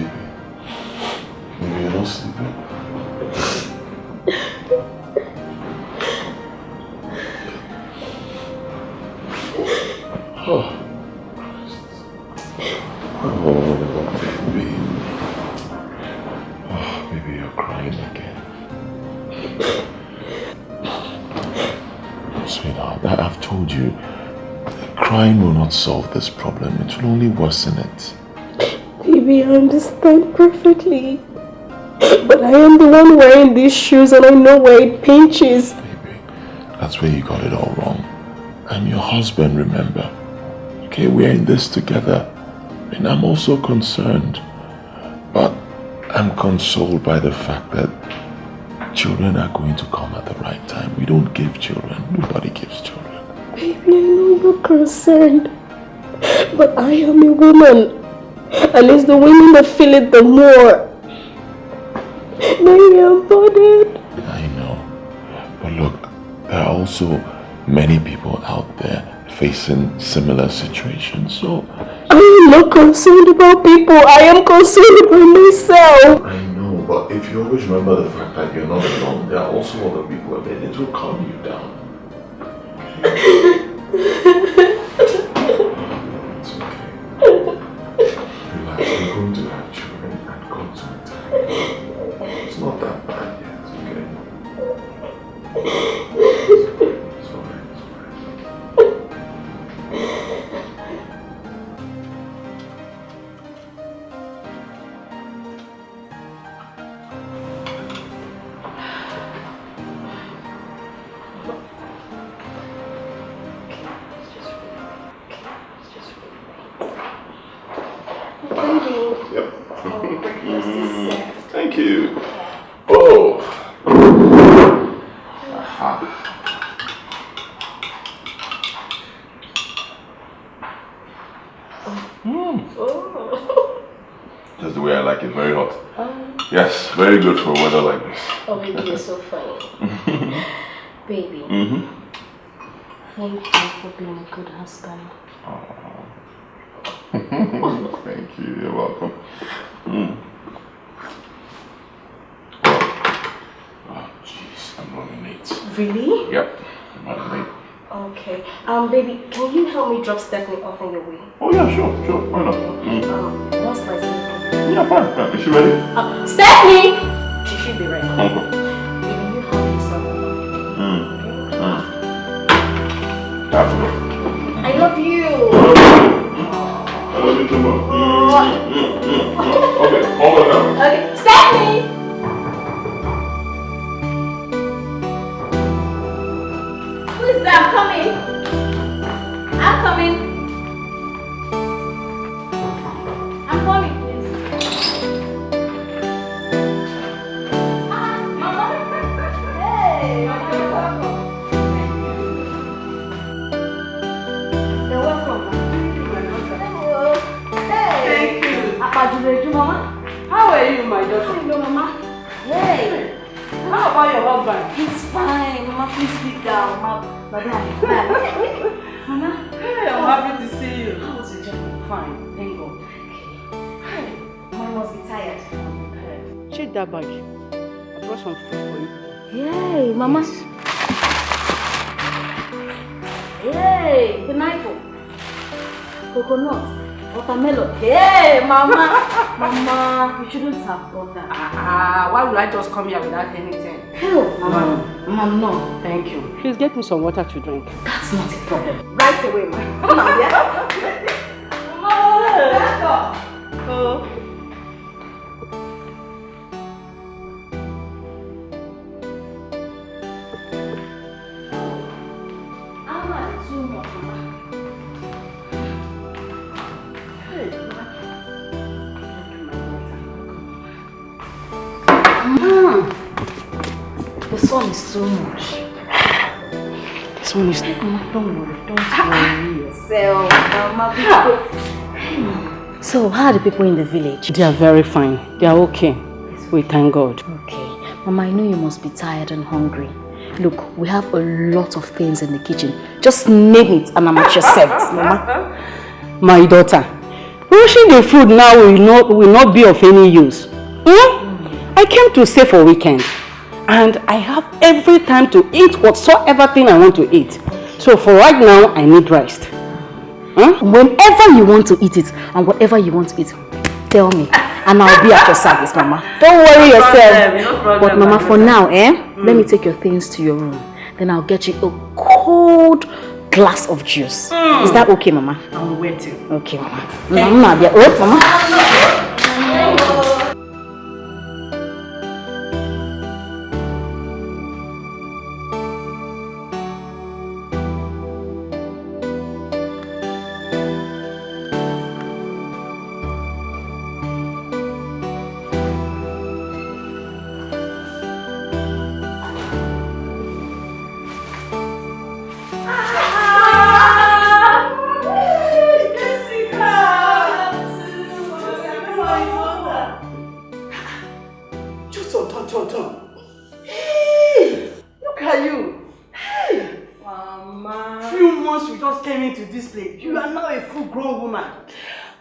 baby. Maybe you're not sleeping. Oh. Oh, baby. Oh, baby, you're crying again. Sweetheart, I've told you, crying will not solve this problem. It will only worsen it. Baby, I understand perfectly. But I am the one wearing these shoes and I know where it pinches. Baby, that's where you got it all wrong. I'm your husband, remember? Okay, we're in this together. And I'm also concerned. But I'm consoled by the fact that children are going to come at the right time. We don't give children. Nobody gives children. Baby, I know you're concerned. But I am a woman. And it's the women that feel it the more. Baby, I'm bothered. I know. But look, there are also many people out there facing similar situations, so... I am not concerned about people. I am concerned about myself. I know, but if you always remember the fact that you're not alone, there are also other people out there. It will calm you down. It's okay. Relax, we're going to have children at God's own time. It's not that bad yet, okay? It's alright, it's alright. Yep. Thank you. Oh. Aha. Oh. That's the way I like it, very hot. Yes, very good for weather like this. Oh, baby, you're so funny. Baby, thank you for being a good husband. Thank you, you're welcome. Oh, jeez, I'm running late. Really? Yep, I'm running late. Okay. Baby, can you help me drop Stephanie off on your way? Oh yeah, sure, why not? What's my sleep? Yeah, fine. Is she ready? Stephanie! She should be ready. Okay. Baby, you have yourself a Absolutely. I love you! I love you too much. Okay, hold on now. Okay, Stephanie! Who is that? I'm coming. I'm coming. I'm coming, please. Mama. Hey, Mama, you're welcome. You're welcome. Hello. Hey. Thank you. Mama. How are you, my daughter? Hello, Mama. Hey. How about your husband? He's fine. Mama, please sit down. Madam. Mama. Hey, I'm happy to see you. How was your journey? Fine, thank God. Hey. Mama must be tired. Check that bag. I brought some food for you. Yay, Mama. Yes. Yay, pineapple. Coconut. Watermelon. Hey, Mama. Mama, you shouldn't have done that. Why would I just come here without anything? Hell, Mama. Mama, no. Thank you. Please get me some water to drink. That's not a problem. Right away, Mama. Come on, yeah? Mama, back up. Oh. Too much, Mama. This one is too much. This one is... Don't worry yourself. So, how are the people in the village? They are very fine. They are okay. We thank God. Okay. Mama, I know you must be tired and hungry. Look, we have a lot of things in the kitchen. Just name it and I'm at your service, Mama. My daughter, Rushing the food now will not be of any use. I came to stay for weekend. And I have every time to eat whatsoever thing I want to eat. So for right now, I need rest. Whenever you want to eat it and whatever you want to eat, tell me. And I'll be at your service, Mama. Don't worry yourself. No problem, but Mama, for now, let me take your things to your room. Then I'll get you a cold glass of juice. Is that okay, Mama? I'm waiting. Okay, Mama. Mama.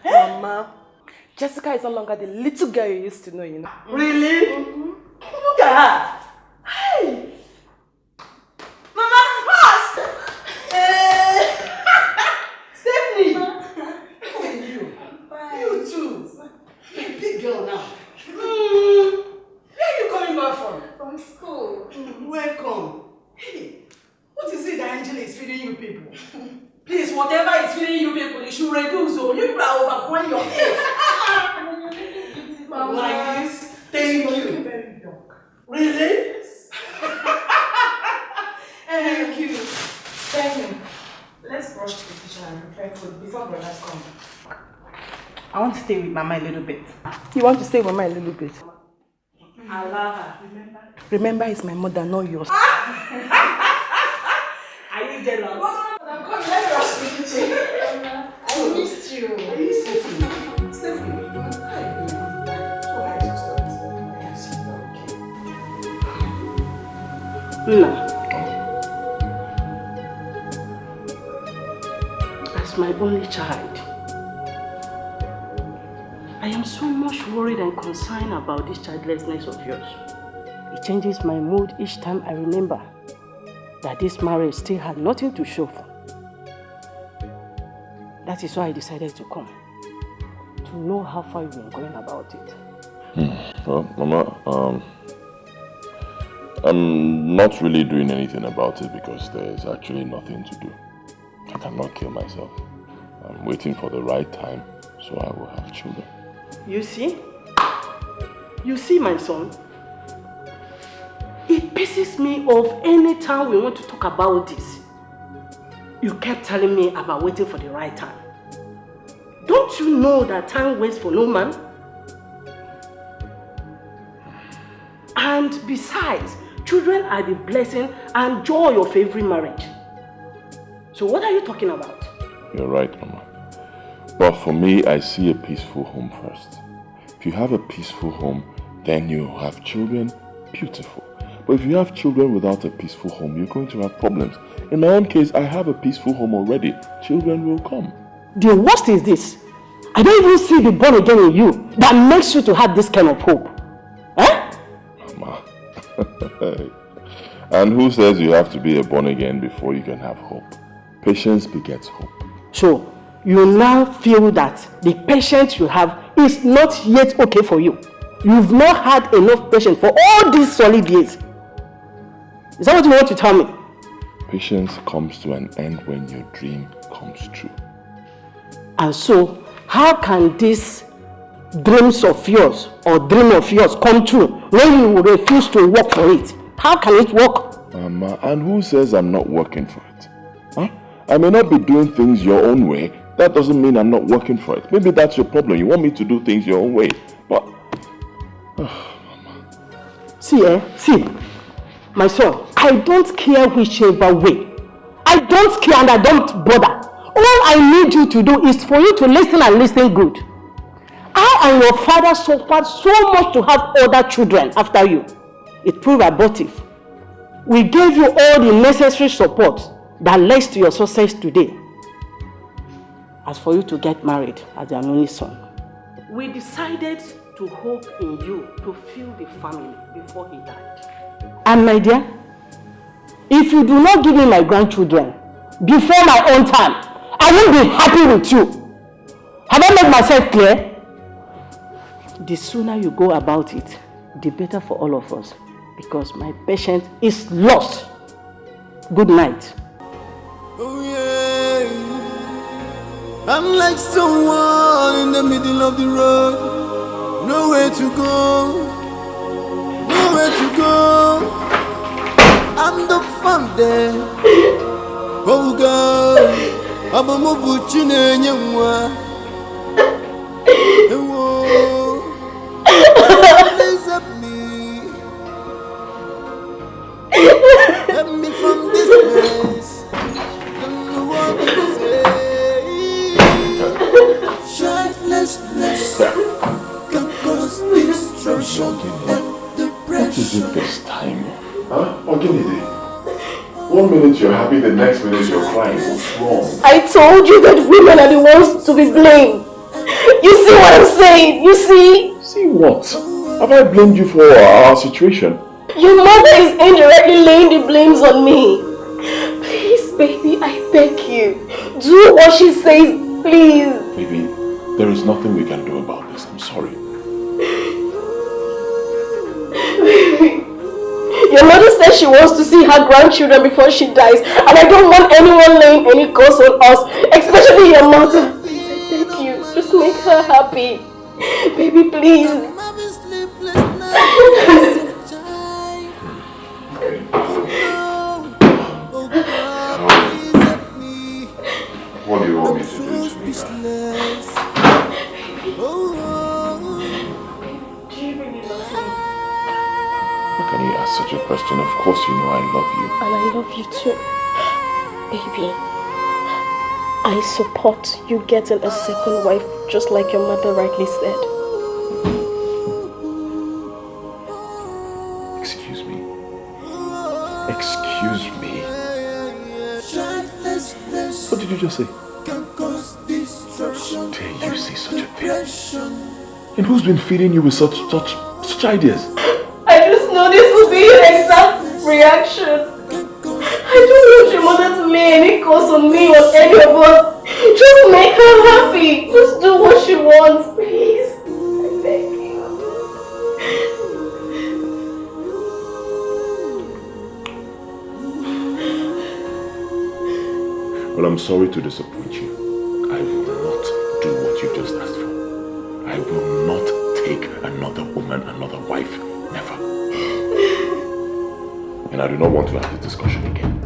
Mama. Jessica is no longer the little girl you used to know, you know. Really? Look at her. Hey! Mama, fast! Stephanie! How are you? Fine. You too. You're a big girl now. Where are you coming back from? From school. Welcome. Hey, what is it that Angela is feeding you people? Please, whatever is feeding you people, you should reduce. So you people are overgrowing your head. Like this? Thank you. Very young. Really? Thank you. Stephanie, let's rush to the kitchen and prepare food before brothers come. I want to stay with Mama a little bit. You want to stay with Mama a little bit? I love her. Remember, it's my mother, not yours. Are you jealous? I'm coming. Let's rush to the kitchen. I missed you. Are you Stephanie? Stephanie. No. As my only child, I am so much worried and concerned about this childlessness of yours. It changes my mood each time I remember that this marriage still had nothing to show for. That is why I decided to come, to know how far you've been going about it. Well, Mama, I'm not really doing anything about it because there's actually nothing to do. I cannot kill myself. I'm waiting for the right time so I will have children. You see? You see, my son? It pisses me off any time we want to talk about this. You kept telling me about waiting for the right time. Don't you know that time waits for no man? And besides, children are the blessing and joy of every marriage. So what are you talking about? You're right, Mama. But for me, I see a peaceful home first. If you have a peaceful home, then you have children, beautiful. But if you have children without a peaceful home, you're going to have problems. In my own case, I have a peaceful home already. Children will come. The worst is this. I don't even see the born again in you that makes you to have this kind of hope. Eh? Mama. And who says you have to be a born again before you can have hope? Patience begets hope. So, you now feel that the patience you have is not yet okay for you. You've not had enough patience for all these solid years. Is that what you want to tell me? Patience comes to an end when your dream comes true. And so, how can these dreams of yours or dream of yours come true when you refuse to work for it? How can it work? Mama, and who says I'm not working for it? Huh? I may not be doing things your own way. That doesn't mean I'm not working for it. Maybe that's your problem. You want me to do things your own way. But... See, my son, I don't care whichever way. I don't care and I don't bother. All I need you to do is for you to listen and listen good. I and your father suffered so much to have other children after you. It proved abortive. We gave you all the necessary support that leads to your success today. as for you to get married as their only son. We decided to hope in you to fill the family before he died. And my dear, if you do not give me my grandchildren before my own time, I won't be happy with you. Have I made myself clear? The sooner you go about it, the better for all of us, because my patient is lost. Good night. Oh yeah, I'm like someone in the middle of the road, nowhere to go, nowhere to go. I'm the fun there. Oh God, I'm a mobuchine nyamwa. Please help me. Help me from this place. Don't know what to say. Childlessness can cause destruction and depression. What is it this time? Huh? Oginide? 1 minute you're happy, the next minute you're crying. What's wrong? I told you that women are the ones to be blamed. You see what I'm saying? You see? See what? Have I blamed you for our situation? Your mother is indirectly laying the blames on me. Please, baby, I beg you. Do what she says, please. Baby, there is nothing we can do about this. I'm sorry. Baby, your mother says she wants to see her grandchildren before she dies, and I don't want anyone laying any curse on us, especially your mother. Please, I beg you, just make her happy. Baby, please. What do you want me to do to me now? Do you really love me? How can you ask such a question? Of course you know I love you. And I love you too. Baby, I support you getting a second wife, just like your mother rightly said. Excuse me. Excuse me. What did you just say? How dare you say such a thing? And who's been feeding you with such ideas? I just know this will be your exact reaction. I don't want your mother to lay any curse on me or any of us. Just make her happy. Just do what she wants, please. I beg you. Well, I'm sorry to disappoint you. I will not do what you just asked for. I will not take another woman, another wife. Never. And I do not want to have this discussion again.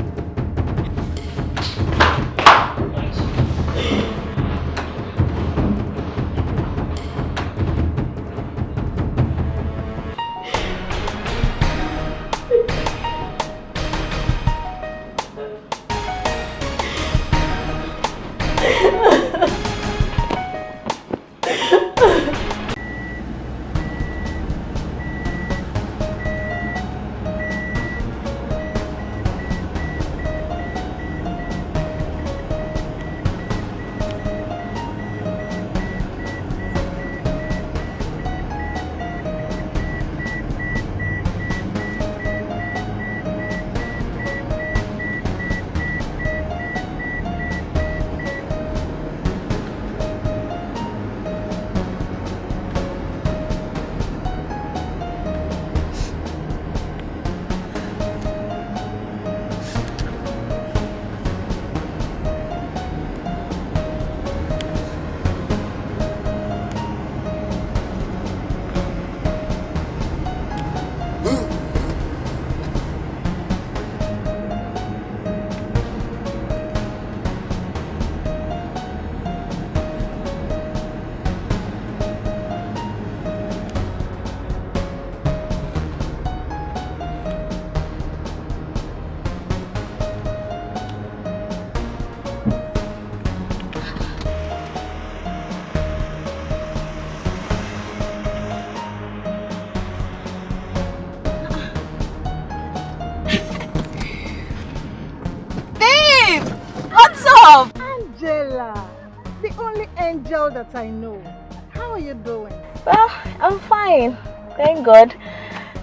angel that I know. How are you doing? Well, I'm fine. Thank God.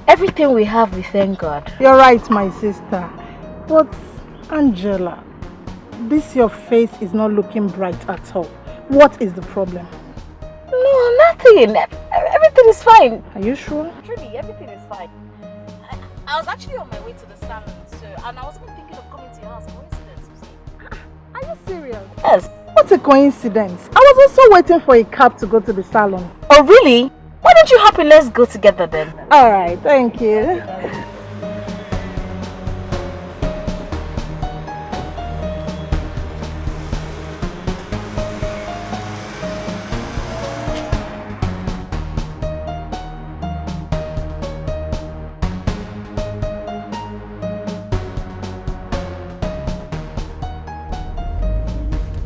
Everything we have, we thank God. You're right, my sister. But, Angela, this your face is not looking bright at all. What is the problem? No, nothing. Everything is fine. Are you sure? Truly, everything is fine. I was actually on my way to the salon, and I was even thinking of coming to your house. Coincidence, you see. Are you serious? Yes. What a coincidence. I was also waiting for a cab to go to the salon. Oh, really? Why don't you happy? Let's go together then. Alright, thank you.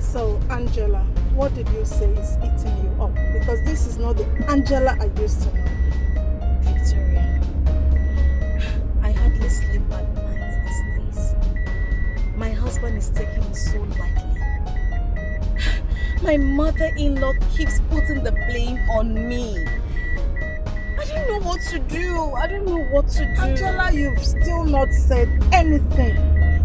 So, Angela, what did you say is eating you up? Because this is not the Angela I used to know. Victoria, I hardly sleep at night these days. My husband is taking me so lightly. My mother-in-law keeps putting the blame on me. I don't know what to do. I don't know what to do. Angela, you've still not said anything.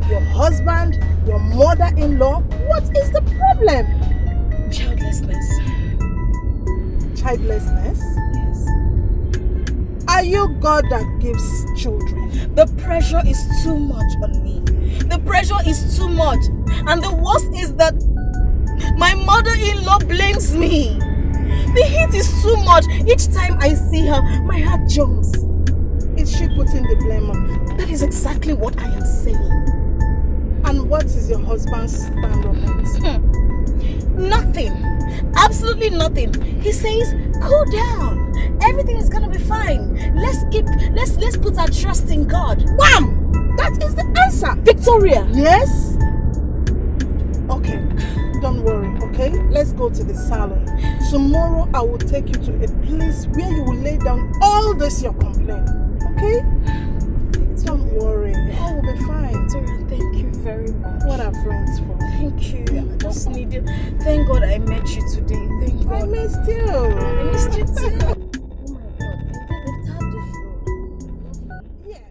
Your husband, your mother-in-law, what is the problem? Childlessness. Childlessness? Yes. Are you God that gives children? The pressure is too much on me. The pressure is too much. And the worst is that my mother-in-law blames me. The heat is too much. Each time I see her, my heart jumps. Is she putting the blame on you? That is exactly what I am saying. And what is your husband's stand on it? Nothing. Absolutely nothing. He says, cool down. Everything is gonna be fine. Let's put our trust in God. Wham! That is the answer. Victoria. Yes? Okay. Don't worry, okay? Let's go to the salon. Tomorrow I will take you to a place where you will lay down all this your complaint. Okay? Don't worry. All will be fine. Victoria, thank you very much. What are friends for? Thank you. I just needed. Thank God I met you today. Thank God. I missed you. I missed you too. Oh my God. You did the tattoo show. Yeah.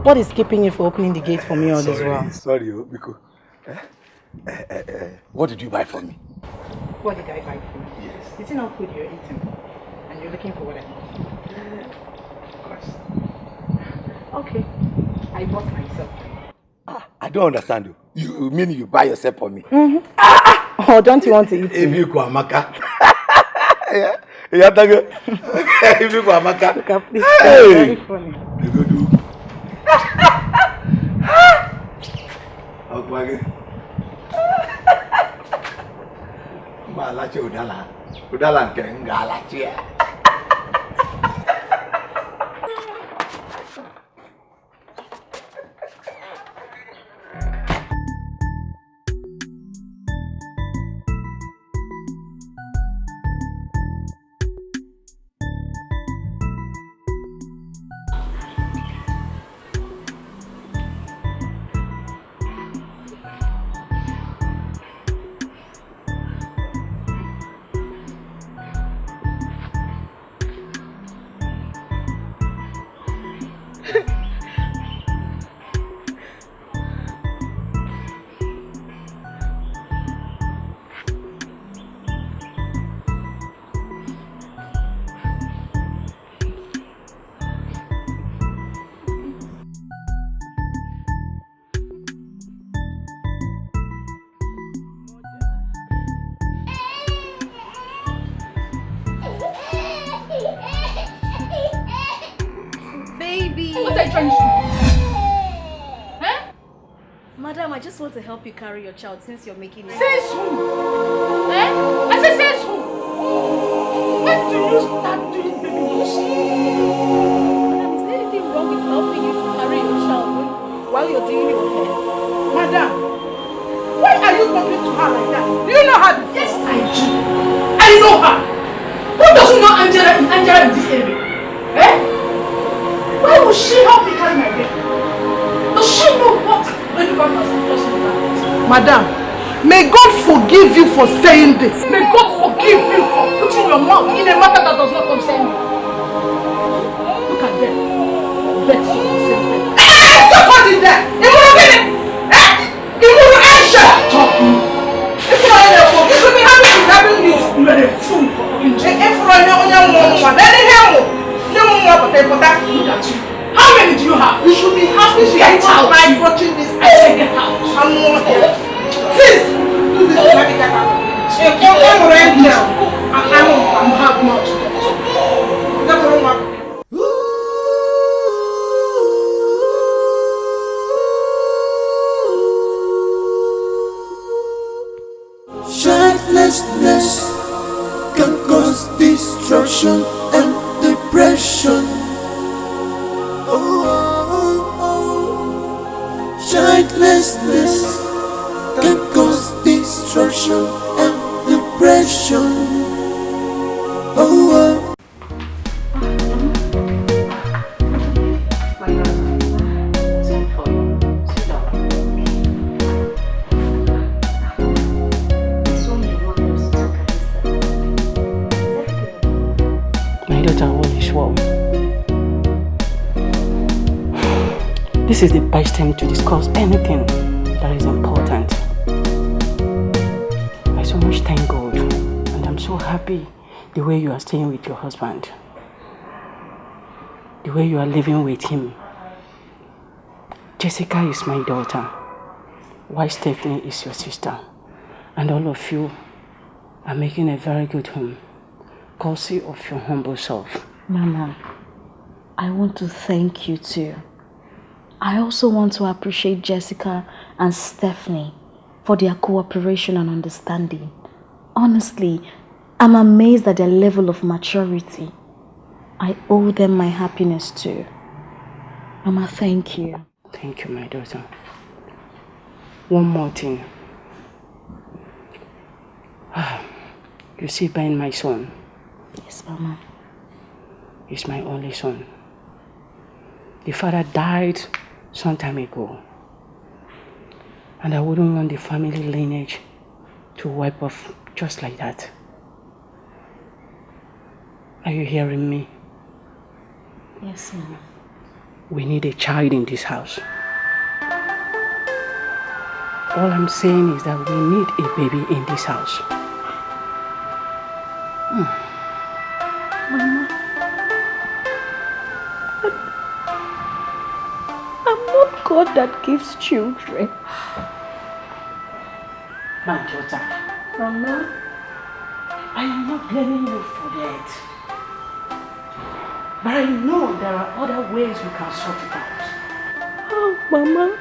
What is keeping you from opening the gate for me all this while? Sorry, because what did you buy for me? What did I buy for you? Yes. Is it not food you're eating? And you're looking for what I want? Of course. Okay. I bought myself. I don't understand you. You mean you buy yourself for me? Mm-hmm. Oh, don't you want to eat If me? you go Amaka. Yeah. If you go Amaka. Look up, please. Hey. Very funny. You go do. Okay. Malachi udala. Udala nke ngalachi. Madam, I just want to help you carry your child since you're making it. Says who? I said says who? When do you start doing baby washing? Madam, is there anything wrong with helping you while you're doing your hair. Madam, why are you talking to her like that? Do you know her before? Yes, I do. I know her. Who doesn't know Angela in this area? Eh? Why would she help me carry my baby? Does she know what relevant has just done? Madam, may God forgive you for saying this. May God forgive you for putting your mouth in a matter that does not concern you. Look at them. Vex you the same thing. Just what is that? You will get it. You will answer. Talk me. If you are there, you should be happy to having you. You are a fool for talking to me. If you are there, Look at you. How many do you have? you should be happy to Get out. by watching this. I say get out. I'm not here. Sis, do this to me. I'm have much. Childlessness can cause destruction and depression. Childlessness can cause destruction and depression. My daughter, all is well. This is the best time to discuss anything that is important. I so much thank God, and I'm so happy the way you are staying with your husband, the way you are living with him. Jessica is my daughter, while Stephanie is your sister, and all of you are making a very good home, courtesy of your humble self. Mama, I want to thank you too. I also want to appreciate Jessica and Stephanie for their cooperation and understanding. Honestly, I'm amazed at their level of maturity. I owe them my happiness too. Mama, thank you. Thank you, my daughter. One more thing. You see, Ben, my son. Yes, Mama. He's my only son. The father died some time ago, and I wouldn't want the family lineage to wipe off just like that. Are you hearing me? Yes, Mama. We need a child in this house. All I'm saying is that we need a baby in this house. Mama, I'm not God that gives children. My daughter, Mama, I am not blaming you for that. But I know there are other ways we can sort it out. oh, Mama.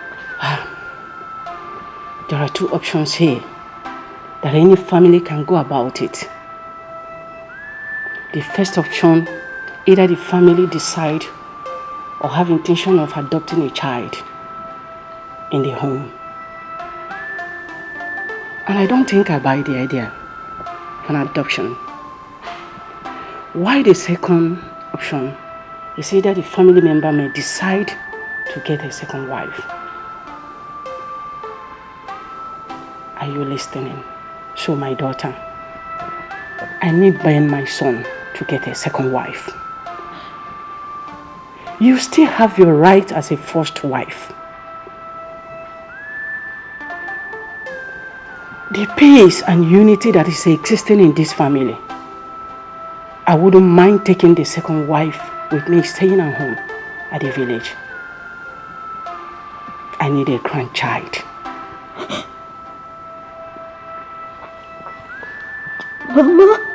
There are two options here that any family can go about it. The first option, either the family decide or have intention of adopting a child in the home. And I don't think I buy the idea of an adoption. Why the second option is either the family member may decide to get a second wife. Are you listening? So my daughter, I need Ben, my son, to get a second wife. You still have your right as a first wife. The peace and unity that is existing in this family, I wouldn't mind taking the second wife with me staying at home at the village. I need a grandchild. Mama.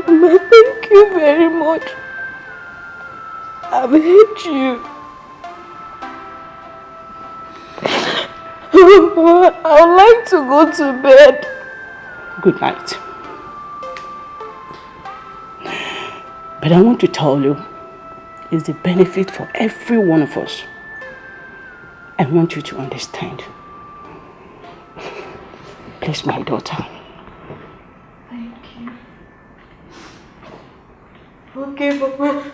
Mama, thank you very much. I've hate you. Mama, I would like to go to bed. Good night. But I want to tell you, it's the benefit for every one of us. I want you to understand. Please, my daughter. Thank you. Okay, Papa.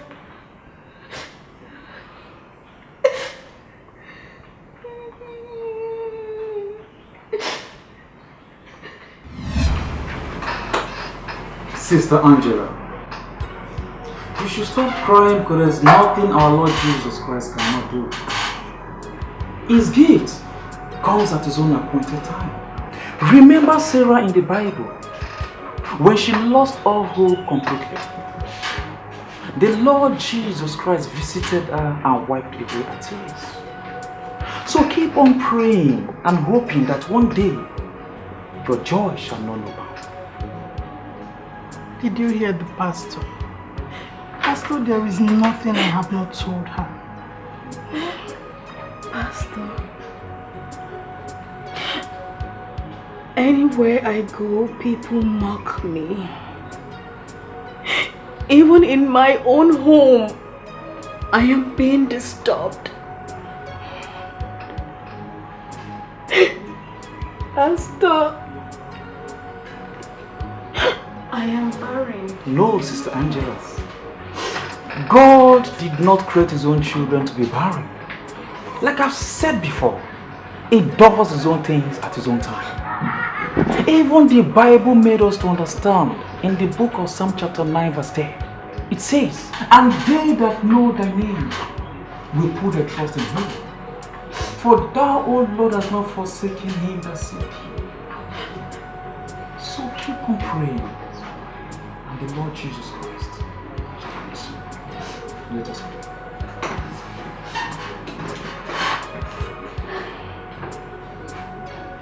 Sister Angela, you should stop crying because there's nothing our Lord Jesus Christ cannot do. His gift comes at his own appointed time. Remember Sarah in the Bible, when she lost all hope completely. The Lord Jesus Christ visited her and wiped away her tears. So keep on praying and hoping that one day your joy shall not know bounds. Did you hear the pastor? Pastor, there is nothing I have not told her. Pastor, anywhere I go, people mock me. Even in my own home, I am being disturbed. Pastor, I am barren. No, Sister Angela. God did not create his own children to be barren. Like I've said before, he does his own things at his own time. Even the Bible made us to understand in the book of Psalm chapter 9 verse 10. It says, and they that know thy name will put their trust in him. For thou, O Lord, hast not forsaken him that seek you. So keep on praying. And the Lord Jesus Christ shall bless you. Let us pray.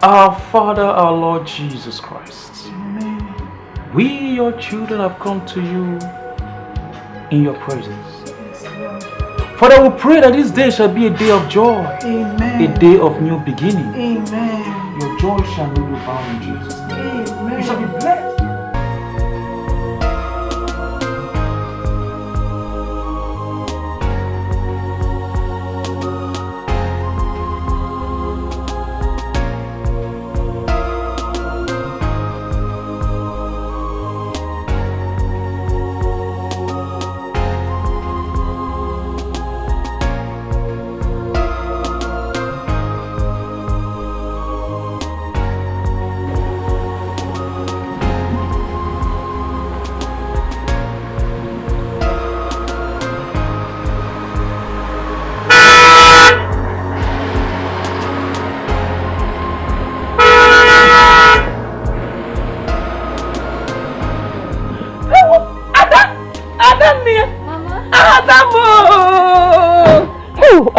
Our Father, our Lord Jesus Christ, amen. We, your children, have come to you in your presence. Father, we pray that this day shall be a day of joy, amen. A day of new beginning. Amen. Your joy shall not be bound in Jesus' name. Amen. You shall be blessed.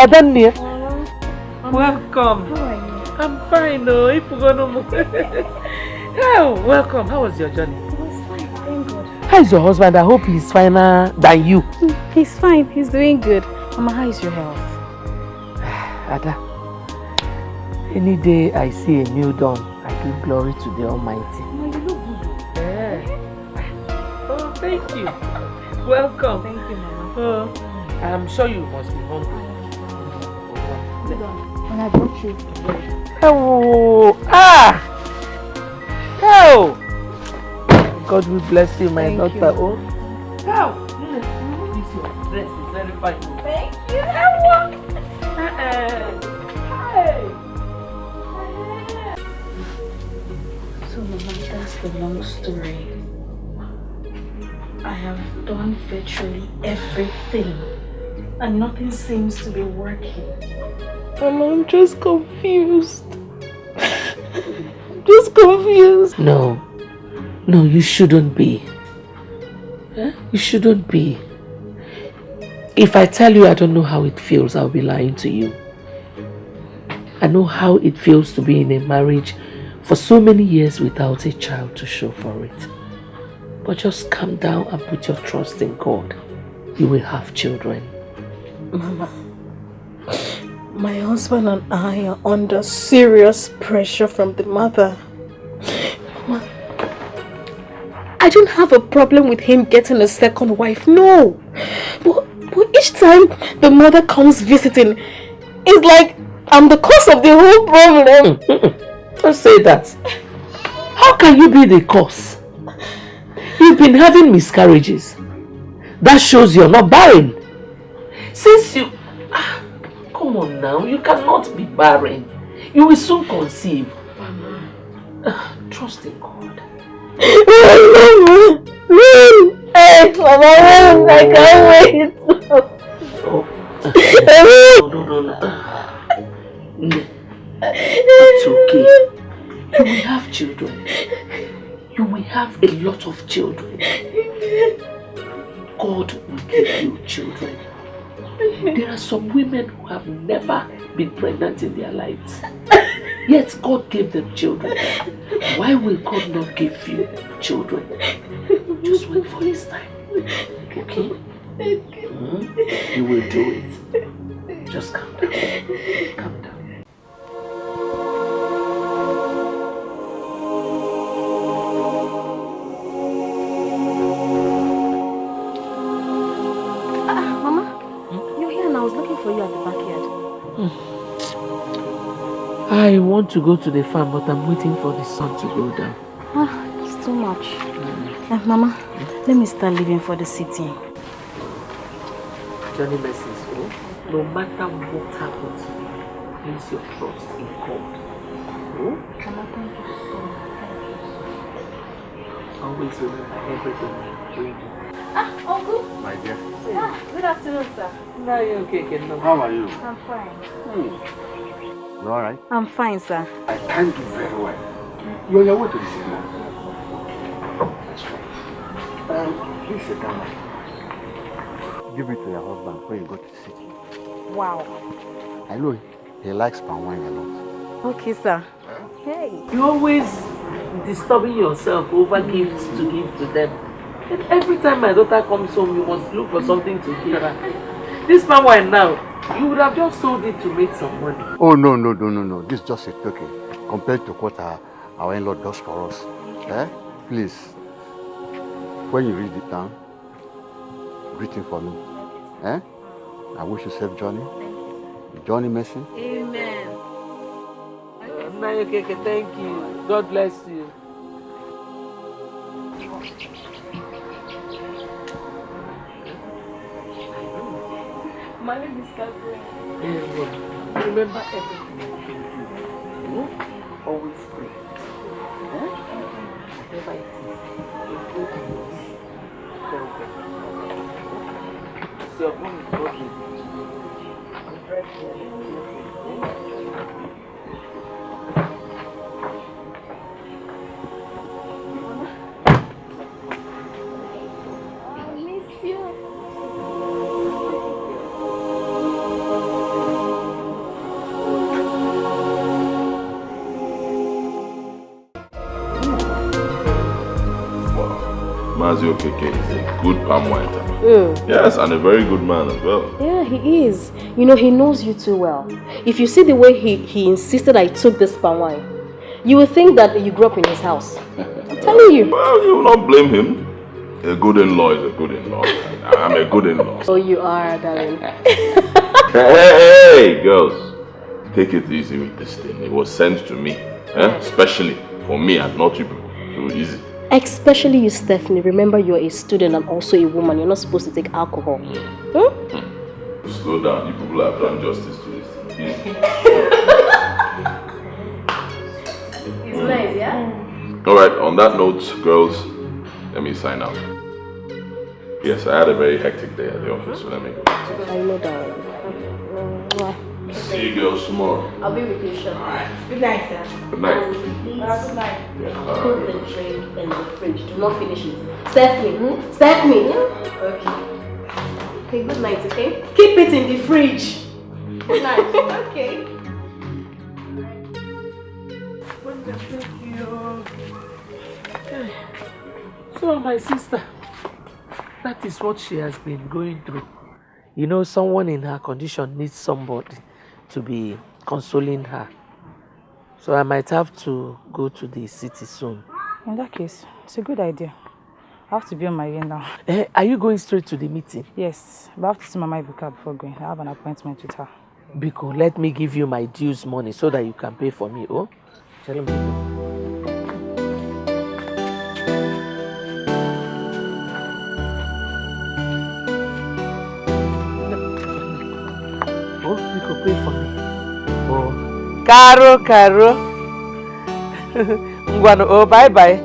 Adania. Welcome. How are you? I'm fine, no. If we're gonna move. Oh, welcome. How was your journey? It was fine, thank God. How is your husband? I hope he's finer than you. He's fine, he's doing good. Mama, how is your health? Ada, any day I see a new dawn, I give glory to the Almighty. Mama, you look good. Yeah. Oh, thank you. Welcome. Thank you, Mama. Oh, I'm sure you must be hungry. And I brought you bread. Oh, oh! God will bless you, my daughter. You. Oh, How? This your dress is very fine. Thank you. Hey. So, Mama, that's the long story. I have done virtually everything, and nothing seems to be working. Mama, I'm just confused. Just confused. no, you shouldn't be. You shouldn't be. If I tell you I don't know how it feels, I'll be lying to you. I know how it feels to be in a marriage for so many years without a child to show for it. But just calm down and put your trust in God. You will have children. Mama, my husband and I are under serious pressure from the mother. Mama, I don't have a problem with him getting a second wife, no. But each time the mother comes visiting, it's like I'm the cause of the whole problem. Don't say that. How can you be the cause? You've been having miscarriages. That shows you're not barren. Since you... come on now, you cannot be barren. You will soon conceive. Trust in God. Hey, Mama, I can't wait. No. It's okay. You will have children. You will have a lot of children. God will give you children. There are some women who have never been pregnant in their lives. Yet God gave them children. Why will God not give you children? Just wait for His time. Okay? You will do it. Just calm down. Calm down. Mama, you're here and I was looking for you at the backyard. I want to go to the farm, but I'm waiting for the sun to go down. It's too much. Mama, let me start leaving for the city. Johnny Mess's home. No matter what happens, place your trust in God. Mama, thank you so much. Always remember everything you do. Uncle. My dear. Good afternoon, sir. No, you're okay, Kendall. How are you? I'm fine. You alright? I'm fine, sir. I thank you very well. You're on your way to the city now. That's right. Please sit down. Give it to your husband before you go to the city. Wow. I know he likes palm wine a lot. Okay, sir. Hey. You're always disturbing yourself over gifts to give to them. And every time my daughter comes home, you must look for something to give her. This palm wine now, you would have just sold it to make some money. Oh, no. This is just a token compared to what our in-law does for us. Please, when you read it down, greet him for me. I wish you safe journey. Johnny Messi. Amen. Okay, thank you. God bless you. My name is Gabriel. Remember everything you do. Always pray. Whatever it is, you pray to God. So your mom is God with I miss you. Mazi Okeke is a good palm wine. Yes, and a very good man as well. Yeah, he is. You know, he knows you too well. If you see the way he insisted I took this palm wine, you would think that you grew up in his house. I'm telling you. Well, you will not blame him. A good in-law is a good in-law. I'm a good in-law. Oh, you are, darling. Hey, girls. Take it easy with this thing. It was sent to me. Especially for me and not you people. So easy. Especially you, Stephanie. Remember, you're a student and also a woman. You're not supposed to take alcohol. Slow down. You people have done justice to this thing. It's nice, yeah? Alright, on that note, girls, let me sign out. Yes, I had a very hectic day at the office, so let me go. I know that. See you girls tomorrow. I'll be with you, sure. Alright. Good night, sir. Good night. Good night. Put the drink in the fridge. Do not finish it. Stephanie. Stephanie. Okay. Okay, good night, okay? Keep it in the fridge. Good night. Okay. So, my sister, that is what she has been going through. You know, someone in her condition needs somebody to be consoling her. So I might have to go to the city soon. In that case, it's a good idea. I have to be on my way now. Are you going straight to the meeting? Yes, but I have to see Mama Ibuka before going. I have an appointment with her. Biko, let me give you my dues money so that you can pay for me, oh? Tell him. Oh, Biko, pay for me. Oh, Caro. Ngwano, oh, bye.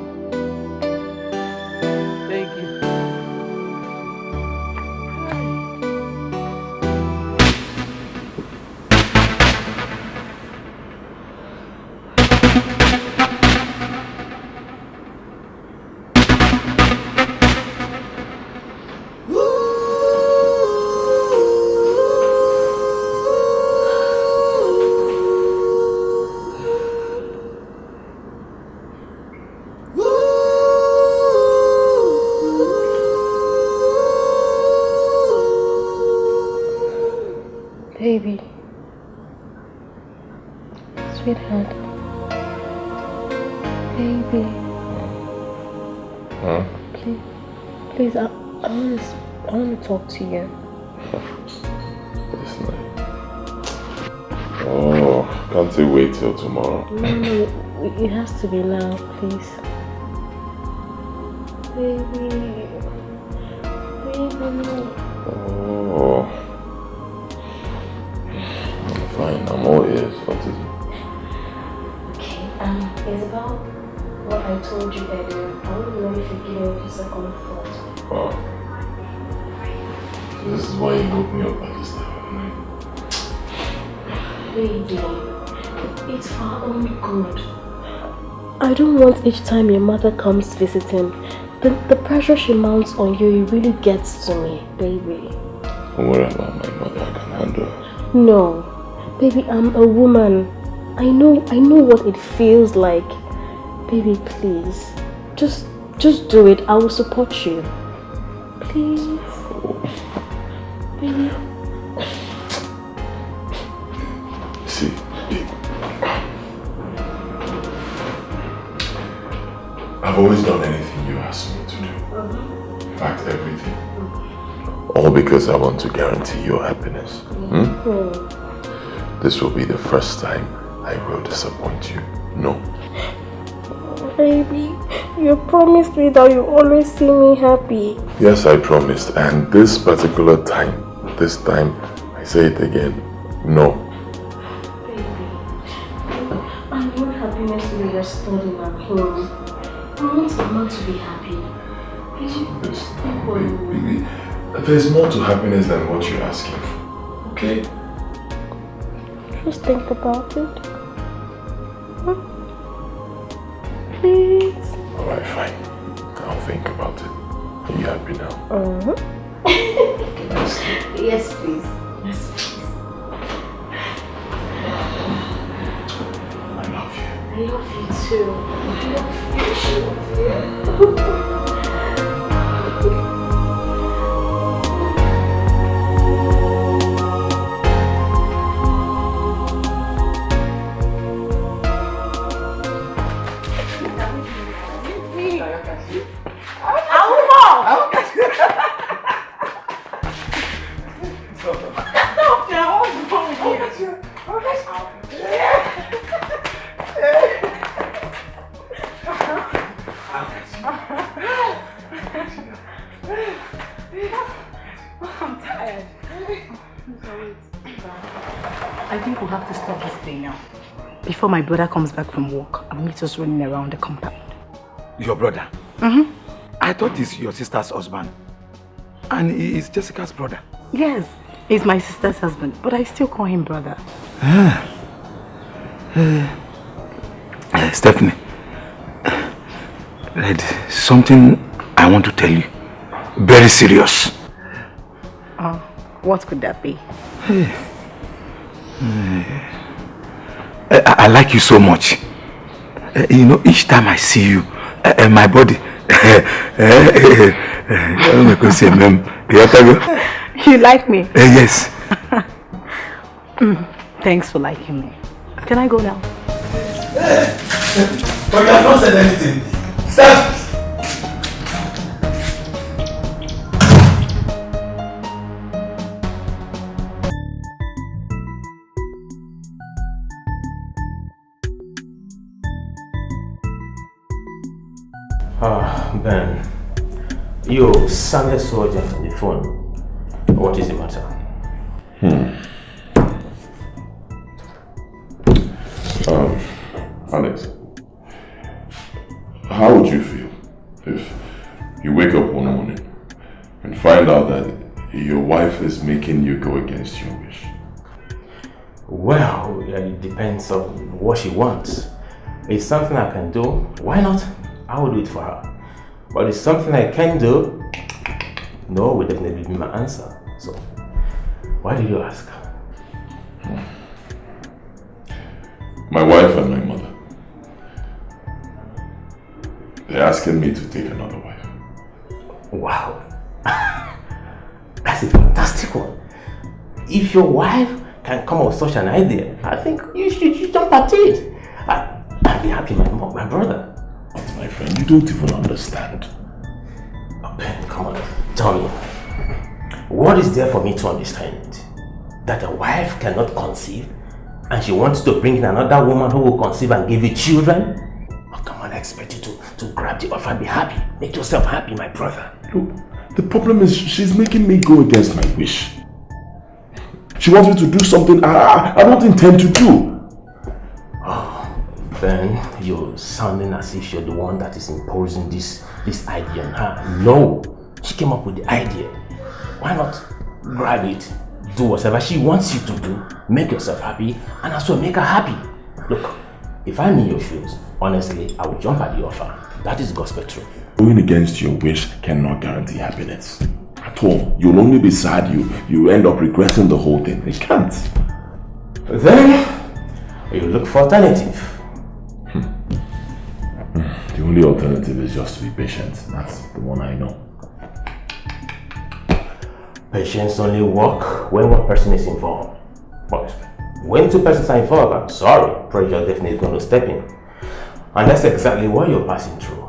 Baby. Sweetheart. Baby. Huh? Please, I want to talk to you. This night. Oh, can't you wait till tomorrow? No, it has to be now, please. Baby. Oh. Fine, I'm all ears. What is it? Okay, it's about what I told you earlier. I want to know if you give me a second thought. Wow. So this is why you woke me up at this time of night. Baby, it's for our own good. I don't want each time your mother comes visiting, the pressure she mounts on you, it really gets to me, baby. Don't worry about my mother, I can handle her. No. Baby, I'm a woman. I know what it feels like. Baby, please. Just do it. I will support you. Please. Baby. See, babe. I've always done anything you ask me to do. In fact, everything. All because I want to guarantee your happiness. This will be the first time I will disappoint you. No. Baby, you promised me that you always see me happy. Yes, I promised. And this particular time, I say it again, no. Baby, I want happiness to be restored in our home. I want Mama to be happy. Baby, there's more to happiness than what you're asking for. Okay? Just think about it. Please. Alright, fine. I'll think about it. Are you happy now? Yes, please. Yes, please. I love you. I love you too. I love you. I'm tired. I think we'll have to stop this thing now. Before my brother comes back from work and meets us running around the compound. Your brother? Mm-hmm. I thought he's your sister's husband. And he is Jessica's brother. Yes, he's my sister's husband, but I still call him brother. Stephanie, there's something I want to tell you. Very serious. What could that be? I like you so much. You know, each time I see you, my body. You like me? Yes. Thanks for liking me. Can I go now? But you have not said anything. Stop! Ben, you sounded so urgent on the phone. What is the matter? Alex, how would you feel if you wake up one morning and find out that your wife is making you go against your wish? Well, it depends on what she wants. It's something I can do. Why not? I will do it for her. But it's something I can do. No will definitely be my answer. So, why did you ask? My wife and my mother, they're asking me to take another wife. Wow. That's a fantastic one. If your wife can come up with such an idea, I think you should jump at it. I'd be happy, my brother. My friend, you don't even understand. Oh, Ben, come on, tell me. What is there for me to understand? That a wife cannot conceive and she wants to bring in another woman who will conceive and give you children? Oh, come on, I expect you to grab the offer and be happy. Make yourself happy, my brother. Look, the problem is she's making me go against my wish. She wants me to do something I don't intend to do. Oh, Ben, you're sounding as if you're the one that is imposing this idea on her. No, she came up with the idea. Why not grab it, do whatever she wants you to do, make yourself happy, and as well make her happy. Look, if I'm in your shoes, honestly, I would jump at the offer. That is gospel truth. Going against your wish cannot guarantee happiness. At all. You'll only be sad, you end up regretting the whole thing. It can't. Then, you look for alternative. The only alternative is just to be patient. That's the one I know. Patience only work when one person is involved. But when two persons are involved, I'm sorry, pressure definitely is going to step in. And that's exactly what you're passing through.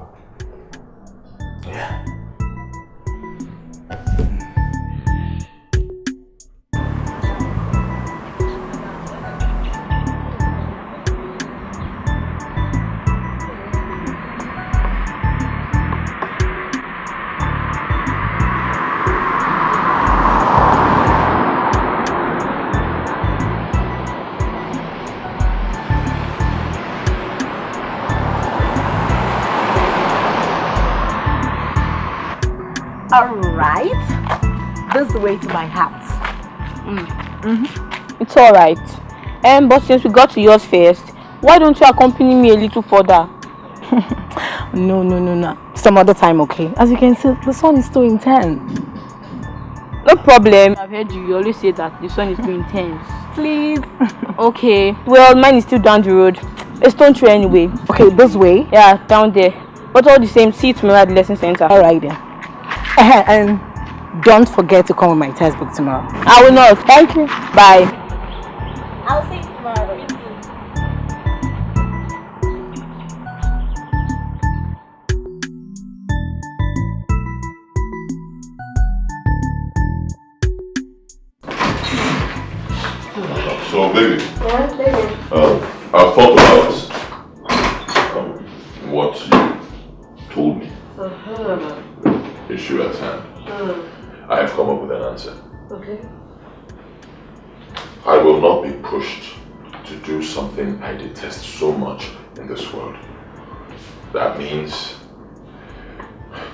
Yeah. Alright, this is the way to my house. It's alright. But since we got to yours first, why don't you accompany me a little further? No. Some other time, okay? As you can see, the sun is too intense. No problem. I've heard you always say that the sun is too intense. Please. Okay. Well, mine is still down the road. It's don't throw anyway. Okay, this way? Yeah, down there. But all the same, see you tomorrow at the lesson center. Alright then. And don't forget to come with my textbook tomorrow. I will not. Thank you. Bye. I'll see you tomorrow. So, baby. Yeah, baby. I've thought about what you told me. Issue at hand. I have come up with an answer. Okay. I will not be pushed to do something I detest so much in this world. That means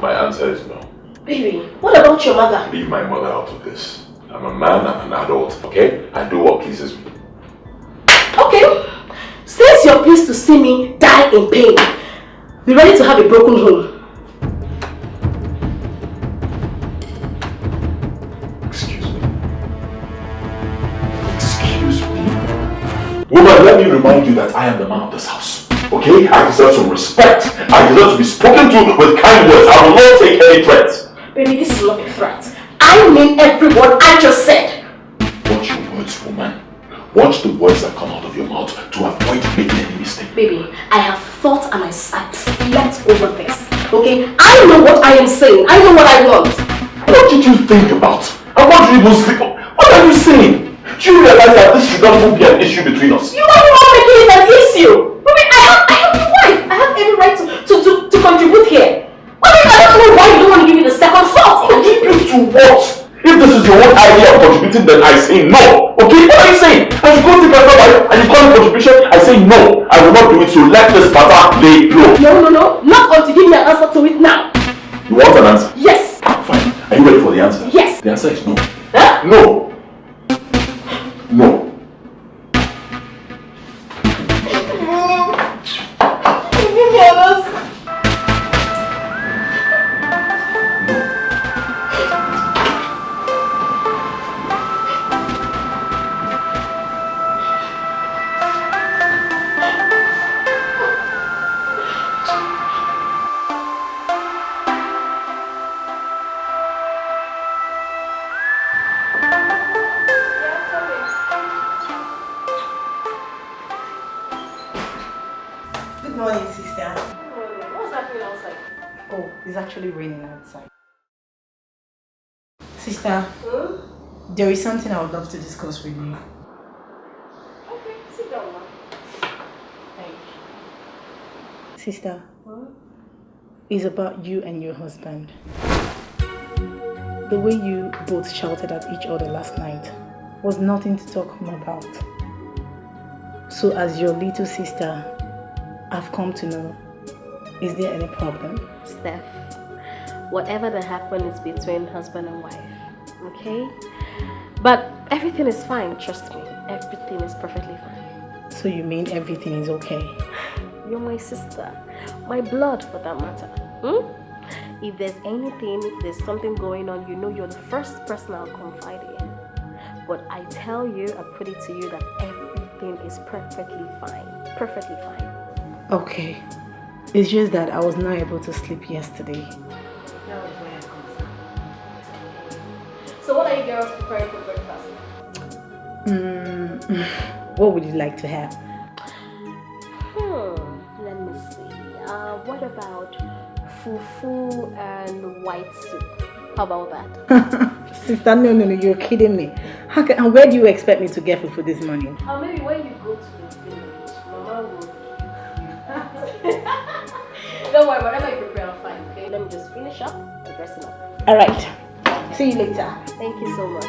my answer is no. Baby, what about your mother? Leave my mother out of this. I'm a man, I'm an adult, okay? I do what pleases me. Okay. Since you're pleased to see me die in pain, be ready to have a broken home. Woman, let me remind you that I am the man of this house. Okay? I deserve some respect. I deserve to be spoken to with kind words. I will not take any threats. Baby, this is not a threat. I mean every word I just said. Watch your words, woman. Watch the words that come out of your mouth to avoid making any mistake. Baby, I have thought and I've slept over this. Okay? I know what I am saying. I know what I want. What did you think about? I want you to even sleep. What are you saying? Do you realize that this should not even be an issue between us? You are the one making it an issue. Baby, I have a wife. I have every right to contribute here. this is your own idea of contributing, then I say no. Okay? What are you saying? I should go to my wife and you call it contribution? I say no. I will not do it, so let this matter lay low. No. Not until you give me an answer to it now. You want an answer? Yes. Fine. Are you ready for the answer? Yes. The answer is no. Huh? No. No. Give me an answer. Good morning, sister. What's happening outside? Oh, it's actually raining outside. Sister, there is something I would love to discuss with you. Okay, sit down now. Thank you. Sister, it's about you and your husband. The way you both shouted at each other last night was nothing to talk home about. So as your little sister, I've come to know, is there any problem? Steph, whatever that happened is between husband and wife, okay? But everything is fine, trust me. Everything is perfectly fine. So you mean everything is okay? You're my sister, my blood for that matter. If there's anything, if there's something going on, you know you're the first person I'll confide in. But I tell you, I put it to you that everything is perfectly fine. Perfectly fine. Okay. It's just that I was not able to sleep yesterday. So what are you girls preparing for breakfast? What would you like to have? Let me see. What about fufu and white soup? How about that? Sister, no, you're kidding me. Where do you expect me to get fufu this morning? Maybe when you go to the village, Mama will. Don't worry, whatever you prepare, I'll find. Okay, let me just finish up and dress it up. All right. See you later. Thank you so much.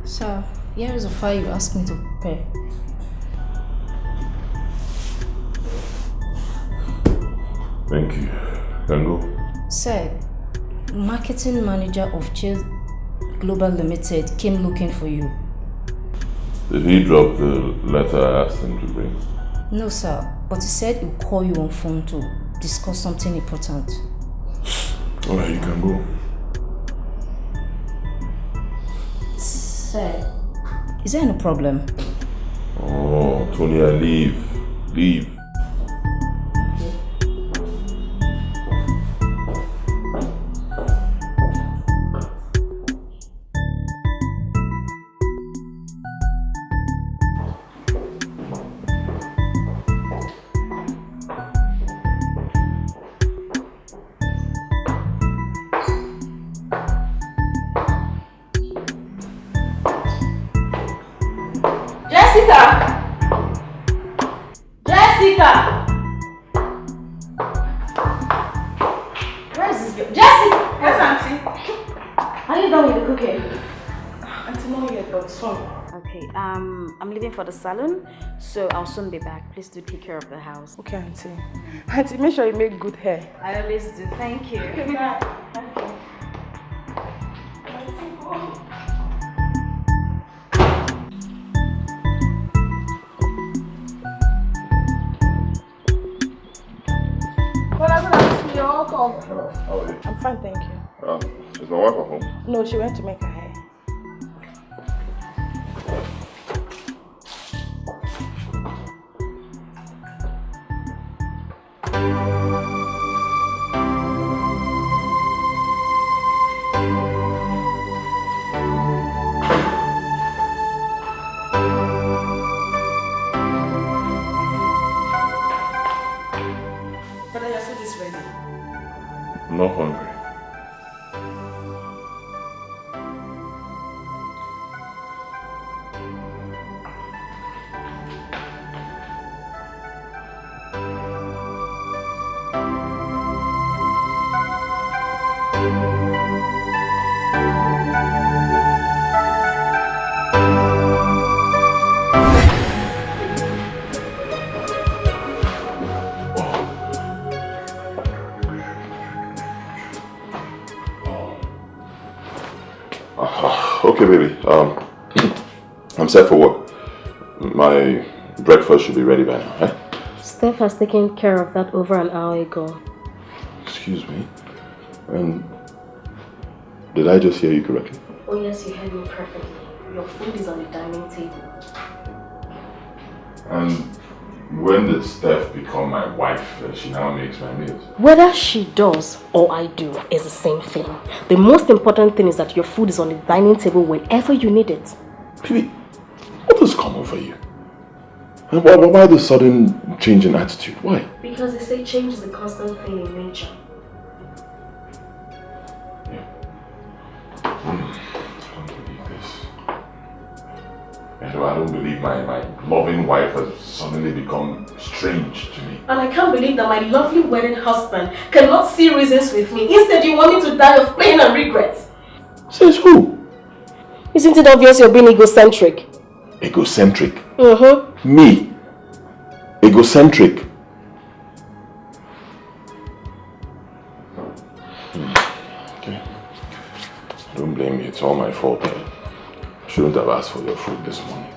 Sir, here is a file you asked me to prepare. Thank you. Can go. Sir, marketing manager of Chase Global Limited came looking for you. Did he drop the letter I asked him to bring? No, sir, but he said he'll call you on phone to discuss something important. Alright, you can go. Sir, is there any problem? Oh, Tonya, leave. Leave. Jessica! Where is this girl? Jessica! Yes, Auntie. Are you done with the cooking? Auntie, not yet, but soon. Okay, I'm leaving for the salon, so I'll soon be back. Please do take care of the house. Okay, Auntie. Auntie, make sure you make good hair. I always do. Thank you. Okay, bye. Hello, how are you? I'm fine, thank you. Is my wife at home? No, she went to make her hair. But your food is ready. I'm not hungry. Okay, baby. I'm set for work. My breakfast should be ready by now, eh? Steph has taken care of that over an hour ago. Excuse me. Did I just hear you correctly? Oh yes, you heard me perfectly. Your food is on the dining table. And when did Steph become my wife? She now makes my meals. Whether she does or I do is the same thing. The most important thing is that your food is on the dining table whenever you need it. Baby, what has come over you? And why the sudden change in attitude? Why? Because they say change is a constant thing in nature. I don't believe this. I don't believe my loving wife has suddenly become strange to me. And I can't believe that my lovely wedded husband cannot see reasons with me. Instead, you want me to die of pain and regret. Says who? Isn't it obvious you're being egocentric? Egocentric? Mm-hmm. Me? Egocentric? Okay. Don't blame me, it's all my fault. I shouldn't have asked for your food this morning.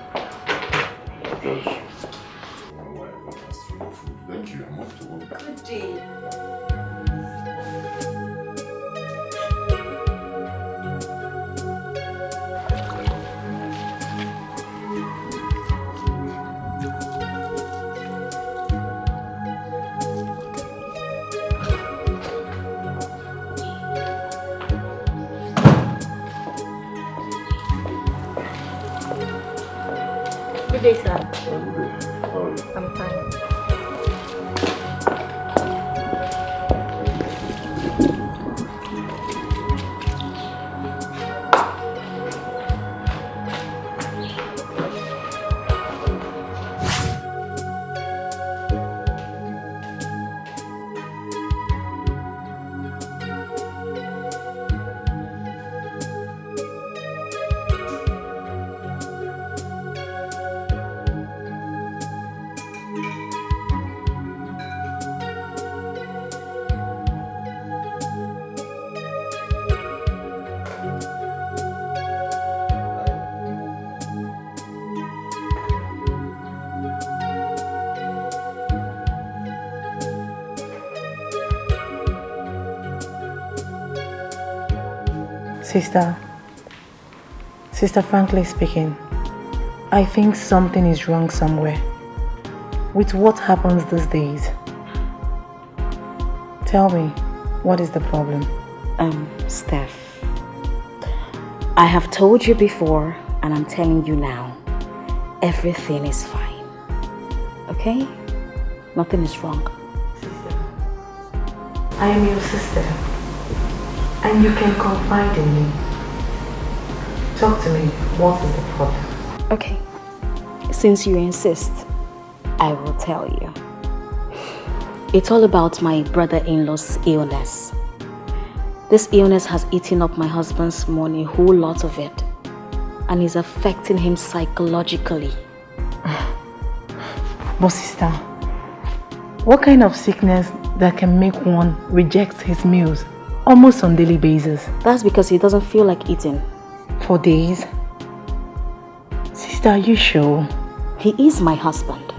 Thank you, I'm off to work. Good day. Good day, sir. I'm fine. Sister, frankly speaking, I think something is wrong somewhere with what happens these days. Tell me, what is the problem? Steph, I have told you before and I'm telling you now, everything is fine. Okay? Nothing is wrong. Sister, I am your sister. And you can confide in me. Talk to me. What is the problem? Okay. Since you insist, I will tell you. It's all about my brother-in-law's illness. This illness has eaten up my husband's money, a whole lot of it. And is affecting him psychologically. But sister, what kind of sickness that can make one reject his meals almost on daily basis? That's because he doesn't feel like eating. For days? Sister, are you sure? He is my husband.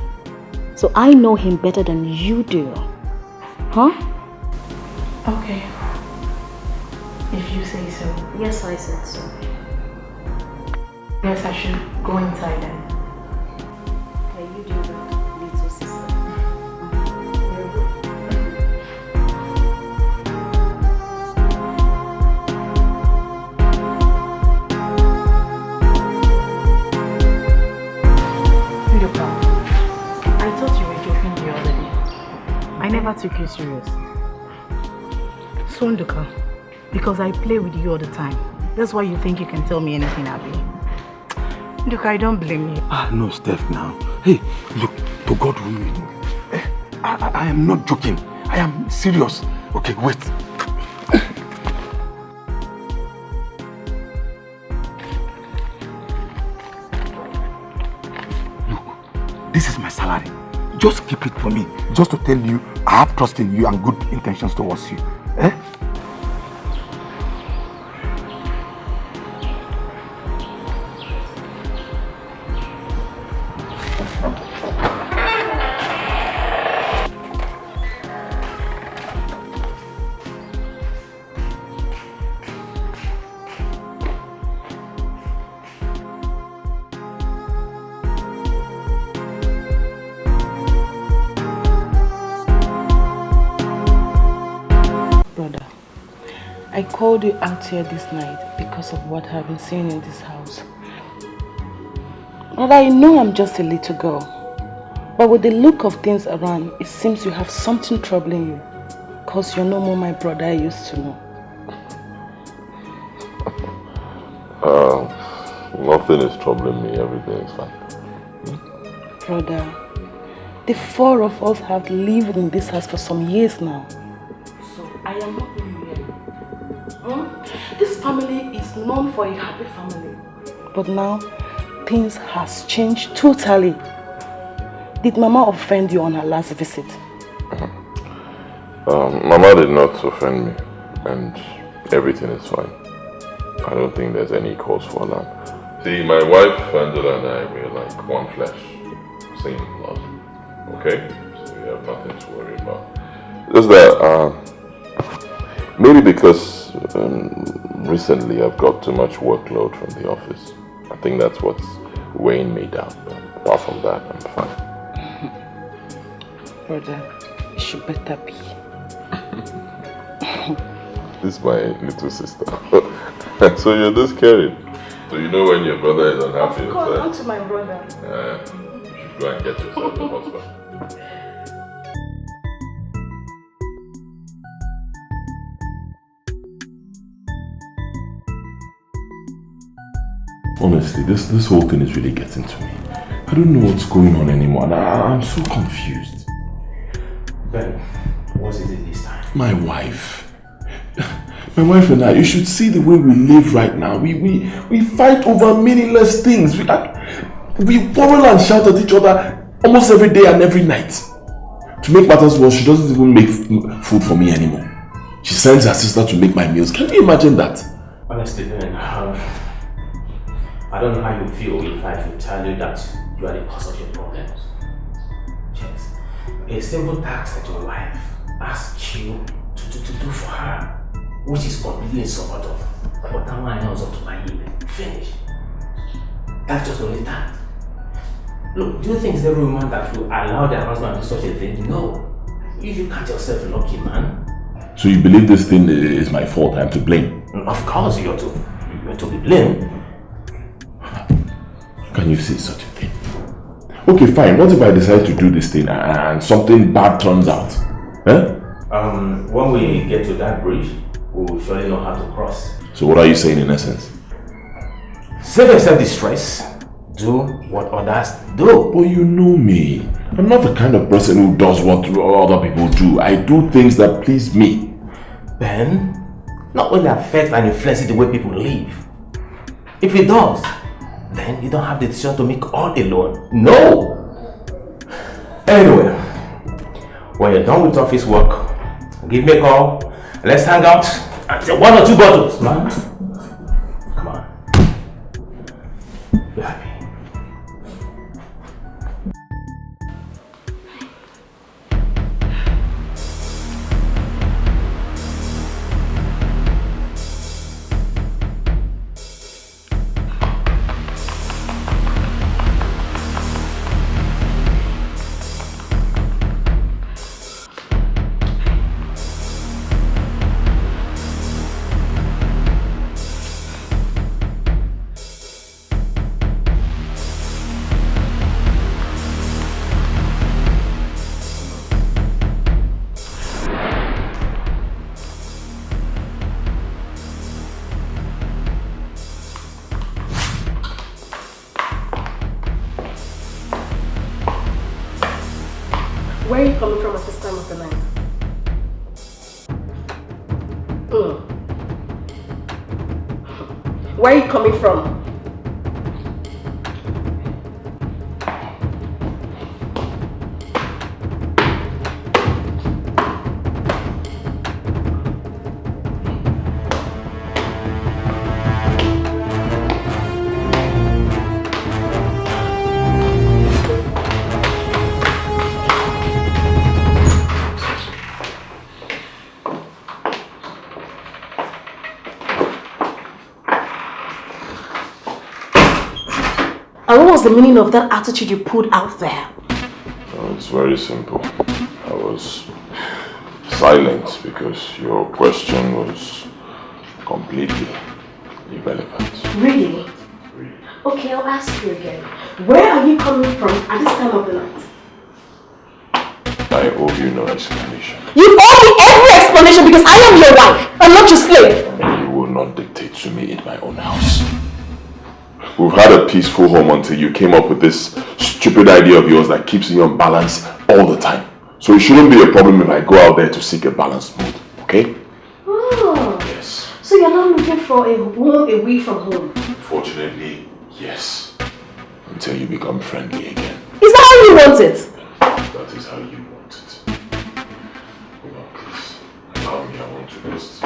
So I know him better than you do. Huh? Okay. If you say so. Yes, I said so. Yes, I should go inside then. Okay, you do that, little sister. I thought you were joking the other day. I never took you serious. So Nduka, because I play with you all the time, that's why you think you can tell me anything, Abi. Nduka, I don't blame you. No, Steph, now. Hey, look, to God whom you know. I am not joking. I am serious. Okay, wait. Look, this is my salary. Just keep it for me. Just to tell you, I have trust in you and good intentions towards you. Eh? I called you out here this night because of what I've been seeing in this house. But I know I'm just a little girl. But with the look of things around, it seems you have something troubling you. Because you're no more my brother I used to know. Nothing is troubling me. Everything is fine. Brother, the four of us have lived in this house for some years now. So I am not really here. This family is known for a happy family. But now, things has changed totally. Did Mama offend you on her last visit? Mama did not offend me, and everything is fine. I don't think there's any cause for alarm. See, my wife, Angela, and I, we're like one flesh, same blood. Okay? So we have nothing to worry about. Just that, maybe because recently I've got too much workload from the office. I think that's what's weighing me down. But apart from that, I'm fine. Brother, you should better be. This is my little sister. So you're this carried. So you know when your brother is unhappy. Of course, not to my brother. You should go and get yourself a husband. Honestly, this whole thing is really getting to me. I don't know what's going on anymore, and I'm so confused. Ben, what is it this time? My wife. My wife and I, you should see the way we live right now. We fight over meaningless things. We quarrel and shout at each other almost every day and every night. To make matters worse, she doesn't even make food for me anymore. She sends her sister to make my meals. Can you imagine that? Honestly, Ben, I don't know how you feel if I should tell you that you are the cause of your problems. Yes. A simple task that your wife asks you to do for her, which is completely in support of. But that one knows up to my email. Finish. That's just only that. Look, do you think it's every woman that will allow their husband to do such a thing? No. You can't yourself lucky, man. So you believe this thing is my fault? I'm to blame? Of course you're to be blamed. Can you say such a thing? Okay, fine. What if I decide to do this thing and something bad turns out? Eh? When we get to that bridge, we will surely know how to cross. So what are you saying in essence? Save yourself the stress. Do what others do. But you know me. I'm not the kind of person who does what other people do. I do things that please me. Ben, not only affects and influences the way people live. If it does, then you don't have the decision to make all alone. No! Anyway, when you're done with office work, give me a call. Let's hang out and take 1 or 2 bottles, man. Come on. Be happy. Where are you coming from at this time of the night? Where are you coming from? And what was the meaning of that attitude you put out there? Oh, it's very simple. I was silent because your question was completely irrelevant. Really? Okay, I'll ask you again. Where are you coming from at this time of the night? I owe you no explanation. You owe me every explanation because I am your wife. I'm not your slave. You will not dictate to me in my own house. We've had a peaceful home until you came up with this stupid idea of yours that keeps me on balance all the time. So it shouldn't be a problem if I go out there to seek a balanced mood, okay? Oh. Yes. So you're not looking for a home away from home? Fortunately, yes. Until you become friendly again. Is that how you want it? That is how you want it. Hold on, please. Allow me, I want to just...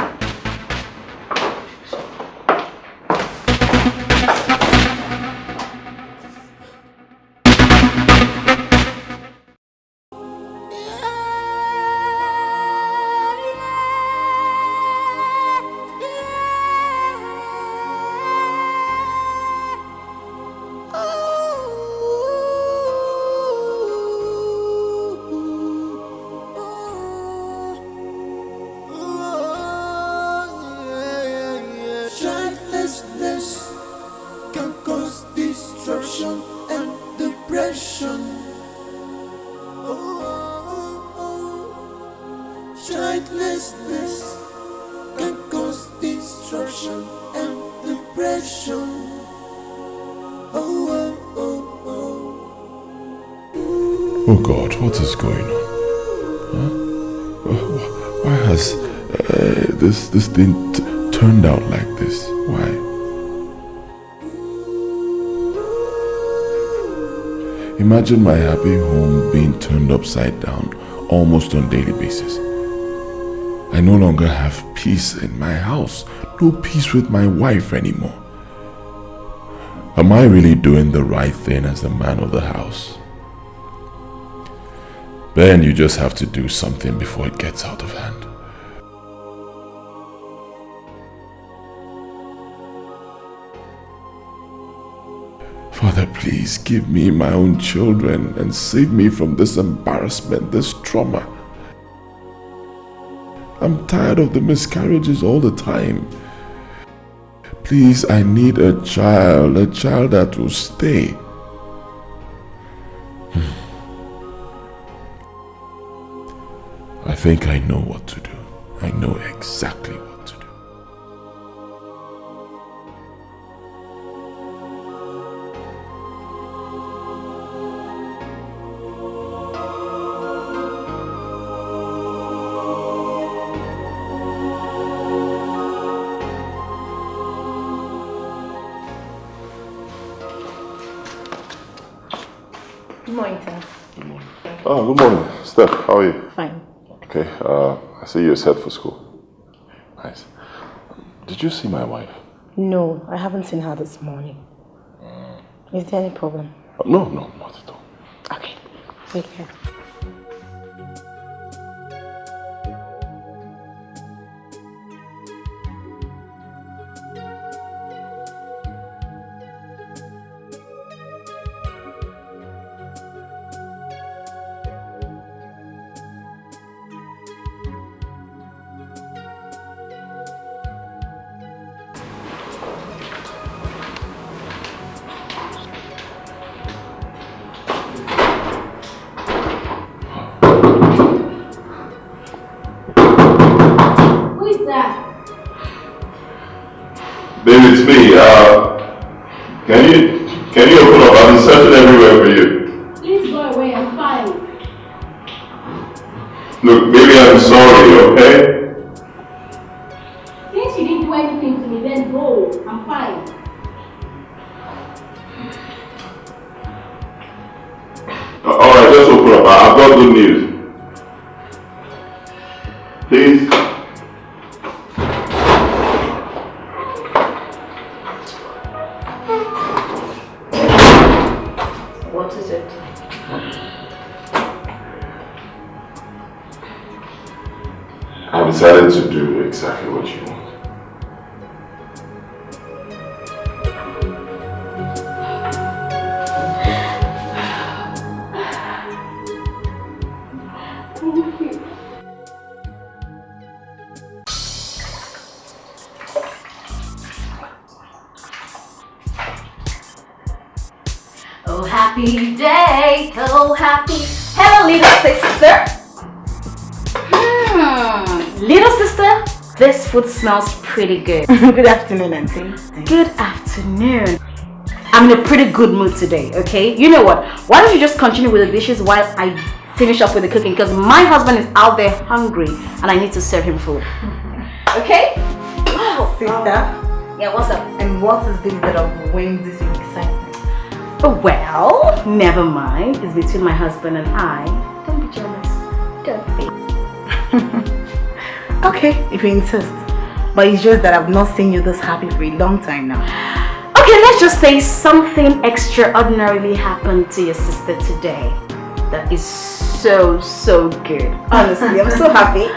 Oh God, what is going on? Huh? Why has this thing turned out like this? Why? Imagine my happy home being turned upside down almost on a daily basis. I no longer have peace in my house, no peace with my wife anymore. Am I really doing the right thing as the man of the house? Ben, you just have to do something before it gets out of hand. Father, please give me my own children and save me from this embarrassment, this trauma. I'm tired of the miscarriages all the time. Please, I need a child that will stay. I think I know what to do. I know exactly what to do. Good morning, sir. Good morning. Oh, good morning. Steph, how are you? Fine. Okay, I see you're set for school. Nice. Did you see my wife? No, I haven't seen her this morning. Is there any problem? No, not at all. Okay, take care. Baby, it's me. Can you open up? I've been searching everywhere for you. Please go away, I'm fine. Really, I'm sorry, okay? Since you didn't do anything to me, then go. I'm fine. Alright, just open up. I've got good news. Please. What is it? I decided to do exactly what you want. Thank you. Oh, happy day, oh, happy. Hello, little sister. Little sister, this food smells pretty good. Good afternoon, Auntie. Good afternoon. I'm in a pretty good mood today, okay? You know what? Why don't you just continue with the dishes while I finish up with the cooking? Because my husband is out there hungry and I need to serve him food. Okay? Oh, sister. Yeah, what's up? And what is this that of weighing this your excitement? Oh, well, never mind. It's between my husband and I. Don't be jealous. Don't be. Okay, if you insist. But it's just that I've not seen you this happy for a long time now. Okay, let's just say something extraordinarily happened to your sister today. That is so good. Honestly, I'm so happy.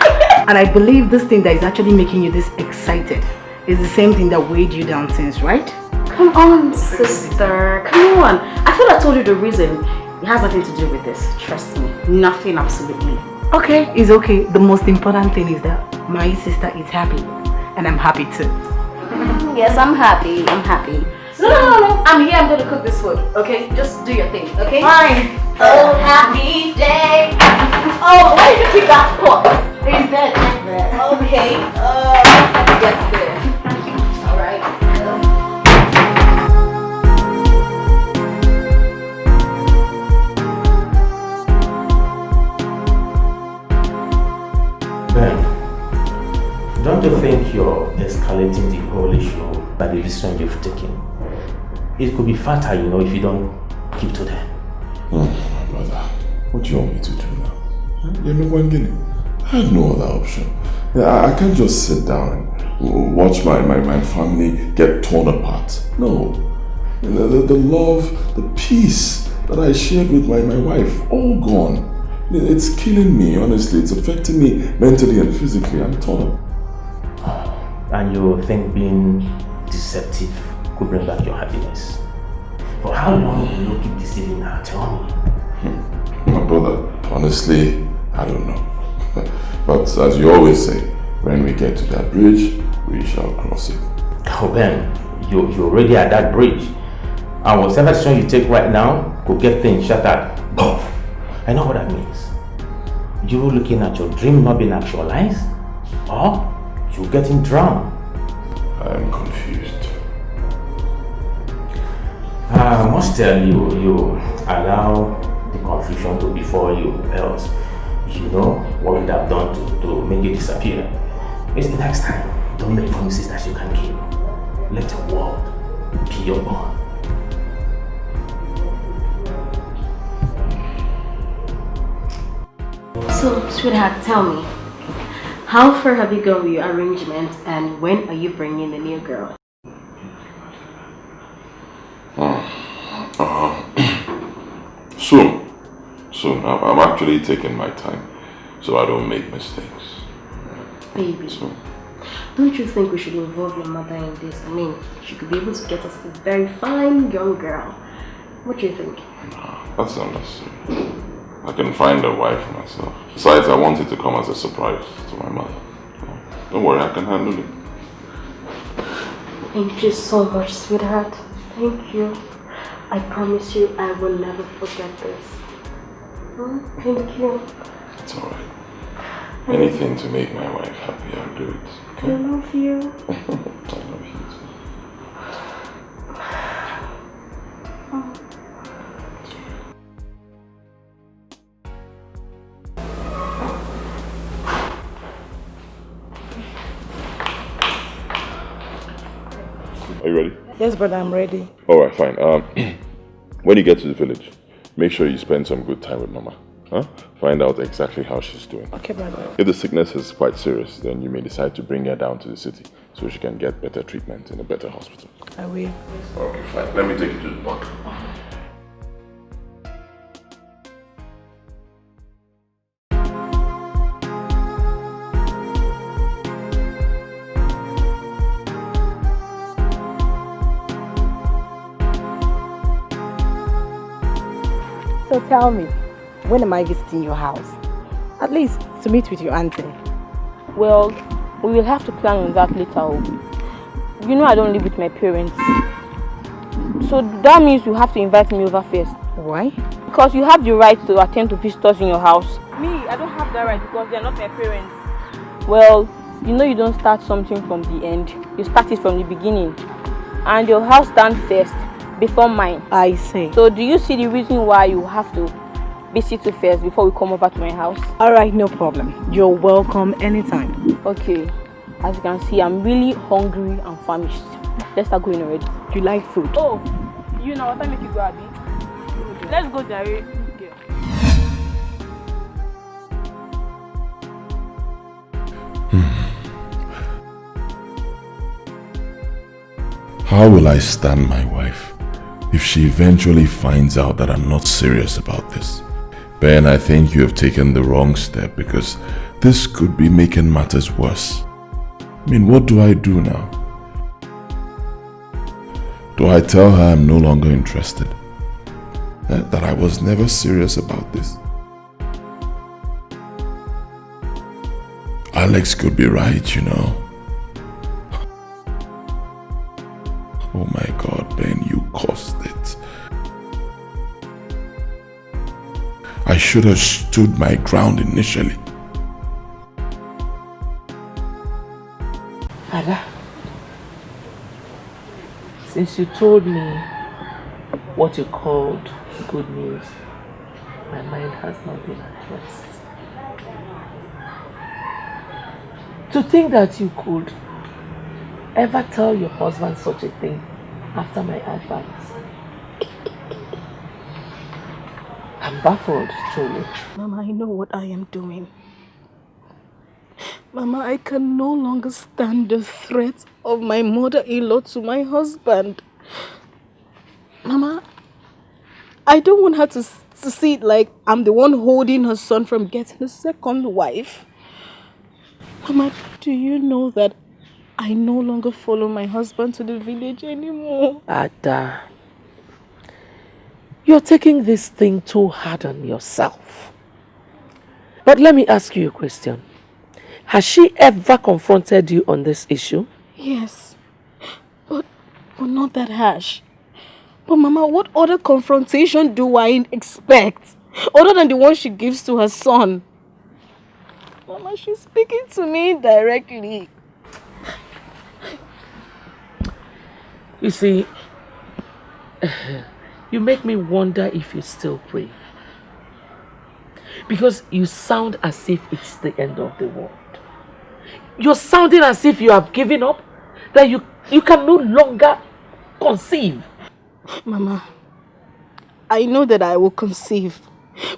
And I believe this thing that is actually making you this excited is the same thing that weighed you down since, right? Come on, sister. Come on. I thought I told you the reason. It has nothing to do with this. Trust me. Nothing, absolutely. Okay, it's okay. The most important thing is that my sister is happy. And I'm happy too. Yes, I'm happy. I'm happy. No. I'm here. I'm going to cook this food. Okay? Just do your thing. Okay? Fine. Oh, happy day. Oh, why did you keep that pot? It's dead. Okay. That's good. Alright. Ben, don't you think you're escalating the whole issue by the decision you've taken? It could be fatal, you know, if you don't keep to them. My brother, what do you want me to do now? You know one Guinea. I had no other option. I can't just sit down and watch my family get torn apart. No. The love, the peace that I shared with my wife, all gone. It's killing me, honestly. It's affecting me mentally and physically. I'm torn. And you think being deceptive could bring back your happiness? For how long will you keep deceiving her? Tell me. My brother, honestly, I don't know. But as you always say, when we get to that bridge, we shall cross it. Oh Ben, you're already at that bridge. And whatever action you take right now could get things shattered. Go! I know what that means. You looking at your dream not being actualized? Or you getting drowned? I'm confused. I must tell you, you allow the confusion to befall you, else you know what we'd have done to make it disappear. It's the next time, don't make promises that you can keep. Let your word be your bond. So, sweetheart, tell me, how far have you gone with your arrangement and when are you bringing the new girl? Soon. I'm actually taking my time so I don't make mistakes. Baby, don't you think we should involve your mother in this? I mean, she could be able to get us a very fine young girl. What do you think? That's not necessary. I can find a wife for myself. Besides, I want it to come as a surprise to my mother. Don't worry, I can handle it. Thank you so much, sweetheart. Thank you. I promise you I will never forget this. Thank you. It's alright. Anything to make my wife happy, I'll do it. Okay? I love you. I love you too. Are you ready? Yes, brother, I'm ready. Alright, fine. When you get to the village, make sure you spend some good time with Mama. Huh? Find out exactly how she's doing. Okay, brother. If the sickness is quite serious, then you may decide to bring her down to the city so she can get better treatment in a better hospital. I will. Okay, fine. Let me take you to the park. So tell me, when am I visiting your house? At least to meet with your auntie. Well, we will have to plan on that later. You know I don't live with my parents. So that means you have to invite me over first. Why? Because you have the right to attend to visitors in your house. Me, I don't have that right because they're not my parents. Well, you know you don't start something from the end. You start it from the beginning. And your house stands first before mine. I see. So do you see the reason why you have to visit you first before we come over to my house? Alright, no problem. You're welcome anytime. Okay. As you can see, I'm really hungry and famished. Let's start going already. You like food? Oh, you know what time make you go, Abby? Let's go, Jerry. How will I stand my wife if she eventually finds out that I'm not serious about this? Ben, I think you have taken the wrong step because this could be making matters worse. I mean, what do I do now? Do I tell her I'm no longer interested? That I was never serious about this? Alex could be right, you know. Oh my God, Ben, you caused it. I should have stood my ground initially. Ada, since you told me what you called good news, my mind has not been at rest. To think that you could ever tell your husband such a thing after my advice. I'm baffled, truly. Mama, I know what I am doing. Mama, I can no longer stand the threat of my mother-in-law to my husband. Mama, I don't want her to see it like I'm the one holding her son from getting a second wife. Mama, do you know that I no longer follow my husband to the village anymore? Ada, you're taking this thing too hard on yourself. But let me ask you a question. Has she ever confronted you on this issue? Yes, but not that harsh. But Mama, what other confrontation do I expect other than the one she gives to her son? Mama, she's speaking to me directly. You see, you make me wonder if you still pray. Because you sound as if it's the end of the world. You're sounding as if you have given up, that you can no longer conceive. Mama, I know that I will conceive.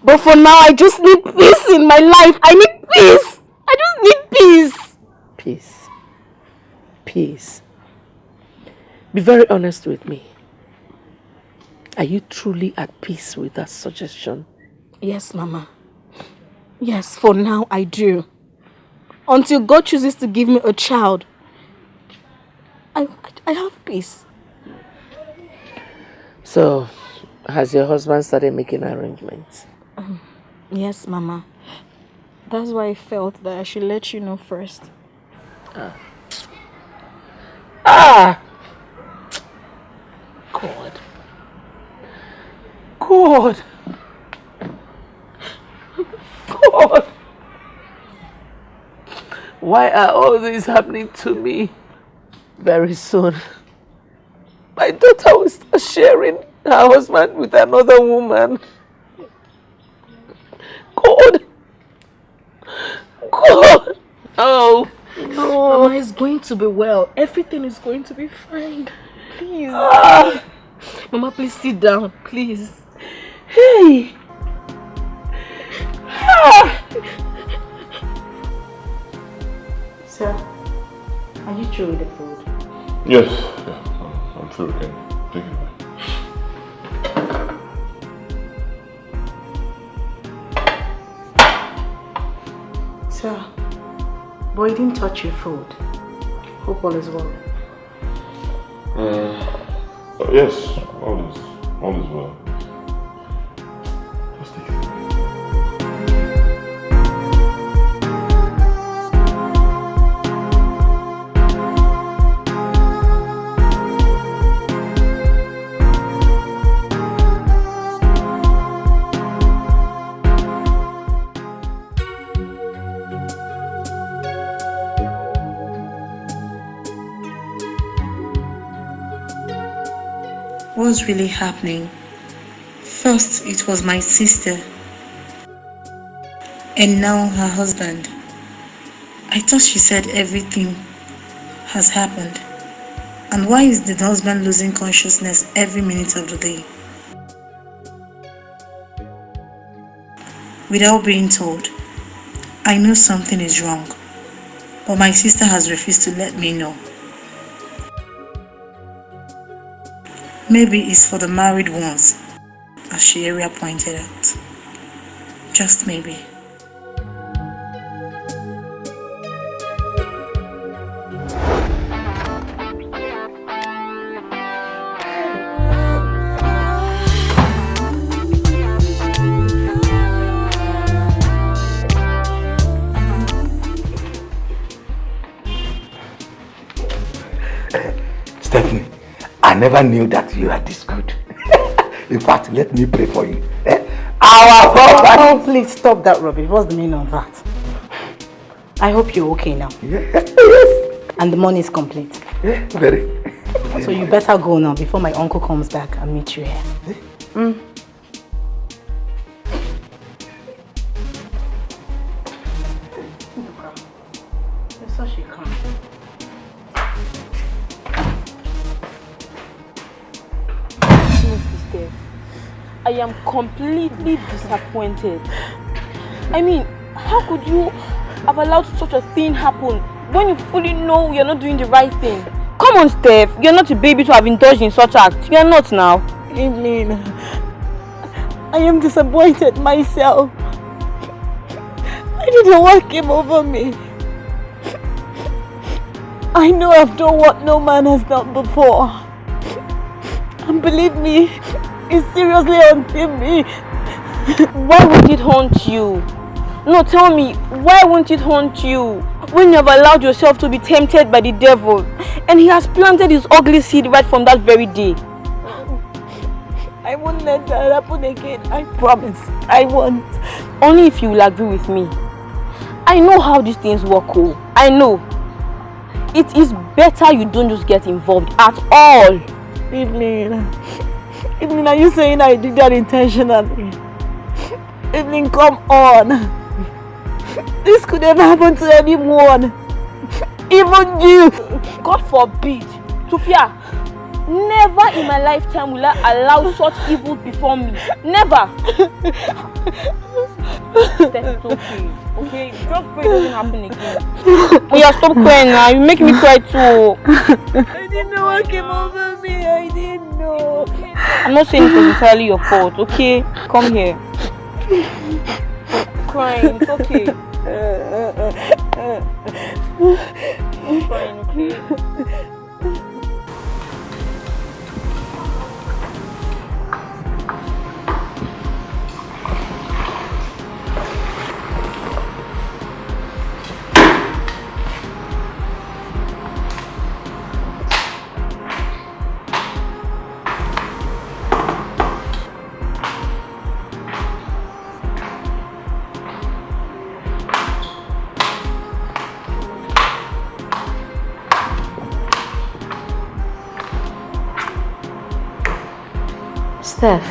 But for now, I just need peace in my life. I need peace. I just need peace. Peace. Peace. Be very honest with me. Are you truly at peace with that suggestion? Yes, Mama. Yes, for now I do. Until God chooses to give me a child, I have peace. So, has your husband started making arrangements? Yes, Mama. That's why I felt that I should let you know first. God. God. God. Why are all this happening to me? Very soon, my daughter will start sharing her husband with another woman. God. God. Oh. No. Mama is going to be well. Everything is going to be fine. Please. Mama, please sit down, please. Hey! Sir, are you through with the food? Yes, yeah, I'm through again. Take it away. Sir, boy didn't touch your food. Hope all is well. Yes, all is well. Just take it away. What's really happening? First, it was my sister, and now her husband. I thought she said everything has happened. And why is the husband losing consciousness every minute of the day? Without being told, I know something is wrong, but my sister has refused to let me know. Maybe it's for the married ones, as she area pointed out. Just maybe. Stephanie, I never knew that you are this good. In fact, let me pray for you. Our Father! Oh, please stop that rubbish. What's the meaning of that? I hope you're okay now. Yes. And the money is complete. Yeah, very. So you better go now before my uncle comes back and meet you here. I am completely disappointed. I mean, how could you have allowed such a thing happen when you fully know you're not doing the right thing? Come on, Steph. You're not a baby to have indulged in such acts. You're not now. Evelyn, I am disappointed myself. I didn't know what came over me. I know I've done what no man has done before. And believe me, it's seriously haunting me. Why would it haunt you? No, tell me, why won't it haunt you? When you have allowed yourself to be tempted by the devil, and he has planted his ugly seed right from that very day. I won't let that happen again, I promise. I won't. Only if you will agree with me. I know how these things work, oh. I know. It is better you don't just get involved at all. Evelyn, are you saying I did that intentionally? Evelyn, come on. This could never happen to anyone. Even you. God forbid. Sophia, never in my lifetime will I allow such evil before me. Never. That's okay. Okay? Just pray it doesn't happen again. Oh yeah, stop crying now. You make me cry too. I didn't know what came over me. I didn't know. I'm not saying it was entirely your fault, okay? Come here. Crying, it's okay. I'm crying, okay? Steph.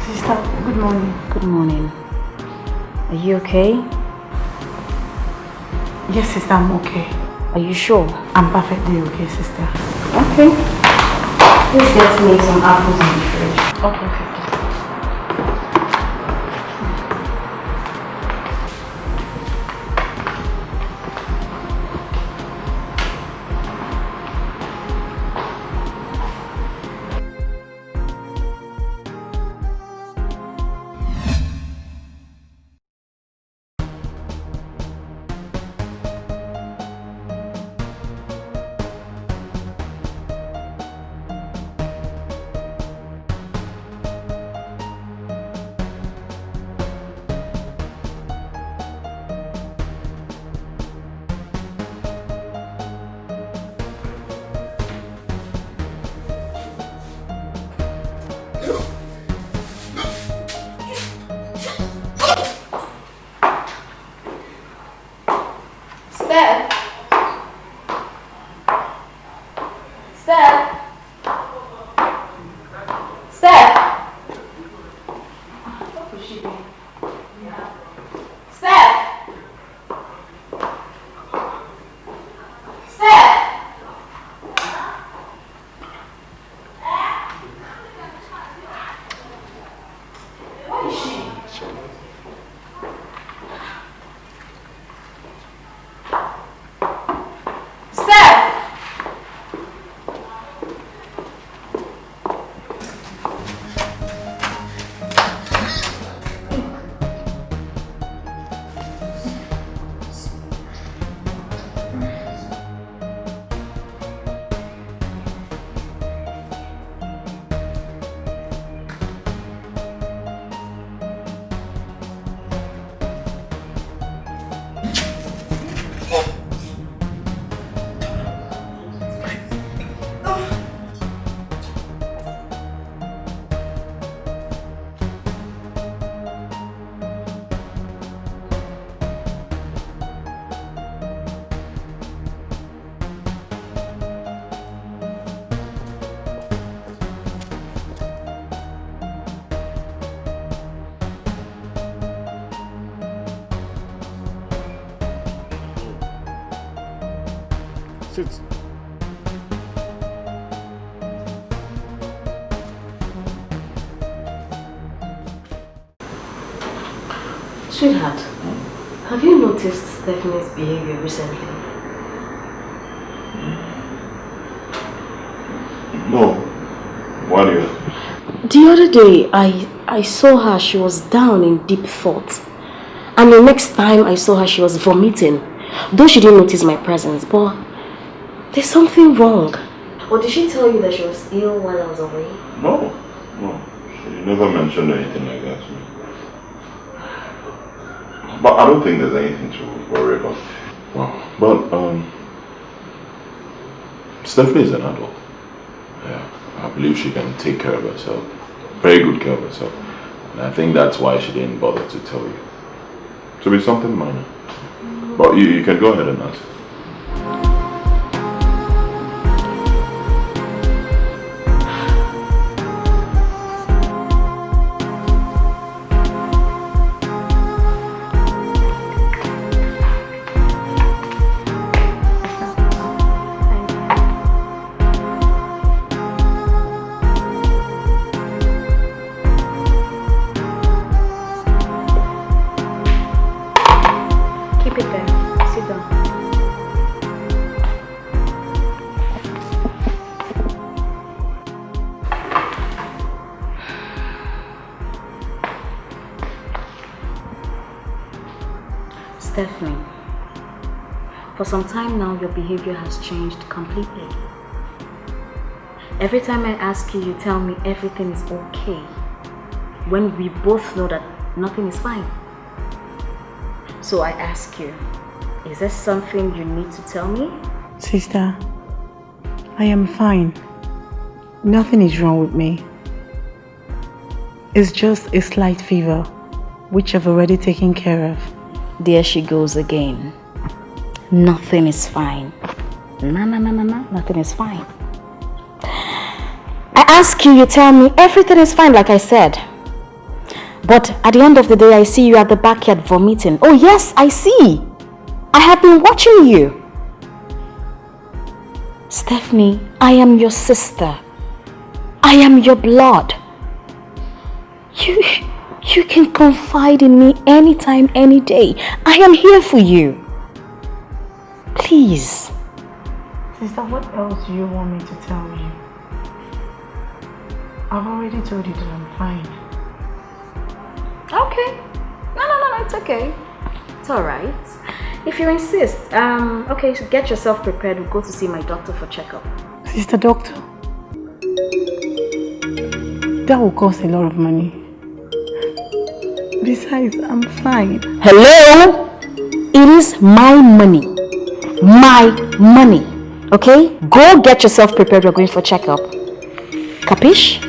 Sister, good morning. Good morning. Are you okay? Yes, sister, I'm okay. Are you sure? I'm perfectly okay, sister. Huh? Stephanie, please get me some apples in the fridge. Okay. Sit. Sweetheart, have you noticed Stephanie's behavior recently? No. Why do you? The other day, I saw her, she was down in deep thought. And the next time I saw her, she was vomiting. Though she didn't notice my presence, but there's something wrong. Or did she tell you that she was ill while I was away? No. She never mentioned anything like that to me. But I don't think there's anything to worry about. Wow. But Stephanie is an adult. Yeah. I believe she can take care of herself. Very good care of herself. And I think that's why she didn't bother to tell you. So it's something minor. But you can go ahead and ask. Stephanie, for some time now, your behavior has changed completely. Every time I ask you, you tell me everything is okay, when we both know that nothing is fine. So I ask you, is there something you need to tell me? Sister, I am fine. Nothing is wrong with me. It's just a slight fever, which I've already taken care of. There she goes again. Nothing is fine. No, nothing is fine. I ask you, you tell me everything is fine, like I said. But at the end of the day, I see you at the backyard vomiting. Oh yes, I see. I have been watching you. Stephanie, I am your sister. I am your blood. You can confide in me anytime, any day. I am here for you. Please. Sister, what else do you want me to tell you? I've already told you that I'm fine. Okay. No, it's okay. It's alright. If you insist, okay, so get yourself prepared. We'll go to see my doctor for checkup. Sister Doctor, that will cost a lot of money. Besides, I'm fine. Hello? It is my money. My money. Okay? Go get yourself prepared. We're going for checkup. Capish?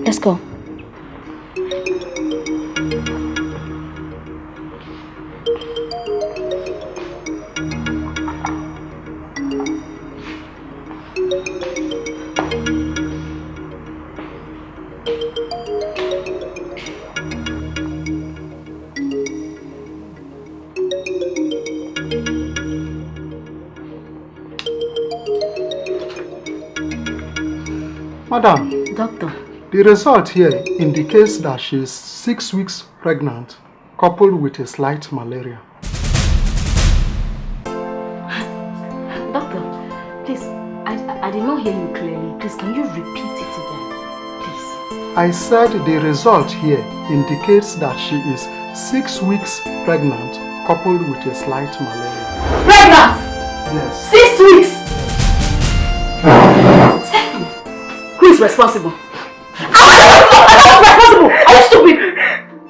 Let's go. Madam, Doctor, the result here indicates that she is 6 weeks pregnant, coupled with a slight malaria. Doctor, please, I did not hear you clearly. Please, can you repeat it again? Please. I said the result here indicates that she is 6 weeks pregnant, coupled with a slight malaria. Pregnant! Yes. 6 weeks! Who is responsible? I'm not responsible! Are you stupid?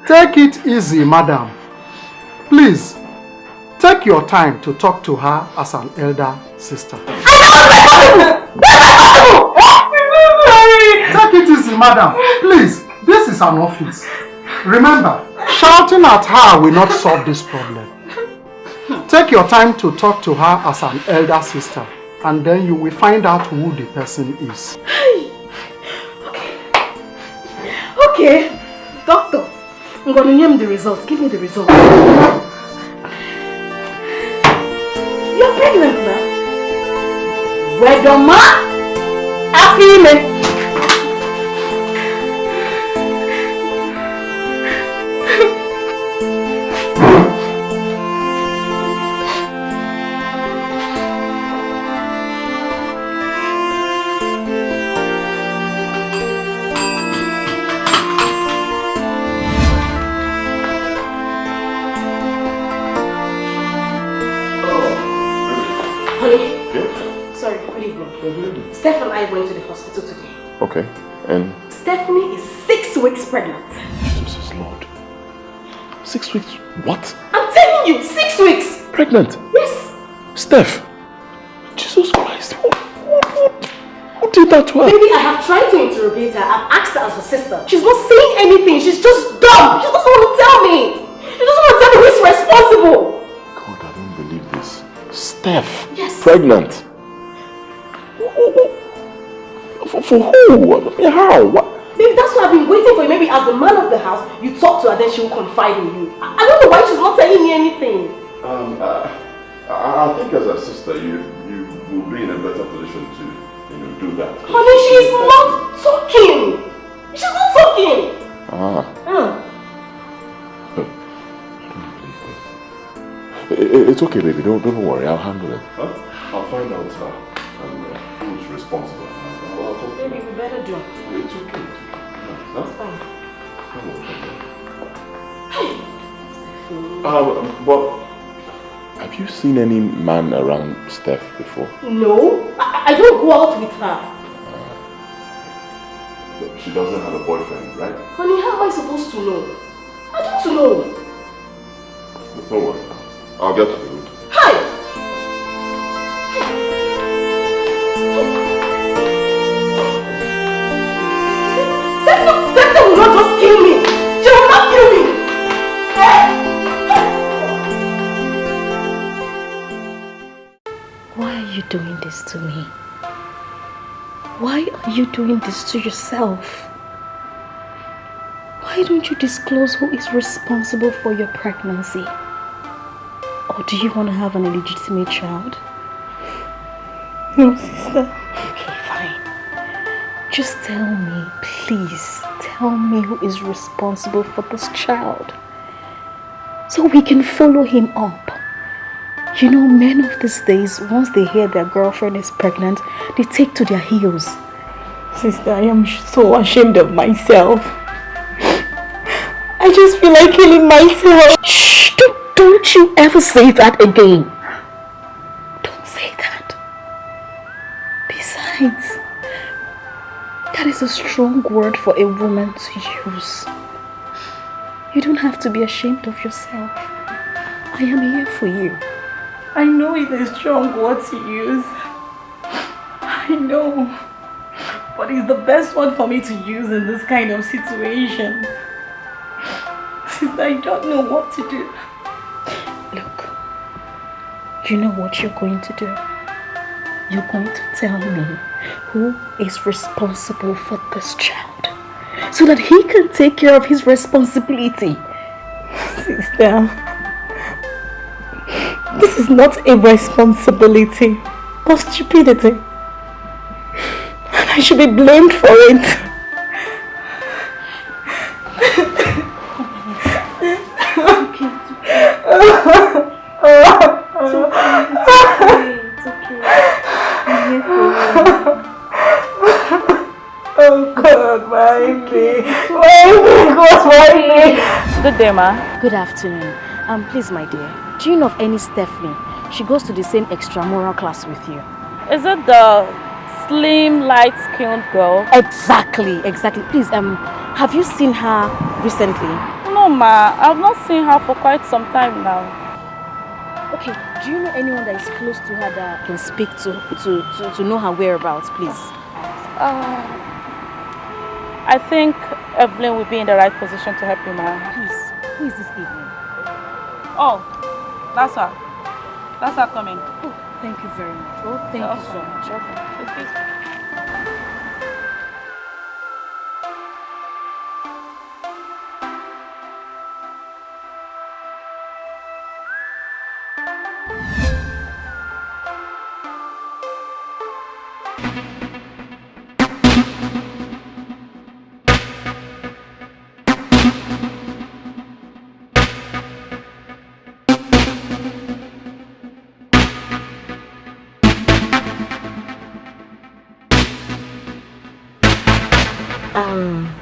Take it easy, madam. Please, take your time to talk to her as an elder sister. Take it easy, madam. Please, this is an office. Remember, shouting at her will not solve this problem. Take your time to talk to her as an elder sister, and then you will find out who the person is. Okay, doctor, I'm going to name the results. Give me the results. You're pregnant now. Wedoma Afime. Steph and I went to the hospital today. Okay, and? Stephanie is 6 weeks pregnant. Jesus Lord. 6 weeks? What? I'm telling you, 6 weeks! Pregnant? Yes! Steph! Jesus Christ, who did that to her? Baby, I have tried to interrogate her. I've asked her as her sister. She's not saying anything. She's just dumb. She doesn't want to tell me. She doesn't want to tell me who's responsible. God, I don't believe this. Steph! Yes! Pregnant? For who? I mean, how? What? Baby, that's why I've been waiting for you. Maybe as the man of the house, you talk to her, then she will confide in you. I don't know why she's not telling me anything. I think as a sister, you will be in a better position to, do that. Honey, she's not talking. She's not talking. It's okay, baby. Don't worry. I'll handle it. Huh? I'll find out who's responsible. Baby, we better do. It's okay. It's fine. But have you seen any man around Steph before? No, I don't go out with her. She doesn't have a boyfriend, right? Honey, how am I supposed to know? I don't know. Don't worry. I'll get to the root. Hi! Steph will not just kill me. She will not kill me. Why are you doing this to me? Why are you doing this to yourself? Why don't you disclose who is responsible for your pregnancy? Or do you want to have an illegitimate child? No, sister. Okay, fine. Just tell me, please, tell me who is responsible for this child. So we can follow him up. You know, men of these days, once they hear their girlfriend is pregnant, they take to their heels. Sister, I am so ashamed of myself. I just feel like killing myself. Shh! Don't you ever say that again. Don't say that. Besides, that is a strong word for a woman to use. You don't have to be ashamed of yourself. I am here for you. I know it's a strong word to use. I know. But it's the best one for me to use in this kind of situation. Sister, I don't know what to do. Look, you know what you're going to do? You're going to tell me who is responsible for this child, so that he can take care of his responsibility. Sister, this is not a responsibility, but stupidity. And I should be blamed for it. It's okay. I'm here for you. Oh God, why me? Why me? Good day, ma. Good afternoon. Please, my dear, do you know of any Stephanie? She goes to the same extramural class with you. Is it the slim, light-skinned girl? Exactly. Please, have you seen her recently? No, ma. I've not seen her for quite some time now. Okay, do you know anyone that is close to her that can speak to know her whereabouts, please? I think Evelyn will be in the right position to help you, ma. Please, who is this Evelyn? Oh, that's her. That's her coming. Oh, thank you very much. Oh, thank you so much. Okay.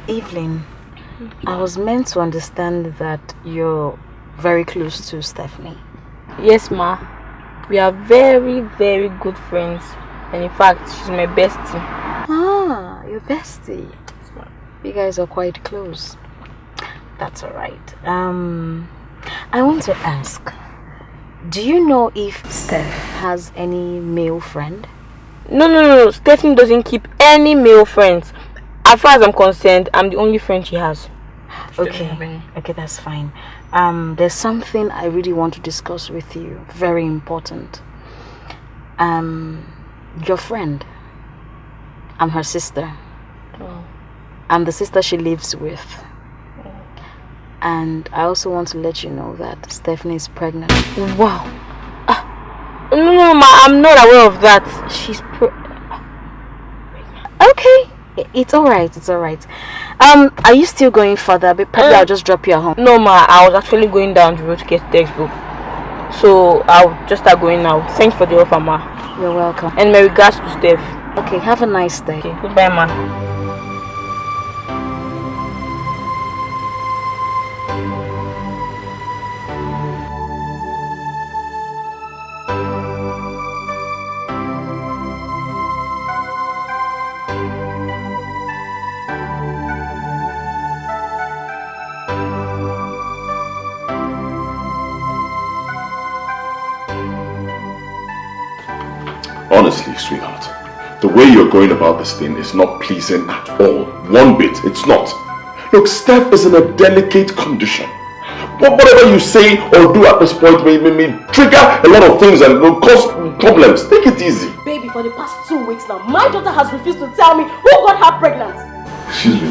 Evelyn, I was meant to understand that you're very close to Stephanie. Yes, ma. We are very, very good friends. And in fact, she's my bestie. Ah, your bestie. You guys are quite close. That's alright. I want to ask, do you know if Steph has any male friend? No. Stephanie doesn't keep any male friends. As far as I'm concerned, I'm the only friend she has. Okay, that's fine. There's something I really want to discuss with you. Very important. Your friend. I'm her sister. Oh. I'm the sister she lives with. Oh. And I also want to let you know that Stephanie is pregnant. Wow. No, ma, I'm not aware of that. She's Okay. It's alright. Are you still going further? Probably I'll just drop you at home. No, ma, I was actually going down the road to get the textbook. So I'll just start going now. Thanks for the offer, ma. You're welcome. And my regards to Steph. Okay, have a nice day. Okay, goodbye, ma. Honestly, sweetheart, the way you're going about this thing is not pleasing at all. One bit, it's not. Look, Steph is in a delicate condition. Whatever you say or do at this point may trigger a lot of things and will cause problems. Take it easy. Baby, for the past 2 weeks now, my daughter has refused to tell me who got her pregnant. Excuse me.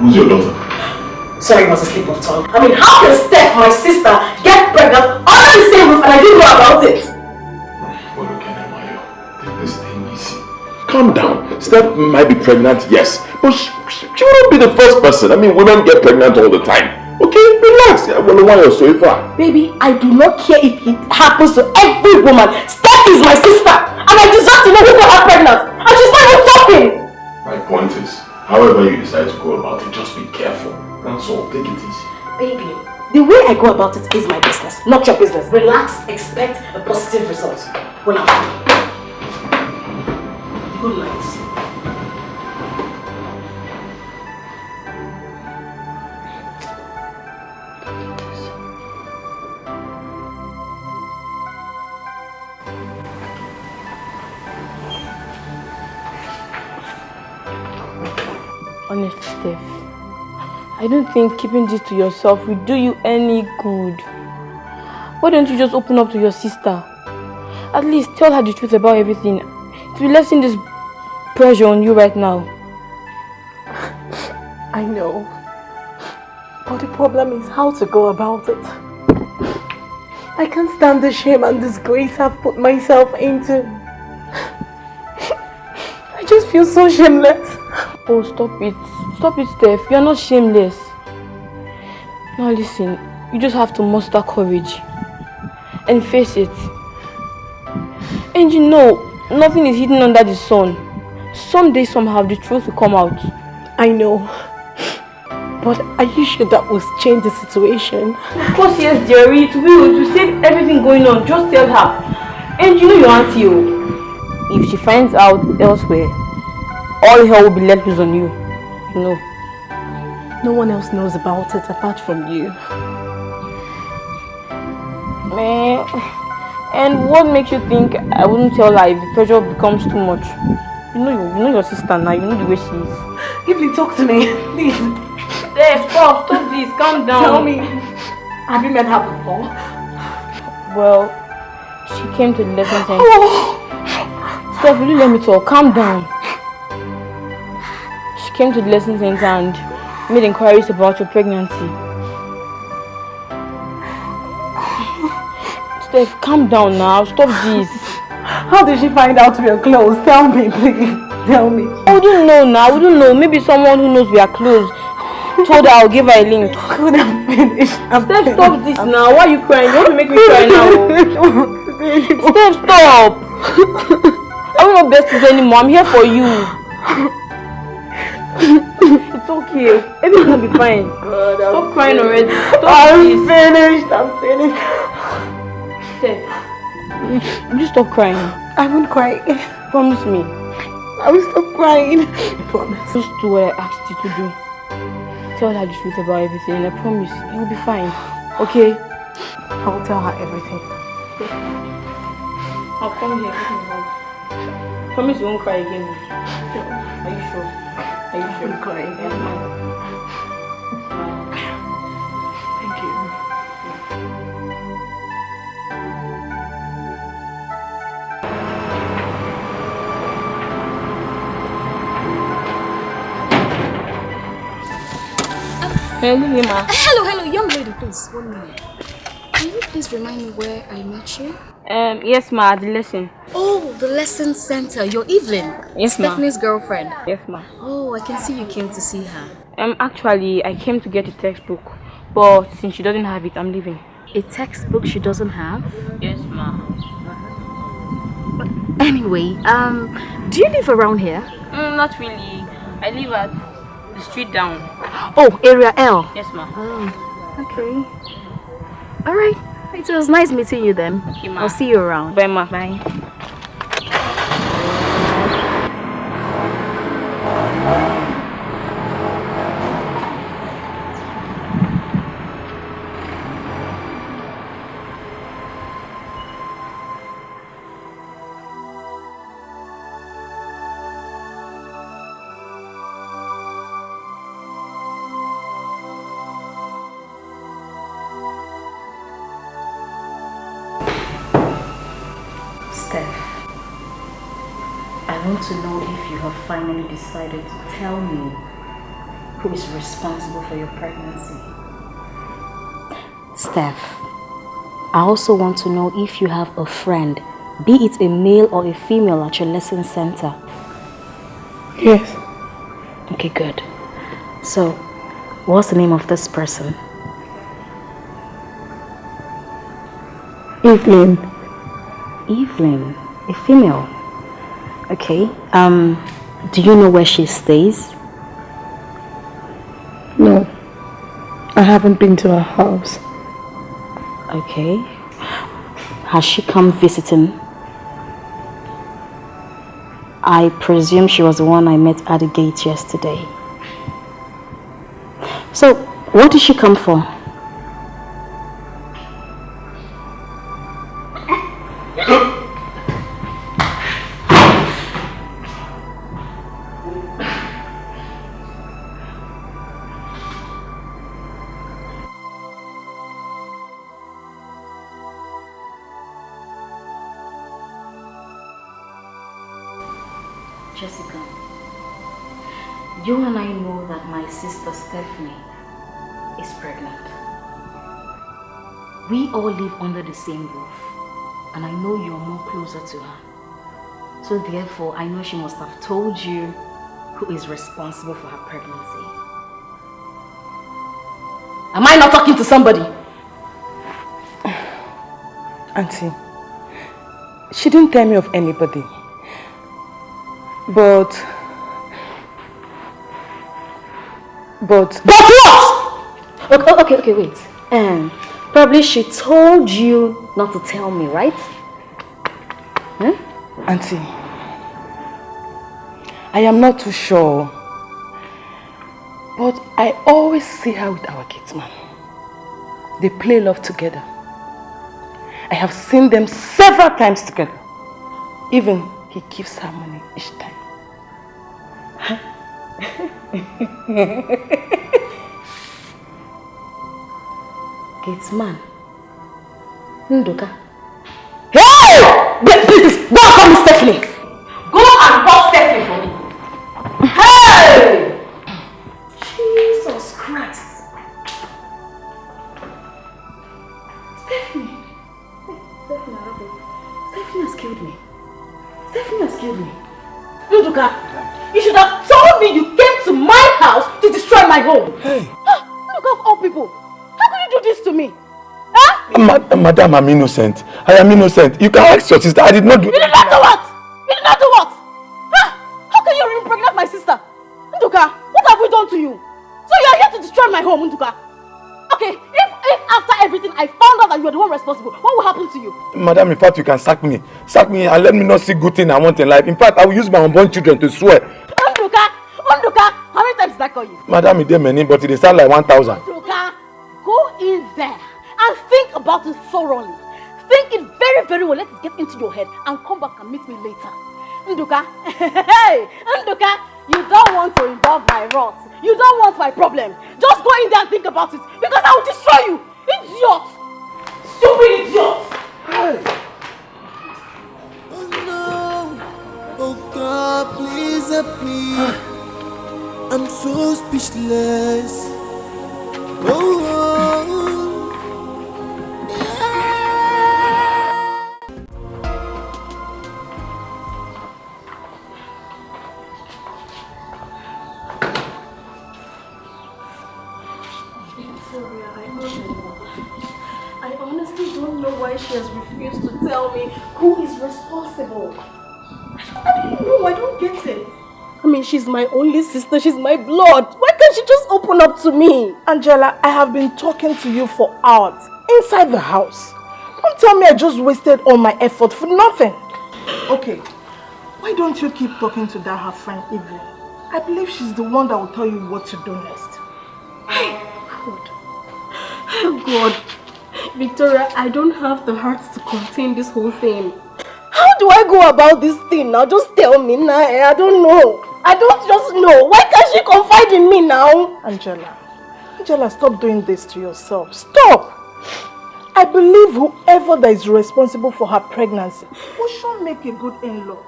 Who's your daughter? Sorry, it was a slip of tongue. I mean, how can Steph, my sister, get pregnant under the same roof and I didn't know about it? Take this thing easy. Calm down. Steph might be pregnant, yes. But she won't be the first person. I mean, women get pregnant all the time. Okay, relax. I wonder why you're so far. Baby, I do not care if it happens to every woman. Steph is my sister. And I deserve to know who got her pregnant. And she's not even talking. My point is, however you decide to go about it, just be careful. That's all. Take it easy. Baby, the way I go about it is my business, not your business. Relax, expect a positive result. When I'm done. Good night. Honestly, Steph, I don't think keeping this to yourself will do you any good. Why don't you just open up to your sister? At least tell her the truth about everything. It will lessen this pressure on you right now. I know. But the problem is how to go about it. I can't stand the shame and disgrace I've put myself into. I just feel so shameless. Oh, stop it. Stop it, Steph. You're not shameless. Now listen, you just have to muster courage and face it. And you know, nothing is hidden under the sun. Someday, somehow, the truth will come out. I know. But are you sure that will change the situation? Of course, yes, dearie. It will. To save everything going on, just tell her. And you know your auntie, oh. If she finds out elsewhere, all hell will be let loose on you. You know. No one else knows about it apart from you. Man. And what makes you think I wouldn't tell her if the pressure becomes too much? You know your sister now. You know the way she is. Evelyn, talk to me, please. Steph, stop this. Calm down. Tell me, have you met her before? Well, she came to the lesson center. Steph, will you let me talk? Calm down. She came to the lesson center and made inquiries about your pregnancy. Steph, calm down now. Stop this. How did she find out we are close? Tell me, please. Tell me. I wouldn't know now. I wouldn't know. Maybe someone who knows we are close told her I'll give her a link. Could have finished. Steph, stop this now. Why are you crying? You want to make me cry now? Steph, stop. I'm not besties anymore. I'm here for you. It's okay. Everything will be fine. God, stop crying already. I'm finished. Steph, will you stop crying? I won't cry. Promise me. I will stop crying. Promise. Just do what I asked you to do. Tell her the truth about everything and I promise you will be fine. Okay? I will tell her everything. I'll come here. Promise you won't cry again. Are you sure? Are you sure? I'm crying. Thank you. Hello, young lady, please. 1 minute. Can you please remind me where I met you? Yes, ma, the lesson. Oh, the lesson center. You're Evelyn. Yes, ma. Stephanie's girlfriend. Yes, ma. Oh, I can see you came to see her. Actually, I came to get a textbook, but since she doesn't have it, I'm leaving. A textbook she doesn't have? Yes, ma. Anyway, do you live around here? Not really. I live at the street down. Oh, area L. Yes, ma. Oh, okay. All right. It was nice meeting you then. Okay, ma. I'll see you around. Bye, ma. Bye. I want to know if you have finally decided to tell me who is responsible for your pregnancy. Steph, I also want to know if you have a friend be it a male or a female at your lesson center? Yes. Okay, good. So, what's the name of this person? Evelyn. Evelyn, a female. Okay. Do you know where she stays? No. I haven't been to her house. Okay. Has she come visiting? I presume she was the one I met at the gate yesterday. So, what did she come for? Jessica, you and I know that my sister Stephanie is pregnant. We all live under the same roof, and I know you're more closer to her. So therefore, I know she must have told you who is responsible for her pregnancy. Am I not talking to somebody? Auntie, she didn't tell me of anybody. But what? Okay, wait. Probably she told you not to tell me, right? Huh? Auntie, I am not too sure, but I always see her with our kids, man. They play love together. I have seen them several times together. Even he gives her money each time. Gates man. Nduka. Hey! Please, go and call me Stephanie. Go and call Stephanie for me. Hey! Jesus Christ. Stephanie. Stephanie has killed me. Stephanie has killed me. Nduka, you should have told me you came to my house to destroy my home. Hey. Look of all people. How could you do this to me? Madam, I'm innocent. I am innocent. You can ask your sister. I did not do... You did not do what? You did not do what? How can you impregnate my sister? Nduka, what have we done to you? So you are here to destroy my home, Nduka. Okay, if after everything I found out that you are the one responsible, what will happen to you? Madam, in fact, you can sack me. Sack me and let me not see good thing I want in life. In fact, I will use my unborn children to swear. Nduka, how many times did I call you? Madam, it did many, but it sound like 1,000. Nduka, go in there and think about it thoroughly. Think it very, very well. Let it get into your head and come back and meet me later. Nduka, hey, Nduka, you don't want to involve my wrath. You don't want my problem. Just go in there and think about it because I will destroy you. Idiot! Stupid idiot! Hey. Oh no! Oh God, please help me. I'm so speechless. Oh. I honestly don't know why she has refused to tell me who is responsible. I don't know, I don't get it. I mean, she's my only sister, she's my blood. Why can't she just open up to me? Angela, I have been talking to you for hours inside the house. Don't tell me I just wasted all my effort for nothing. Okay, why don't you keep talking to that her friend Evelyn? I believe she's the one that will tell you what to do next. Hey, God. Oh God. Victoria, I don't have the heart to contain this whole thing. How do I go about this thing now? Just tell me now. I don't know. I don't just know. Why can't she confide in me now? Angela, stop doing this to yourself. Stop! I believe whoever that is responsible for her pregnancy will sure make a good in-law.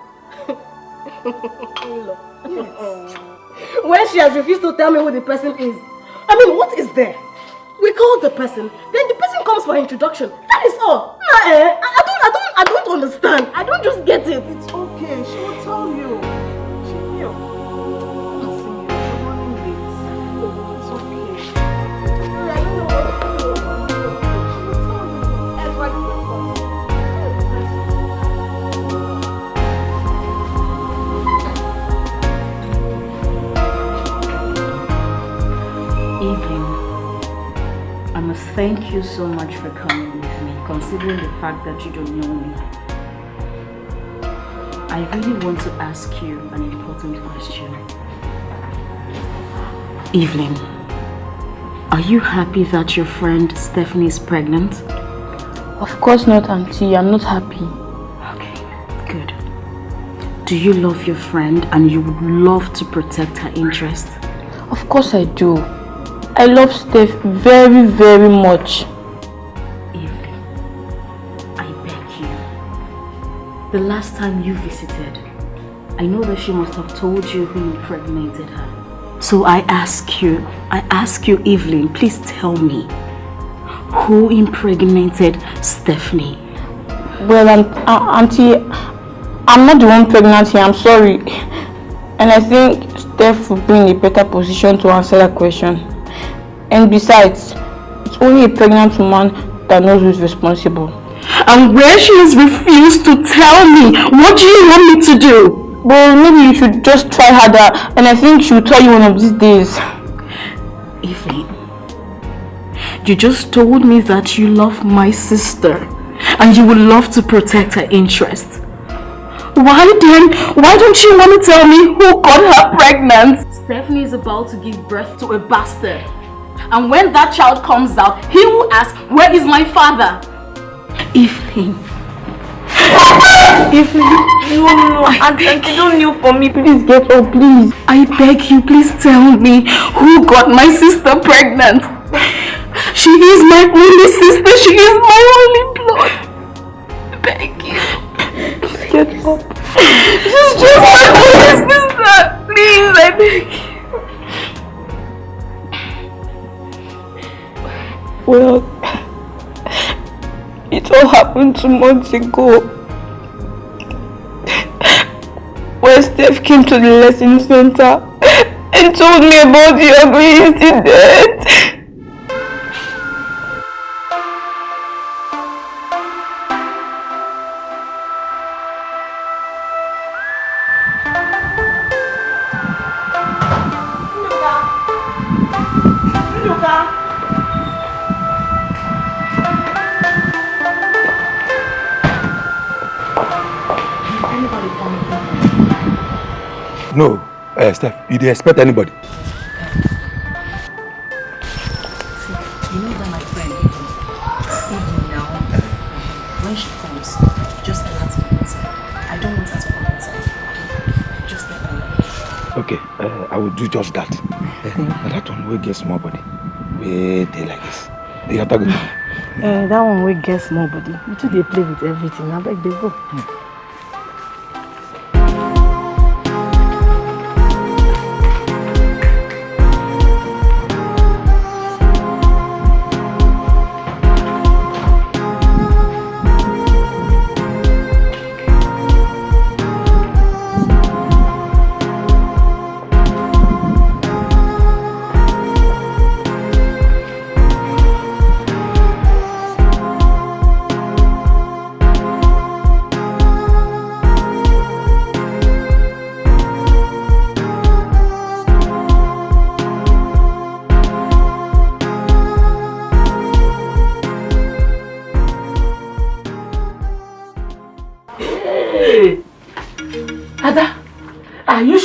In-law? Yes. When she has refused to tell me who the person is. I mean, what is there? We call the person, then the person comes for introduction. That is all. I I don't understand. I don't just get it. It's okay. She will tell you. She will. It's okay. I don't know what to do. She will tell you. Everybody. Evening, I must thank you so much for coming with me, considering the fact that you don't know me. I really want to ask you an important question. Evelyn, are you happy that your friend Stephanie is pregnant? Of course not, Auntie. I'm not happy. Okay, good. Do you love your friend and you would love to protect her interest? Of course I do. I love Steph very, very much. Evelyn, I beg you. The last time you visited, I know that she must have told you who impregnated her. So I ask you, Evelyn, please tell me, who impregnated Stephanie? Well, Auntie, I'm not the one pregnant here, I'm sorry. And I think Steph will be in a better position to answer that question. And besides, it's only a pregnant woman that knows who's responsible. And where she has refused to tell me, what do you want me to do? Well, maybe you should just try harder, and I think she'll tell you one of these days. Evelyn, you just told me that you love my sister and you would love to protect her interest. Why don't you want to tell me who got her pregnant? Stephanie is about to give birth to a bastard. And when that child comes out, he will ask, where is my father? Evelyn. No, Auntie, don't kneel for me. Please get up, please. I beg you, please tell me who got my sister pregnant. She is my only sister. She is my only blood. I beg you. Please get up. She's just my only sister. Please, I beg you. Well, it all happened 2 months ago. When Steph came to the lesson center and told me about the ugly incident. No, Steph, you didn't expect anybody. See, you know that my friend, even now, when she comes, just let her come inside. I don't want her to come inside. Just let her know. Okay, I will do just that. But that one will get small body. Wait, they like this. They have to go. That one will get small body. You two they play with everything. I beg they go.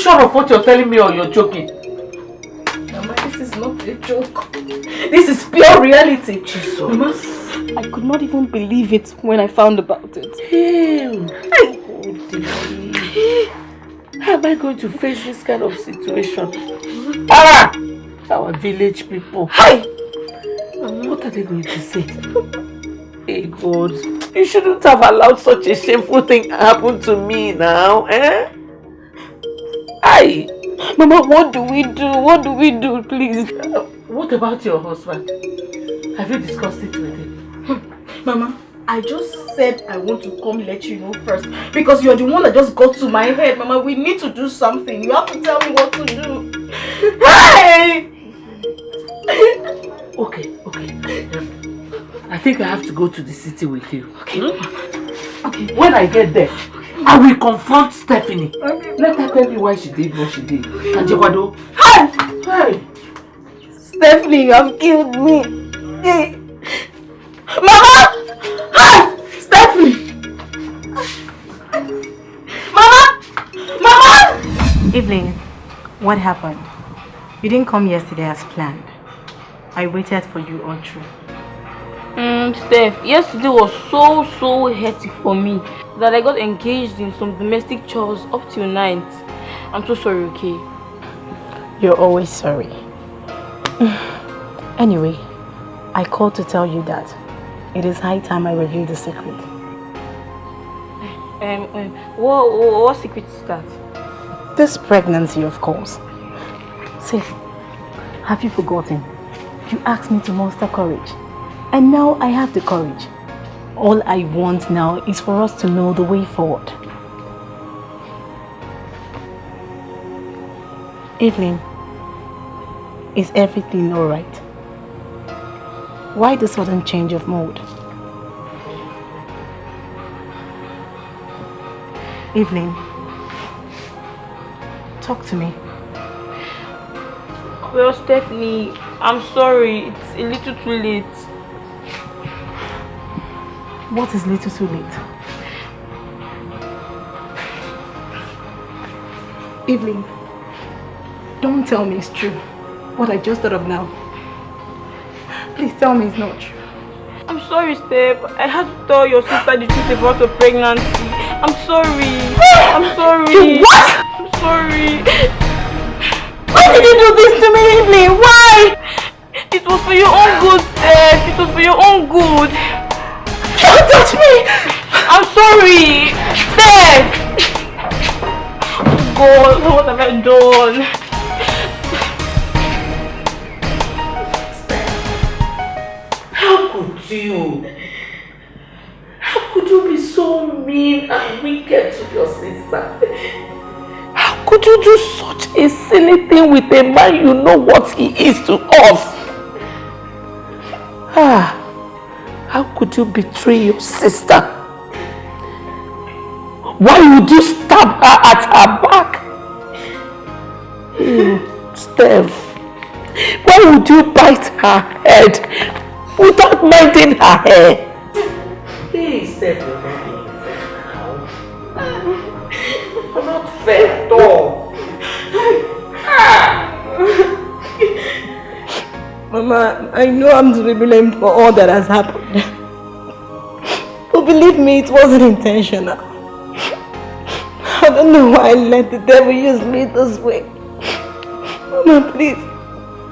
Of what you're telling me or you're joking? Mama, this is not a joke. This is pure reality. Jesus. Mama, I could not even believe it when I found about it. How am I going to face this kind of situation? Our village people. What are they going to say? Hey God, you shouldn't have allowed such a shameful thing happen to me now, eh? Mama, what do we do? What do we do, please? What about your husband? Have you discussed it with him? Mama, I just said I want to come let you know first because you're the one that just got to my head, Mama. We need to do something. You have to tell me what to do. Hey! Okay. I think I have to go to the city with you. Okay. Okay. When I get there, I will confront Stephanie. Let her tell me why she did what she did. And Jekwado. Hey! Stephanie, you have killed me. Hey! Mama! Hi! Stephanie! Mama! Evelyn, what happened? You didn't come yesterday as planned. I waited for you all through. Steph, yesterday was so hectic for me that I got engaged in some domestic chores up till night. I'm so sorry, okay? You're always sorry. Anyway, I called to tell you that it is high time I reveal the secret. What secret is that? This pregnancy, of course. See, have you forgotten? You asked me to muster courage. And now I have the courage. All I want now is for us to know the way forward. Evelyn, is everything alright? Why the sudden change of mood? Evelyn, talk to me. Well, Stephanie, I'm sorry. It's a little too late. What is little too late? Evelyn, don't tell me it's true. What I just thought of now. Please tell me it's not true. I'm sorry, Steph. I had to tell your sister the truth about the pregnancy. I'm sorry. I'm sorry. What? I'm sorry. Why did you do this to me, Evelyn? Why? It was for your own good, Steph. It was for your own good. Don't touch me! I'm sorry. Steph! God, what have I done? How could you? How could you be so mean and wicked to your sister? How could you do such a silly thing with a man you know what he is to us? How could you betray your sister? Why would you stab her at her back? Steph, why would you bite her head without minding her hair? Please, Steph, you're not being fair now. You're not fair at all. Mama, I know I'm to be blamed for all that has happened. But believe me, it wasn't intentional. I don't know why I let the devil use me this way. Mama, please.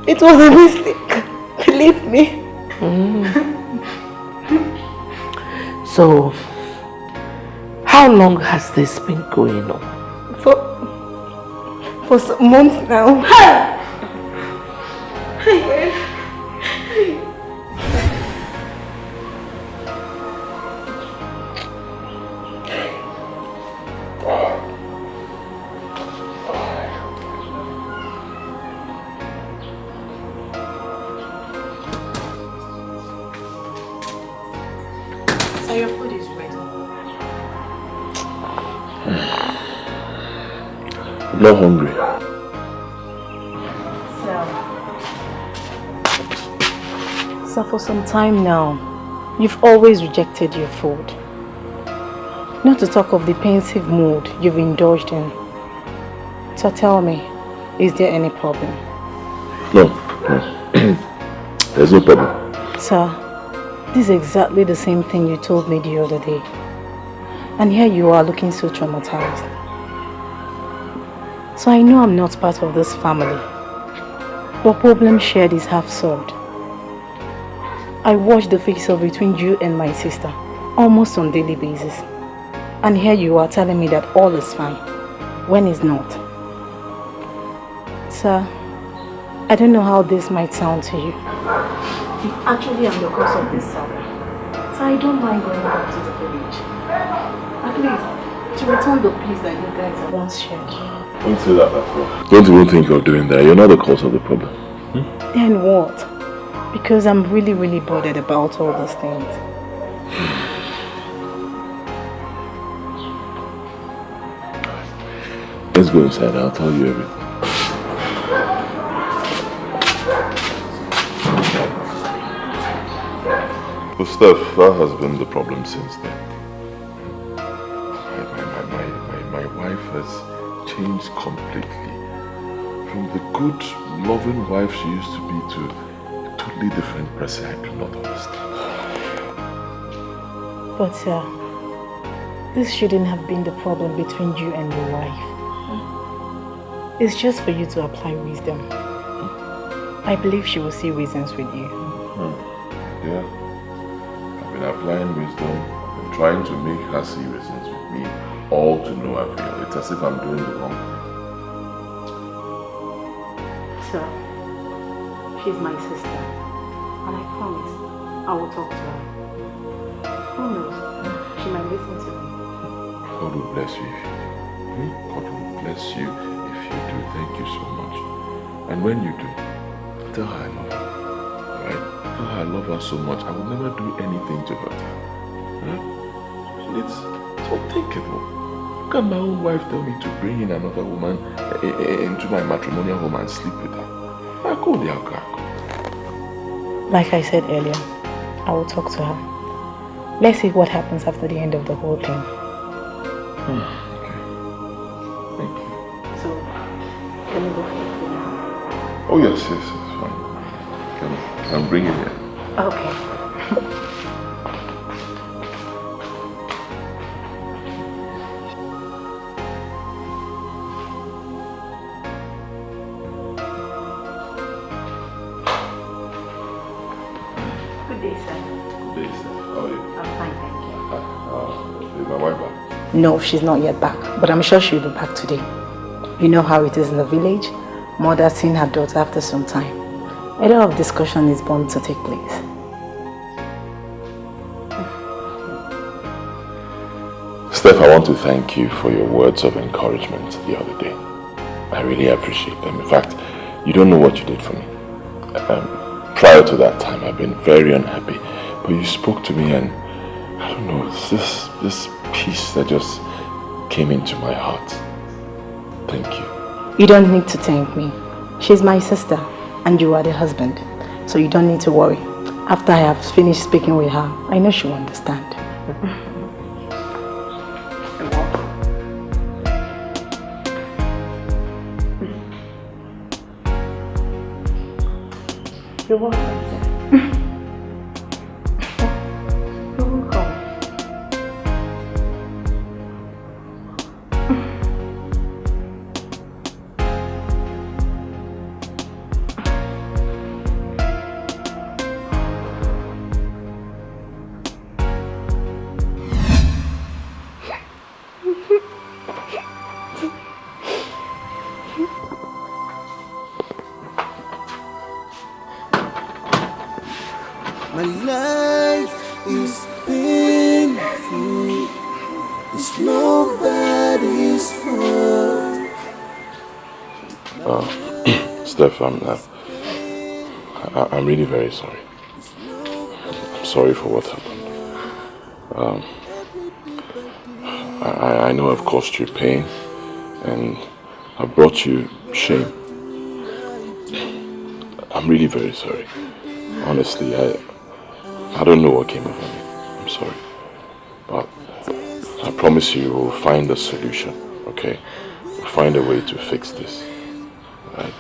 It was a mistake. Believe me. So, how long has this been going on? For some months now. So your food is ready. I'm not hungry. So for some time now, you've always rejected your food. Not to talk of the pensive mood you've indulged in. So tell me, is there any problem? No. There's no problem. Sir, this is exactly the same thing you told me the other day. And here you are looking so traumatized. So I know I'm not part of this family. But problem shared is half solved. I watch the face-off between you and my sister almost on a daily basis. And here you are telling me that all is fine, when it's not. Sir, I don't know how this might sound to you. You actually am the cause of this saga. So I don't mind going back to the village. At least to return the peace that you guys have once shared. Don't say that at all. Don't even think of doing that. You're not the cause of the problem. Then what? Because I'm really, really bothered about all those things. Let's go inside. I'll tell you everything. Well, Steph, that has been the problem since then. My wife has changed completely. From the good, loving wife she used to be to a totally different person. I do not understand. But this shouldn't have been the problem between you and your wife. It's just for you to apply wisdom. I believe she will see reasons with you. Yeah. I've been applying wisdom and trying to make her see reasons with me, all to no avail. It's as if I'm doing the wrong thing. Sir, she's my sister, and I promise I will talk to her. Who knows? She might listen to me. God will bless you if you do. God will bless you if you do. Thank you so much. And when you do, tell her I love her. Alright? Tell her I love her so much. I will never do anything to hurt her. It's so thinkable. How can my own wife tell me to bring in another woman into my matrimonial home and sleep with her? Like I said earlier, I will talk to her. Let's see what happens after the end of the whole thing. Okay. Thank you. So, can we go for the food now? Oh yes, it's fine. I'm bringing it. Okay. No, she's not yet back, but I'm sure she'll be back today. You know how it is in the village. Mother seeing her daughter after some time. A lot of discussion is bound to take place. Steph, I want to thank you for your words of encouragement the other day. I really appreciate them. In fact, you don't know what you did for me. Prior to that time, I've been very unhappy, but you spoke to me and I don't know, it's this peace that just came into my heart. Thank you. You don't need to thank me. She's my sister and you are the husband. So you don't need to worry. After I have finished speaking with her, I know she will understand. You're welcome. My life is painful. It's nobody's fault. Steph, I'm really very sorry. I'm sorry for what happened. I know I've caused you pain and I've brought you shame. I'm really very sorry. Honestly, I don't know what came over me. I'm sorry. But I promise you we'll find a solution, okay? We'll find a way to fix this. Right?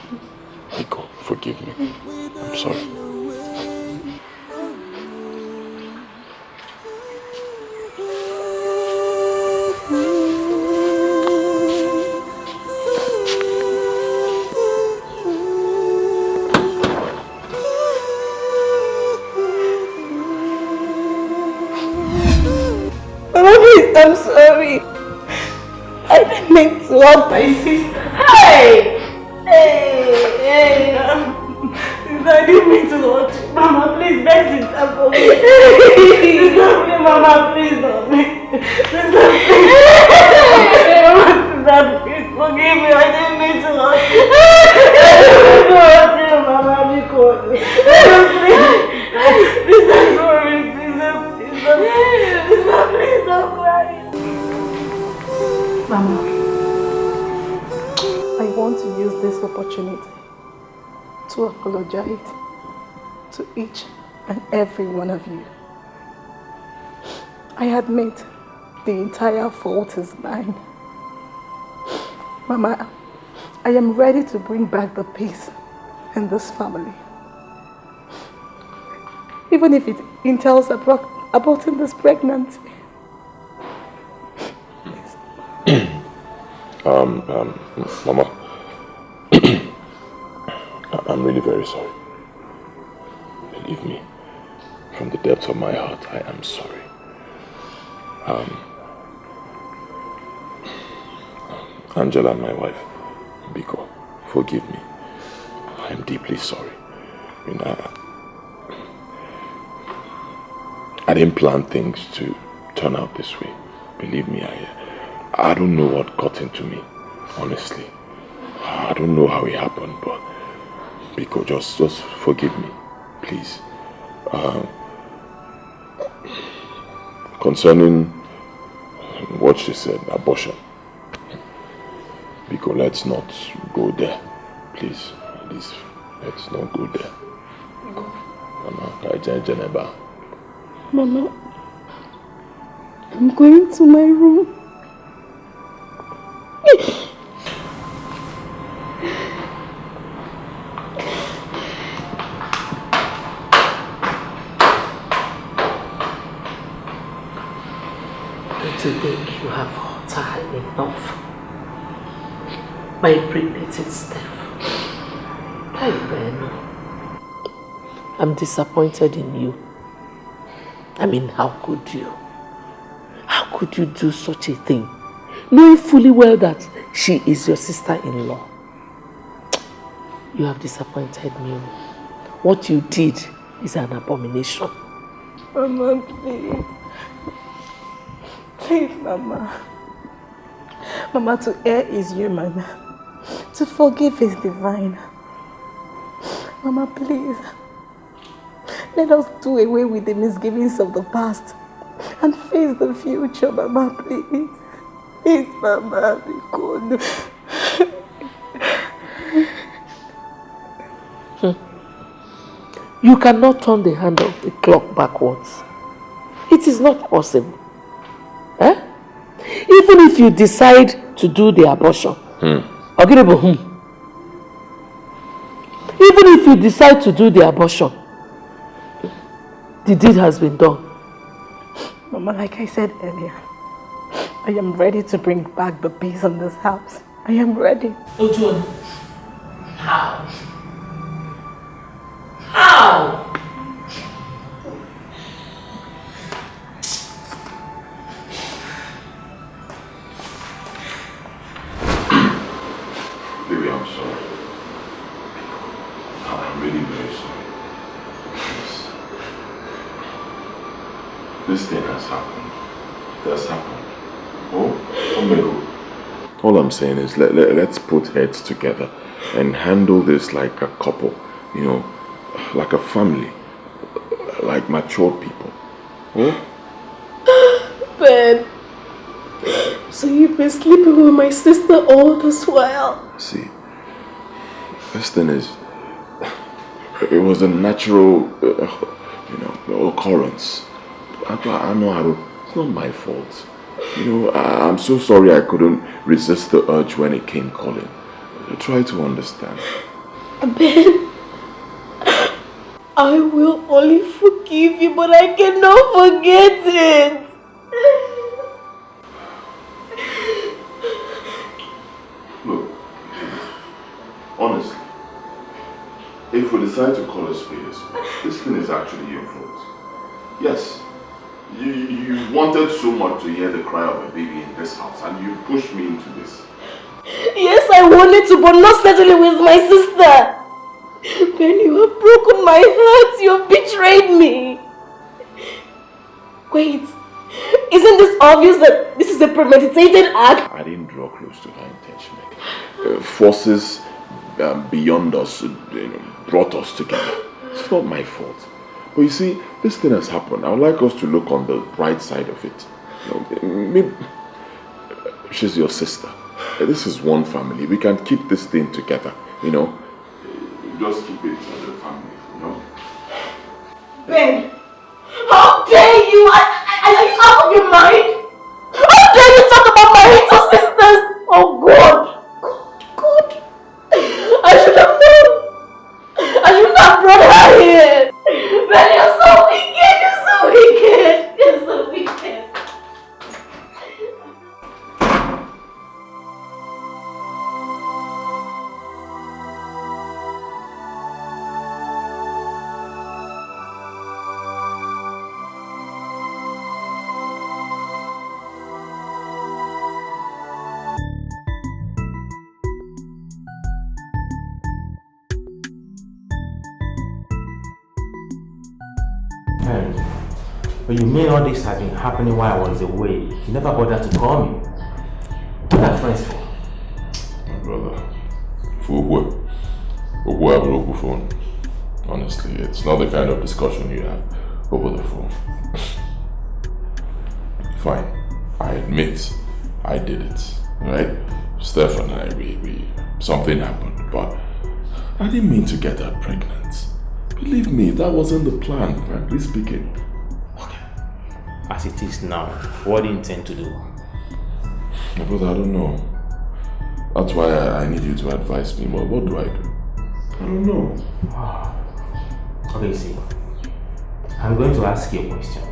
Nico, forgive me. I'm sorry. I'm sorry. I didn't mean to hurt my sister. Hey! Hey! please, I didn't mean to hurt you. Mama, please, beg sister for me. Sister, please, Mama, please, don't me. Sister, please. Mama, sister, please, forgive me. I didn't mean to hurt you. I didn't mean to hurt you, Mama, because. Please. Sister, sorry. Sister, please, don't cry. Mama, I want to use this opportunity to apologize to each and every one of you. I admit the entire fault is mine. Mama, I am ready to bring back the peace in this family. Even if it entails aborting this pregnancy. Mama, I'm really very sorry. Believe me, from the depths of my heart, I am sorry. Angela, my wife, Biko, forgive me. I am deeply sorry. I didn't plan things to turn out this way. Believe me, I don't know what got into me, honestly. I don't know how it happened, but Biko, just forgive me, please. Concerning what she said, abortion, Biko, let's not go there, please. Please, let's not go there. Mama, I'm going to my room. Today you have hurt her enough by impregnating Steph. Hey Ben, I'm disappointed in you. I mean, how could you? How could you do such a thing? Knowing fully well that she is your sister-in-law. You have disappointed me. What you did is an abomination. Mama, please. Please, Mama. Mama, to err is human. To forgive is divine. Mama, please. Let us do away with the misgivings of the past and face the future, Mama, please. Please, Mama, be good. You cannot turn the hand of the clock backwards. It is not possible. Eh? Even if you decide to do the abortion, even if you decide to do the abortion, the deed has been done. Mama, like I said earlier, I am ready to bring back the peace in this house. I am ready. Ojun, how? How? Baby, I'm sorry. I'm really very sorry. This thing has happened. It has happened. Oh my God. All I'm saying is let's put heads together and handle this like a couple, you know, like a family, like mature people. Oh? Ben, so you've been sleeping with my sister all this while? See, this thing is, it was a natural, occurrence. I know how to, it's not my fault. You know, I'm so sorry I couldn't resist the urge when it came calling. Try to understand. Ben, I will only forgive you, but I cannot forget it. Look, honestly, if we decide to call a spade, this thing is actually your fault. Yes, you wanted so much to hear the cry of a baby in this house, and you pushed me into this. Yes, I wanted to, but not certainly with my sister. Ben, you have broken my heart. You have betrayed me. Wait, isn't this obvious that this is a premeditated act? I didn't draw close to her intentionally. Forces beyond us brought us together. It's not my fault. But you see, this thing has happened. I would like us to look on the bright side of it. Maybe she's your sister. This is one family. We can keep this thing together, Just keep it as a family, Ben, how dare you? Are you out of your mind? How dare you talk about my little sisters? Oh God. God. I should have known. I should have brought her here. Ben, you're so wicked. You're so wicked. You're so wicked. But you mean all this has been happening while I was away? You never bothered to call me. What are friends for? My brother, for who have over phone. Honestly, it's not the kind of discussion you have over the phone. Fine, I admit I did it, right? Steph and I, we something happened, but I didn't mean to get her pregnant. Believe me, that wasn't the plan, frankly speaking. As it is now, what do you intend to do? My brother, I don't know. That's why I need you to advise me. Well, what do I do? I don't know. Okay, see. I'm going to ask you a question.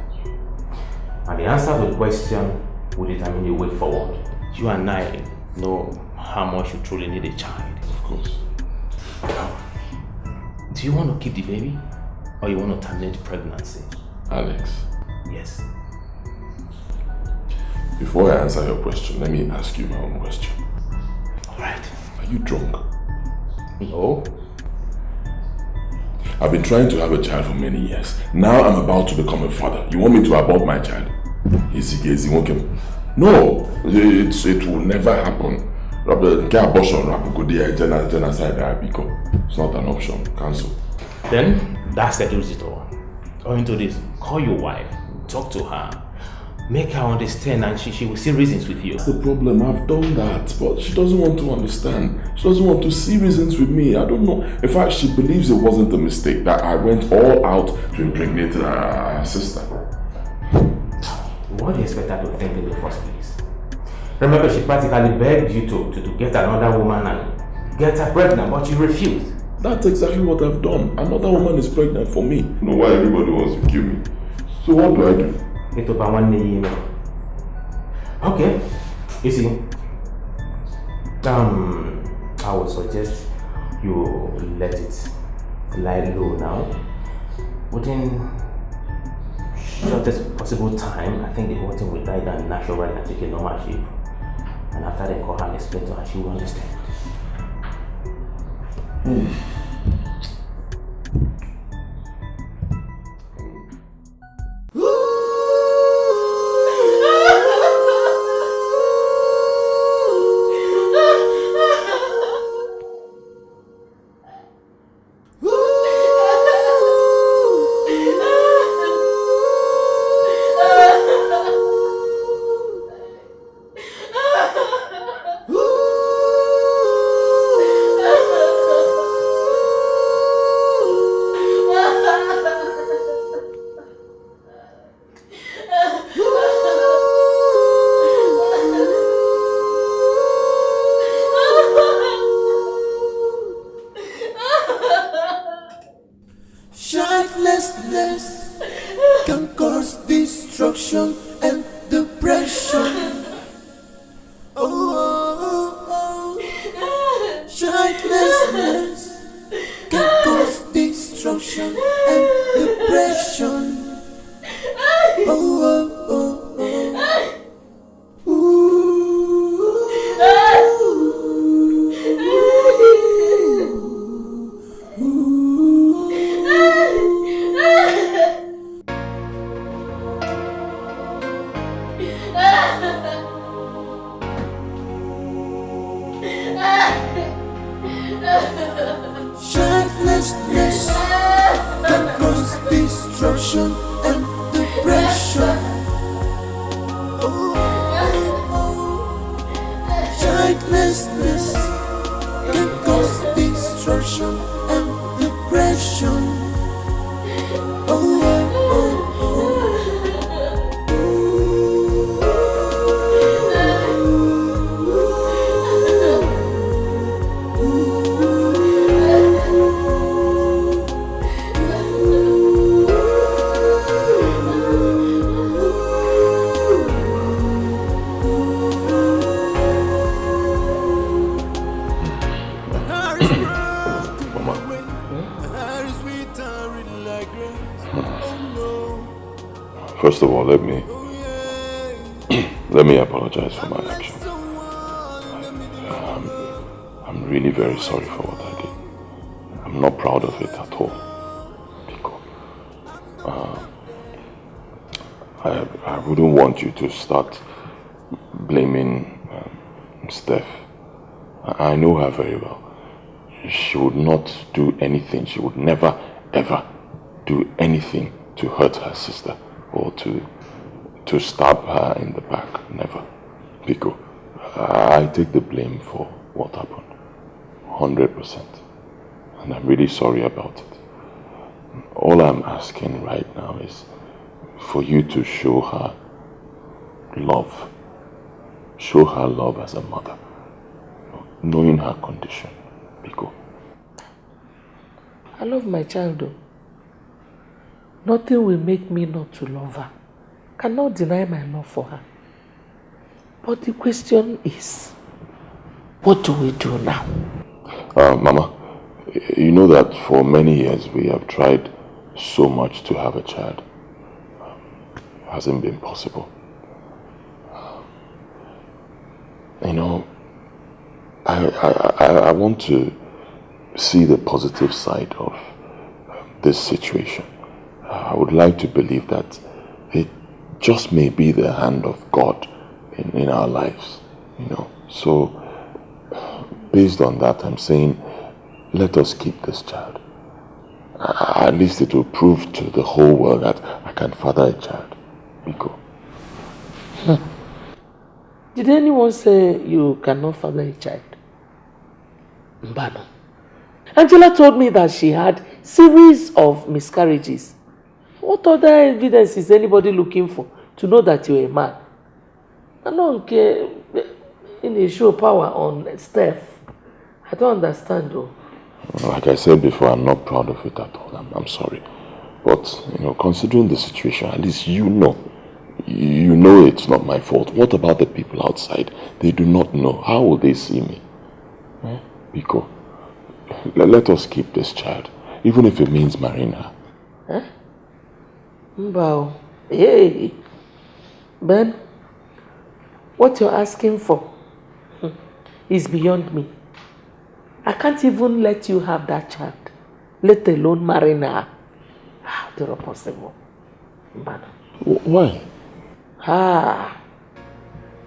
And the answer to the question will determine the way forward. You and I know how much you truly need a child. Of course. Do you want to keep the baby? Or you want to terminate the pregnancy? Alex. Yes. Before I answer your question, let me ask you my own question. Alright. Are you drunk? No. I've been trying to have a child for many years. Now I'm about to become a father. You want me to abort my child? No, it will never happen. It's not an option. Cancel. Then that settles it all. Going to this, call your wife, talk to her, make her understand, and she will see reasons with you. That's the problem. I've done that, but she doesn't want to understand. She doesn't want to see reasons with me. I don't know. In fact, she believes it wasn't a mistake, that I went all out to impregnate her sister. What do you expect her to think in the first place? Remember, she practically begged you to get another woman and get her pregnant, but you refused. That's exactly what I've done. Another woman is pregnant for me. You know why everybody wants to kill me. So what do I do? Okay, you see, I would suggest you let it lie low now. Within shortest possible time, I think the whole thing will die down naturally and take a normal shape. And after they call her and explain to her, she will understand. Childlessness can cause destruction and depression. Childlessness can cause destruction and depression. First of all, let me apologize for my actions. I'm really very sorry for what I did. I'm not proud of it at all. I wouldn't want you to start blaming Steph. I know her very well. She would not do anything. She would never, ever do anything to hurt her sister or to stab her in the back. Never. Pico, I take the blame for what happened. 100%. And I'm really sorry about it. All I'm asking right now is for you to show her love. Show her love as a mother. Knowing her condition. Pico. I love my child though. Nothing will make me not to love her. Cannot deny my love for her. But the question is, what do we do now? Mama, you know that for many years we have tried so much to have a child. It hasn't been possible. You know, I want to see the positive side of this situation. I would like to believe that it just may be the hand of God in our lives, you know. So, based on that, I'm saying, let us keep this child. At least it will prove to the whole world that I can father a child. Biko. Did anyone say you cannot father a child? Mbano. Angela told me that she had series of miscarriages. What other evidence is anybody looking for to know that you're a man? I don't care in a show power on Steph. I don't understand though. Like I said before, I'm not proud of it at all. I'm sorry. But, you know, considering the situation, at least you know it's not my fault. What about the people outside? They do not know. How will they see me? Biko, let us keep this child, even if it means marrying her. Mbao, hey, Ben, what you're asking for is beyond me. I can't even let you have that child, let alone marry her. How is it possible? Mbano. Why?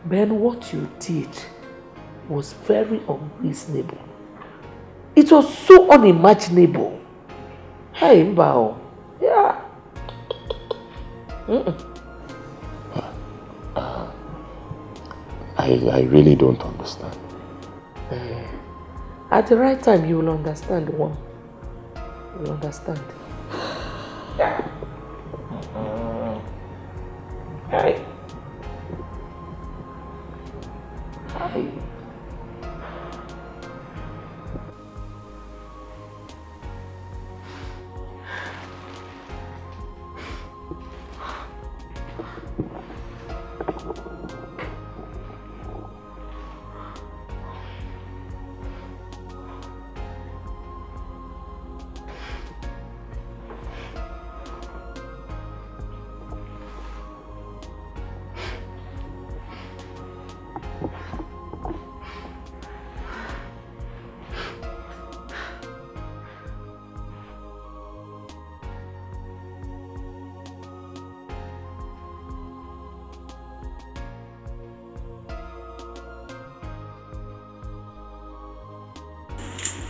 Ben, what you did was very unreasonable. It was so unimaginable. Hey, Mbao. Yeah. I really don't understand. At the right time, you will understand one. You will understand. Hi. Hi.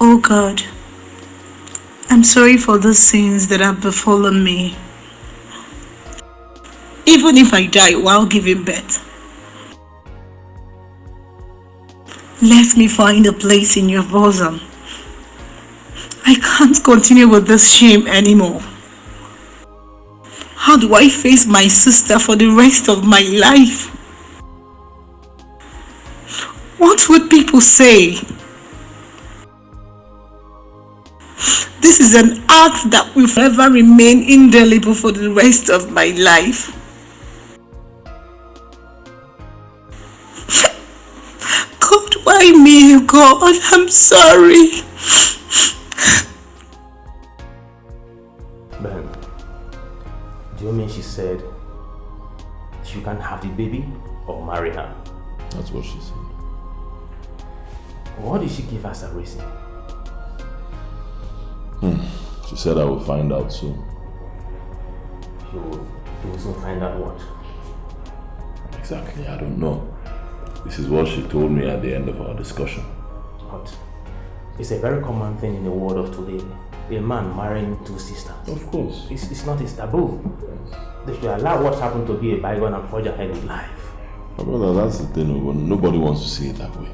Oh God, I'm sorry for the sins that have befallen me. Even if I die while giving birth, let me find a place in your bosom. I can't continue with this shame anymore. How do I face my sister for the rest of my life? What would people say? This is an act that will forever remain indelible for the rest of my life. God, why me, God? I'm sorry. Ben, do you mean she said you can have the baby or marry her? That's what she said. What did she give us a reason? She said I will find out soon. You will soon find out what? Exactly, I don't know. This is what she told me at the end of our discussion. But it's a very common thing in the world of today. A man marrying two sisters. Of course. It's not a taboo. They should allow what happened to be a bygone and forge ahead in life. My brother, that's the thing. Nobody wants to see it that way.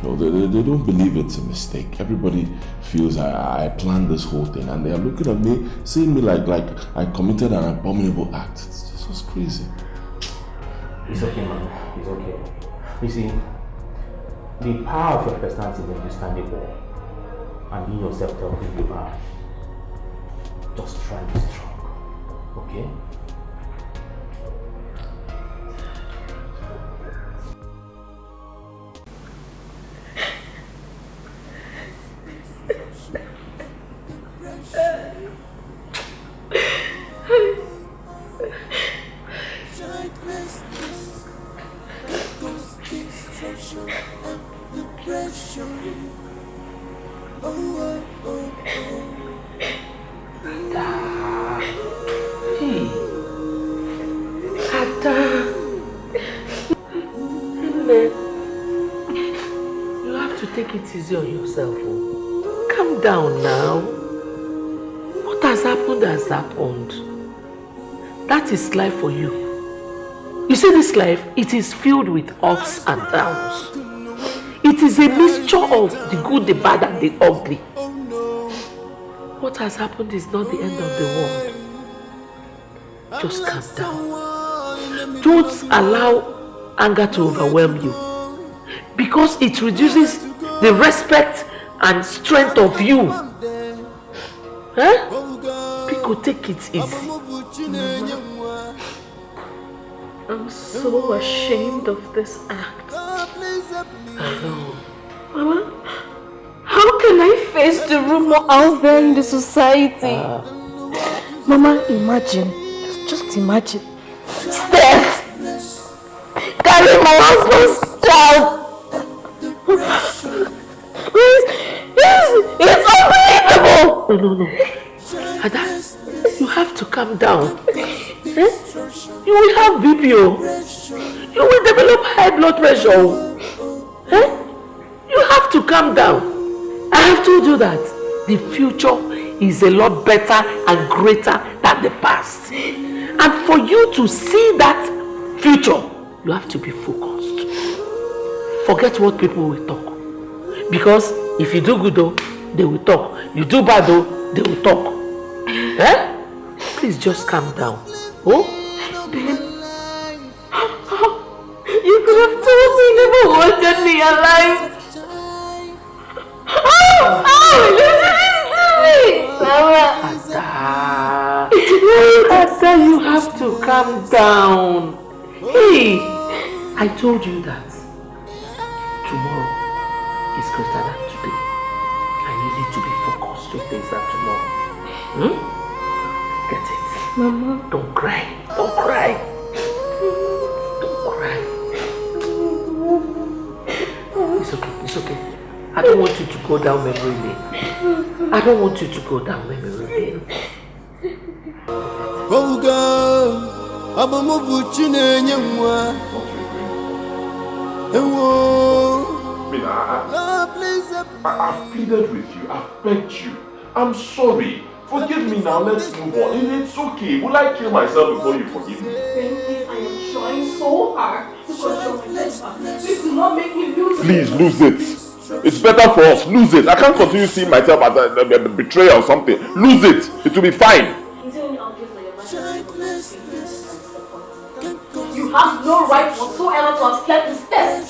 No, they don't believe it's a mistake. Everybody feels I planned this whole thing, and they are looking at me, seeing me like I committed an abominable act. It's just crazy. It's okay, man. It's okay. You see, the power of your personality makes you stand well, and you yourself tell who you are. Just try to be strong, okay? Easy on yourself. Oh. Calm down now. What has happened has happened. That is life for you. You see, this life, it is filled with ups and downs. It is a mixture of the good, the bad, and the ugly. What has happened is not the end of the world. Just calm down. Don't allow anger to overwhelm you, because it reduces the respect and strength of you. Huh? People, take it easy. Mama, I'm so ashamed of this act. I know. Mama, how can I face the rumor out there in the society? Mama, imagine. Just imagine. Steph! Carry my husband's child! It's unbelievable! No. Ada, you have to calm down. You will have BPO. You will develop high blood pressure. You have to calm down. I have told you that the future is a lot better and greater than the past. And for you to see that future, you have to be focused. Forget what people will talk. Because if you do good though, they will talk. You do bad though, they will talk. Please just calm down. Oh? Ben, you could have told me you never wanted me alive. Ada, you have to calm down. Hey, I told you that tomorrow is greater than today, and you need to be focused to face that tomorrow. Get it? Mama, don't cry. Don't cry. Don't cry. It's okay. It's okay. I don't want you to go down memory lane. I don't want you to go down memory lane. Oh God, abamubuchi nenye mwa. Ewo, mean, I've pleaded with you. I've begged you. I'm sorry. Forgive me now. Let's move on. It's okay. Will I kill myself before you forgive me? Benji, I am trying so hard to control my temper. Please do not make me lose it. Please, lose it. It's better for us. Lose it. I can't continue seeing myself as a betrayer or something. Lose it. It will be fine. Is it only obvious that your man you have no right whatsoever to have slept with Steph.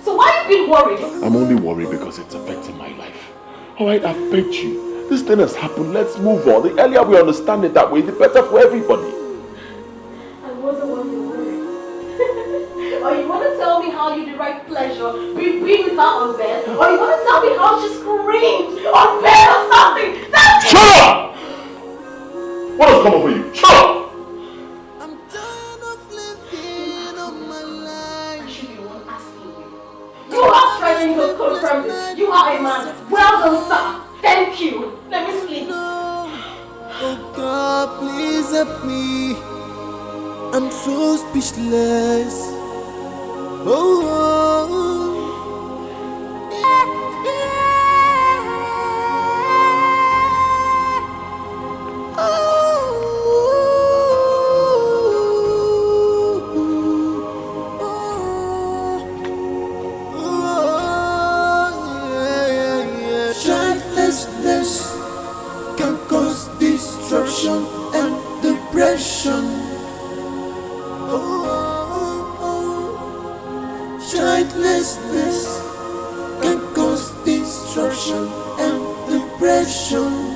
So why are you being worried? I'm only worried because it's affecting my life. Alright, I've begged you. This thing has happened. Let's move on. The earlier we understand it that way, the better for everybody. I wasn't want to worry. Or you want to tell me how you derive pleasure being with her on bed? Or you want to tell me how she screamed on bed or something? That's Shut up! What has come over you? Shut up! You are trying to confirm this. You are a man. Well done, sir. Thank you. Let me sleep. Oh God, please help me. I'm so speechless. Oh. Childlessness can cause destruction and depression. Childlessness can cause destruction and depression.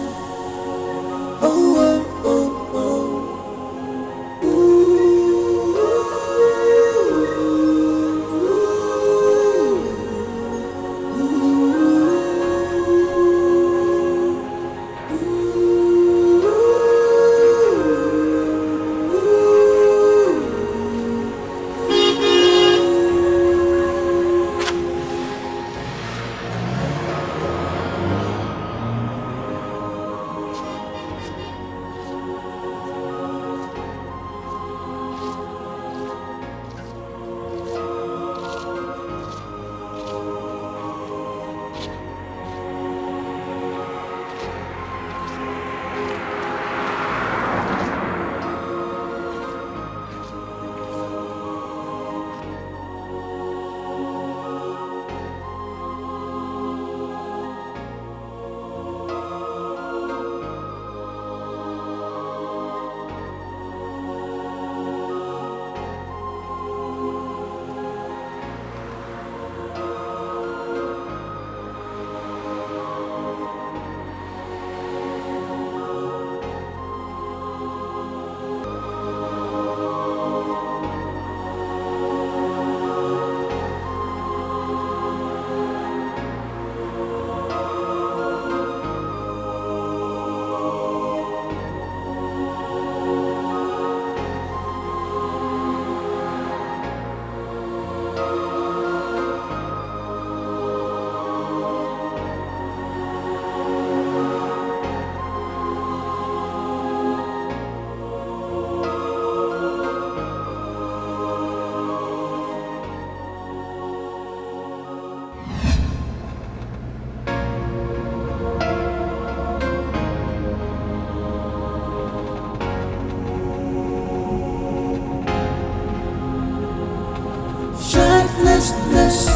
Childlessness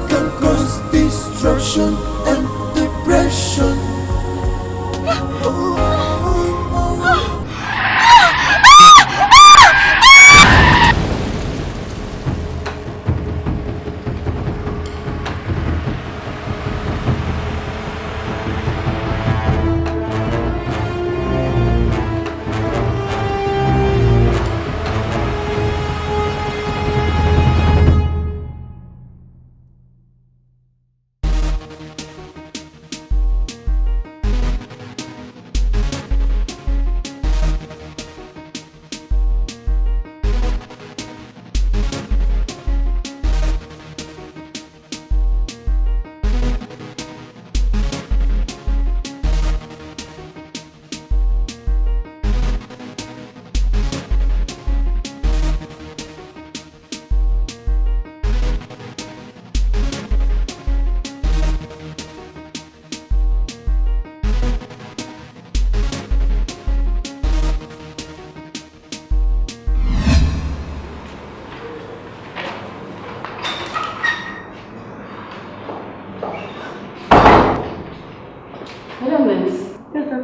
can cause destruction and depression.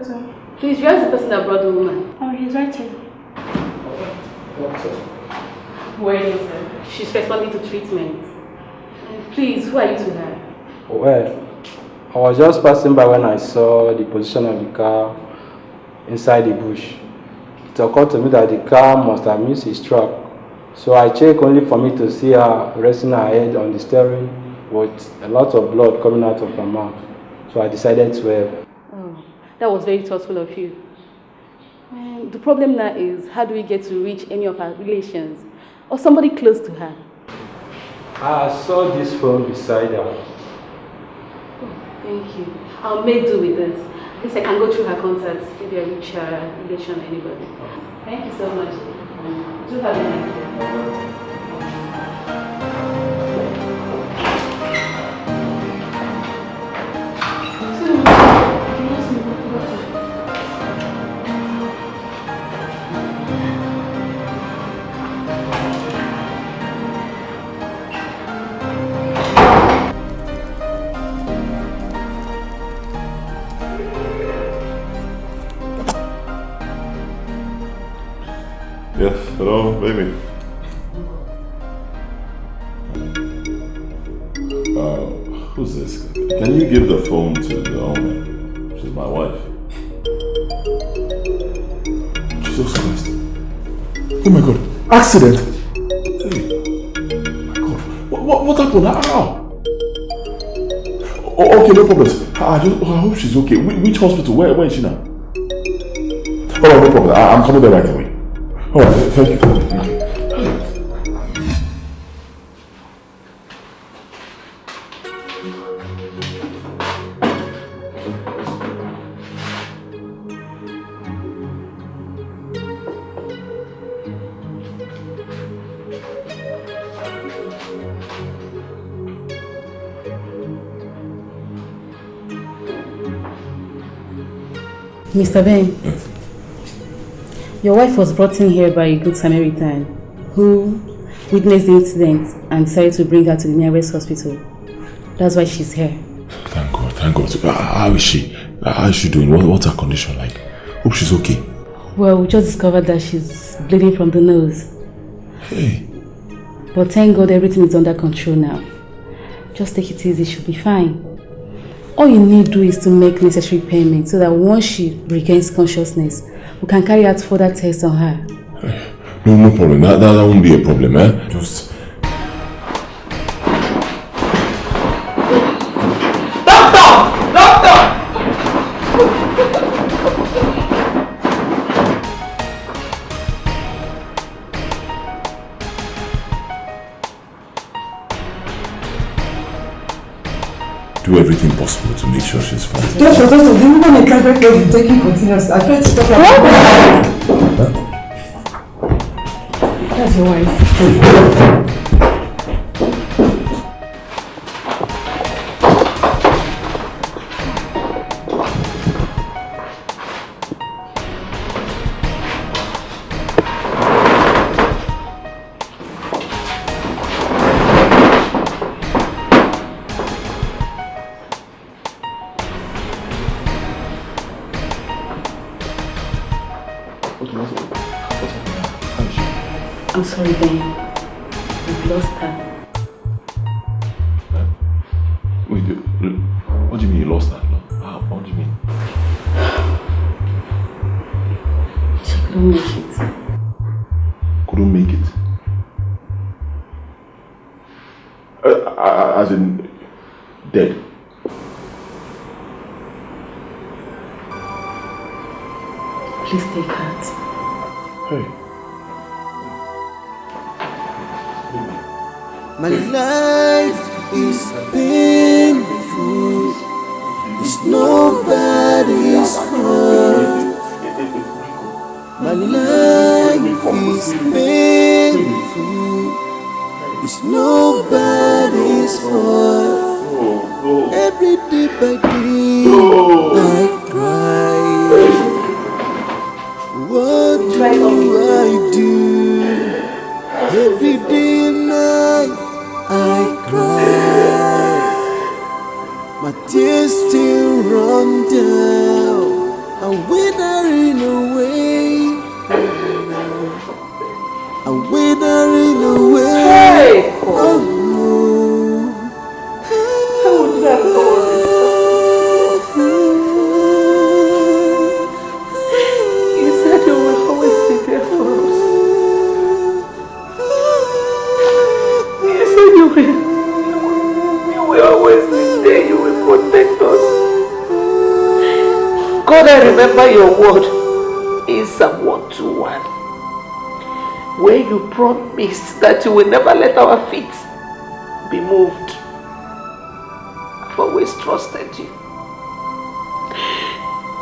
Doctor. Please, where's the person that brought the woman? Oh, he's right here. Where is her? She's responding to treatment. Please, who are you to her? Well, I was just passing by when I saw the position of the car inside the bush. It occurred to me that the car must have missed his track. So I checked only for me to see her resting her head on the steering with a lot of blood coming out of her mouth. So I decided to help. Oh, that was very thoughtful of you. The problem now is, how do we get to reach any of her relations or somebody close to her? I saw this phone beside her. Oh, thank you. I'll make do with this. At least I can go through her contacts, maybe I reach her relation or anybody. Thank you so much. Do have a nice day. Yes, hello, baby. Who's this? Can you give the phone to the owner? She's my wife. Jesus Christ. Oh my God, accident! Hey, my God, what happened? How? Oh, okay, no problems. I hope she's okay. Which hospital? Where is she now? Oh, no problem. I'm coming there right away. Alright, thank you. Mr. Ben, your wife was brought in here by a good Samaritan who witnessed the incident and decided to bring her to the nearest hospital. That's why she's here. Thank God, thank God. How is she? How is she doing? What's her condition like? Hope she's okay. Well, we just discovered that she's bleeding from the nose. Hey. But thank God everything is under control now. Just take it easy, she'll be fine. All you need to do is to make necessary payments so that once she regains consciousness, we can carry out further tests on her. No problem. That won't be a problem, eh? Just... do everything possible to make sure she's fine. Doctor, the woman in private care is taking continuous. I tried to stop her. Huh? That's your wife. I'm sorry, Ben. We've lost her. Wait, what do you mean you lost her? What do you mean? She couldn't make it. Couldn't make it? As in, dead? Please take heart. Hey. My life is painful. It's nobody's fault. My life is painful. It's nobody's fault. Every day by day I cry. What do I do? Every day and night I cry. My tears still run down a withering away, a withering away. Oh no. How would that go? You said you will always be there for us. You said you will always be there, you will protect us. God, I remember your word in Psalm 121, where you promised that you will never let our feet be moved. I've always trusted you.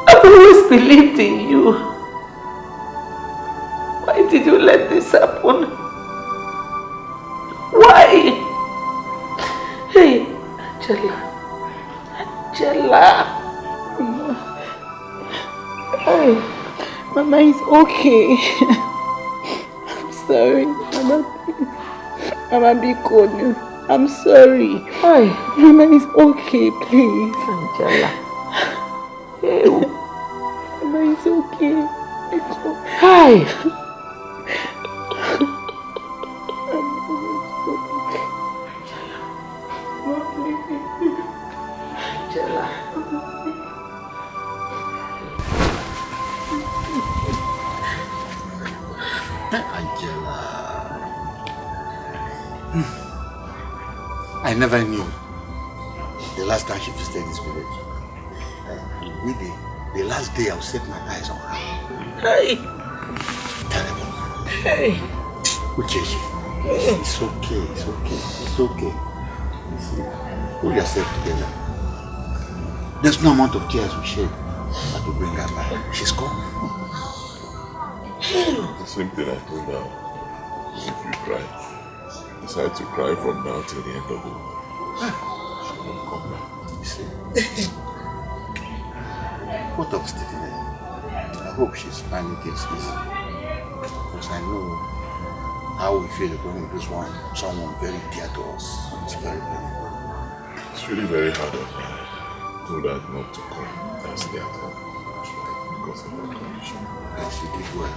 I've always believed in you. Why did you let this happen? Why? Hey, Angela. Hey, Mama is okay. I'm sorry, Mama. Please. Mama, be good. I'm sorry. Hi. Mama is okay, please. Angela. Hey. Mama is okay. Hi. I never knew the last time she visited this village. With the last day I set my eyes on her. Hey. Terrible. Hey. Uchechi, it's okay, it's okay, it's okay. You see, pull yourself together. There's no amount of tears we shed that will bring her back. She's gone. The same thing I told her. If you cry, decide to cry from now till the end of the world. She won't come back. You see? What of Stephanie? I hope she's finding things easy. Because I know how we feel when we lose someone very dear to us. It's very painful. It's really very hard on her. I told her not to come and stay at home. Because of her condition. And she did well.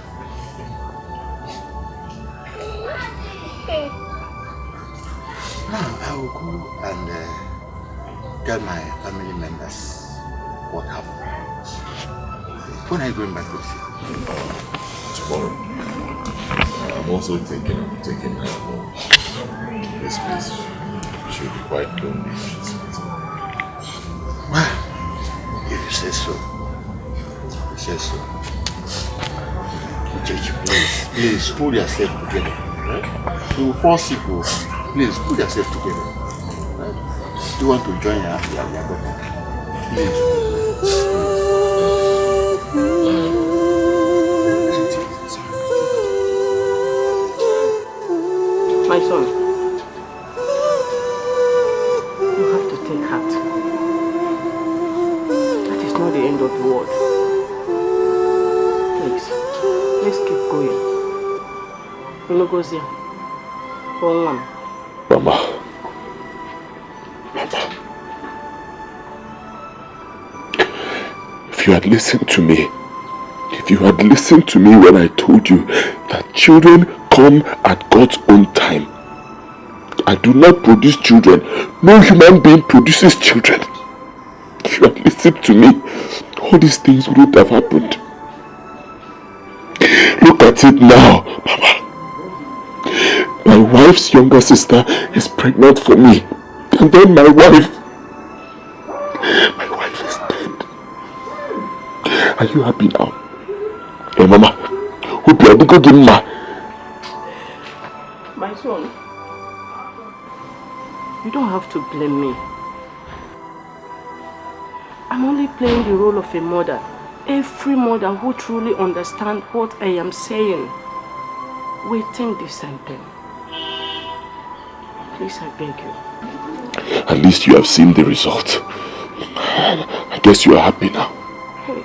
Now I will go and tell my family members what happened. When are you going back to the city? Tomorrow. I'm also thinking of taking her home. This place should be quite lonely if she's visiting. Well, if you say so. You say so. Uchechi, please hold yourself together. Right? You will fall sick. Please put yourself together. Right? Do you want to join your daughter? Please. My son, you have to take heart. That is not the end of the world. Please, let's keep going. Unogozia, Mama. If you had listened to me, when I told you that children come at God's own time. I do not produce children. No human being produces children. If you had listened to me, all these things wouldn't have happened. Look at it now, Mama. My wife's younger sister is pregnant for me. And then my wife is dead. Are you happy now? Hey, Mama. Hope you are going to Ma. My son, you don't have to blame me. I'm only playing the role of a mother. A free mother who truly understands what I am saying. We think the same thing. Please, I beg you. At least you have seen the result. I guess you are happy now. Hey.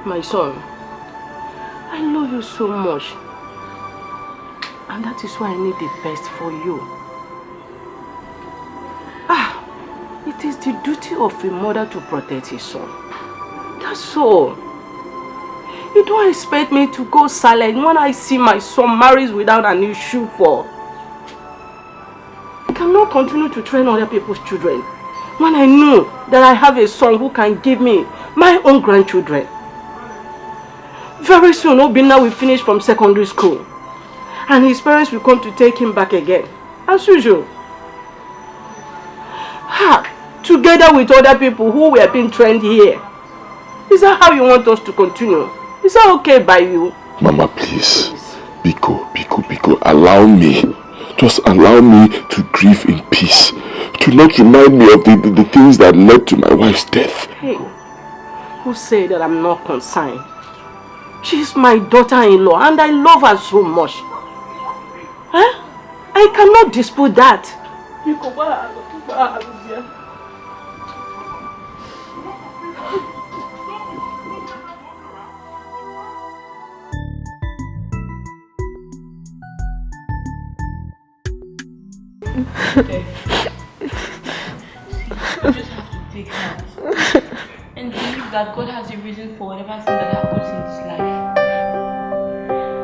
My son, I love you so much. And that is why I need the best for you. It is the duty of a mother to protect his son. That's all. You don't expect me to go silent when I see my son marries without an issue for. I cannot continue to train other people's children when I know that I have a son who can give me my own grandchildren. Very soon, Obinna will finish from secondary school and his parents will come to take him back again, as usual. Together with other people who were being trained here. Is that how you want us to continue? Is that okay by you? Mama, please. Biko, allow me. Just allow me to grieve in peace. To not remind me of the things that led to my wife's death. Hey, who said that I'm not concerned? She's my daughter-in-law and I love her so much. Huh? I cannot dispute that. Okay. You just have to take heart and believe that God has a reason for whatever thing that happens in this life.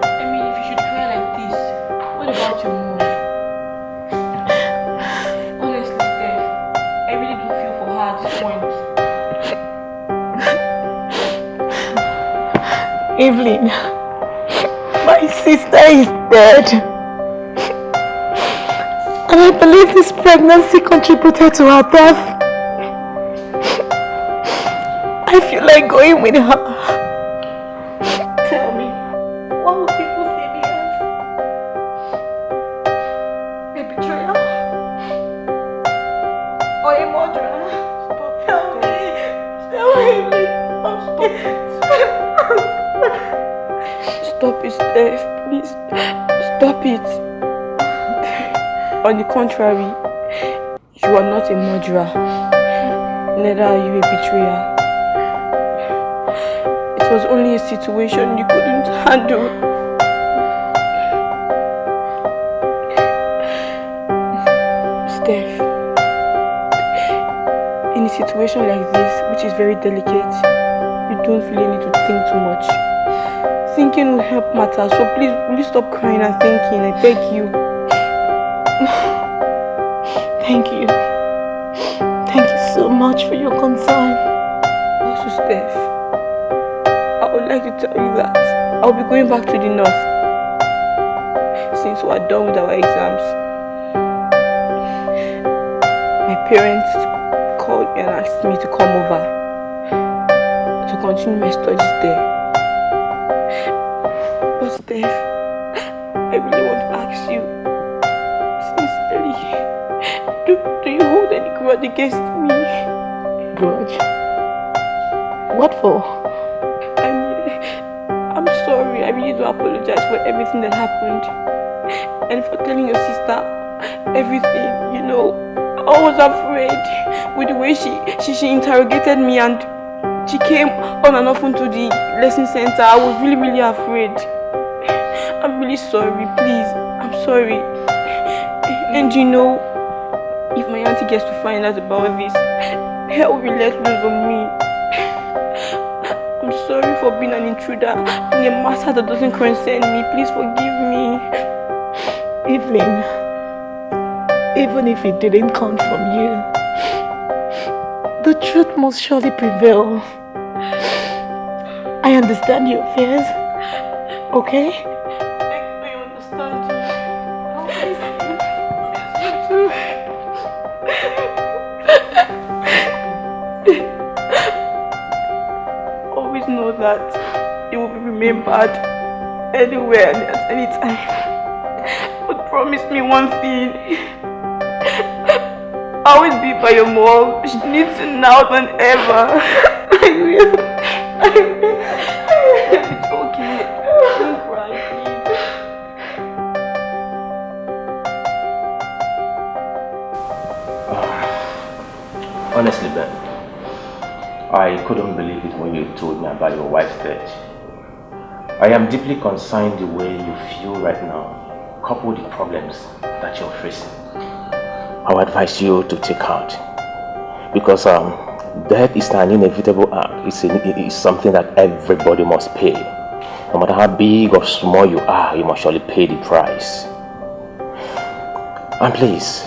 I mean, if you should cry like this, what about your mom? Honestly, Steph, I really do feel for her at this point. Evelyn, my sister is dead. And I believe this pregnancy contributed to her death. I feel like going with her. Tell me, what will people see me as? A betrayer? Or a murderer? Tell me. Stop it, Steph. Please, stop it. On the contrary, you are not a murderer. Neither are you a betrayer. It was only a situation you couldn't handle. Steph, in a situation like this, which is very delicate, you don't really need to think too much. Thinking will help matters, so please, will you stop crying and thinking? I beg you. Thank you. Thank you so much for your concern. Also, Steph, I would like to tell you that I'll be going back to the north since we are done with our exams. My parents called me and asked me to come over to continue my studies there. But Steph, I really want to ask you, do you hold any grudge against me? Grudge? What for? I mean, I'm sorry. I really do apologize for everything that happened. And for telling your sister everything, you know. I was afraid with the way she interrogated me and she came on and off into the lesson center. I was really afraid. I'm really sorry, please. I'm sorry. And you know, if my auntie gets to find out about this, hell will let loose on me. I'm sorry for being an intruder in a matter that doesn't concern me. Please forgive me. Evelyn, even if it didn't come from you, the truth must surely prevail. I understand your fears, okay? Always know that you will be remembered anywhere and at any time. But promise me one thing. I will be by your mom. She needs you now than ever. I will. It's okay. Don't cry, please. Honestly, Ben, I couldn't believe it when you told me about your wife's death. I am deeply concerned the way you feel right now, coupled with the problems that you're facing. I would advise you to take heart, because Death is an inevitable act. It's something that everybody must pay. No matter how big or small you are, you must surely pay the price. And please,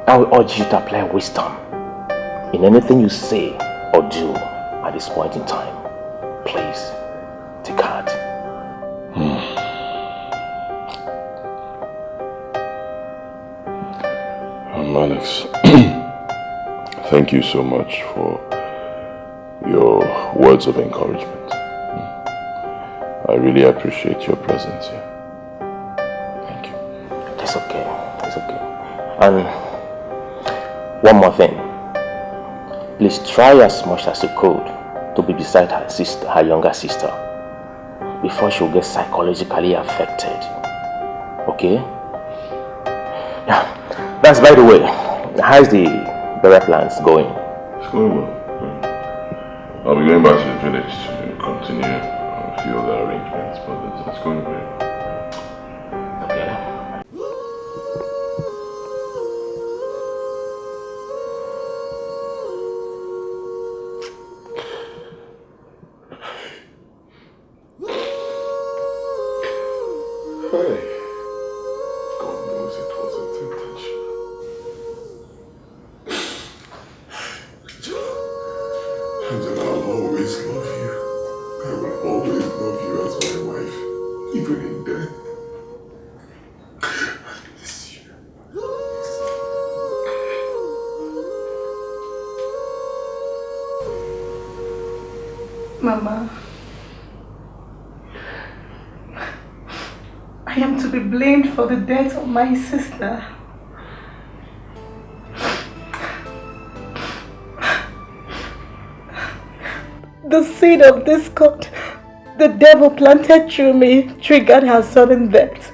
I will urge you to apply wisdom in anything you say or do at this point in time. Please, take heart. Alex, thank you so much for your words of encouragement. I really appreciate your presence here. Thank you. It's okay. It's okay. And one more thing. Please try as much as you could to be beside her sister, her younger sister, before she'll get psychologically affected. Okay? Yeah. That's by the way. How's the burial plans going? It's going well. I'll be going back to the village to continue a few other arrangements, but it's going great. Mama, I am to be blamed for the death of my sister. The seed of discord the devil planted through me triggered her sudden death.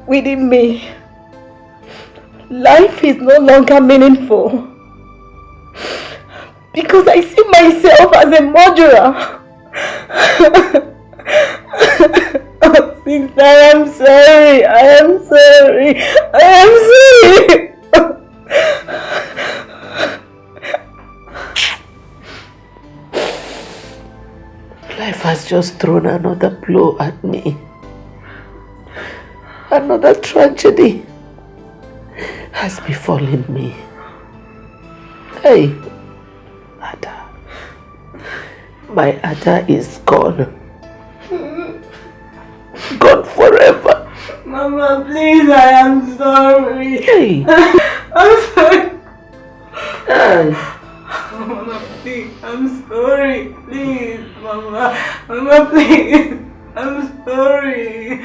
Within me, life is no longer meaningful. Because I see myself as a murderer. Oh, sister, I am sorry. I am sorry. I am sorry. Life has just thrown another blow at me. Another tragedy has befallen me. Hey, Ada. My Ada is gone. Gone forever. Mama, please, I am sorry. Hey. I'm sorry. Hey. Mama, please, I'm sorry. Please, Mama. Mama, please. I'm sorry.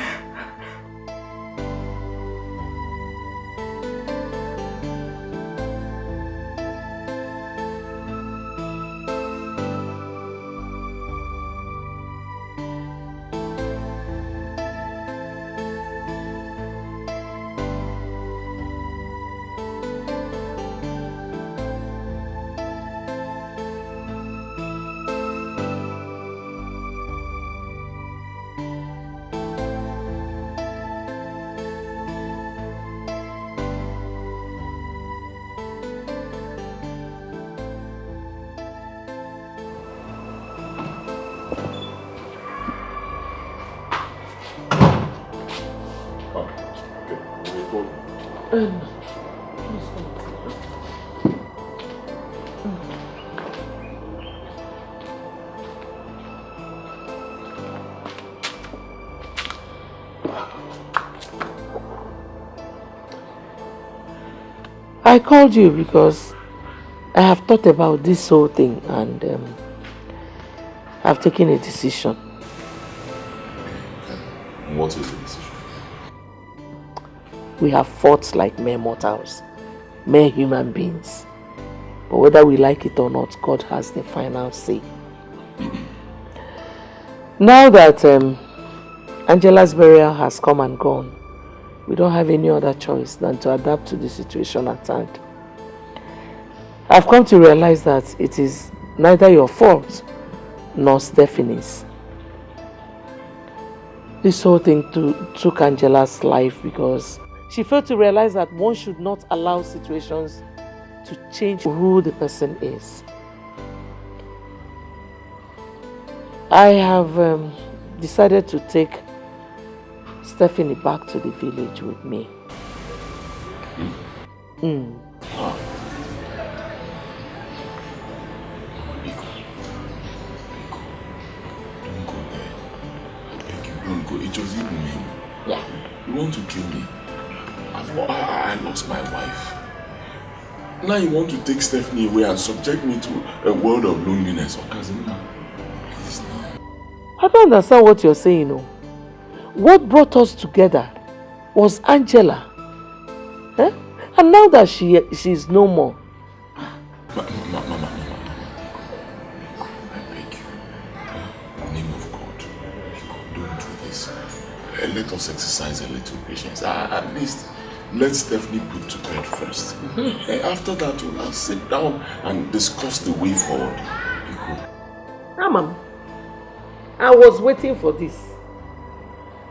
I called you because I have thought about this whole thing and I've taken a decision. What is the decision? We have fought like mere mortals, mere human beings. But whether we like it or not, God has the final say. Now that Angela's burial has come and gone, we don't have any other choice than to adapt to the situation at hand. I've come to realize that it is neither your fault nor Stephanie's. This whole thing took Angela's life because she failed to realize that one should not allow situations to change who the person is. I have decided to take Stephanie back to the village with me. Don't go there. Don't go. It was even me. Yeah. You want to kill me? I lost my wife. Now you want to take Stephanie away and subject me to a world of loneliness. Okazima, please now. I don't understand what you're saying, no. What brought us together was Angela. Eh? And now that she's no more. Mama, I beg you. In the name of God, don't do this. Let us exercise a little patience. At least let Stephanie put to bed first. After that, we'll sit down and discuss the way forward. Mama, I was waiting for this.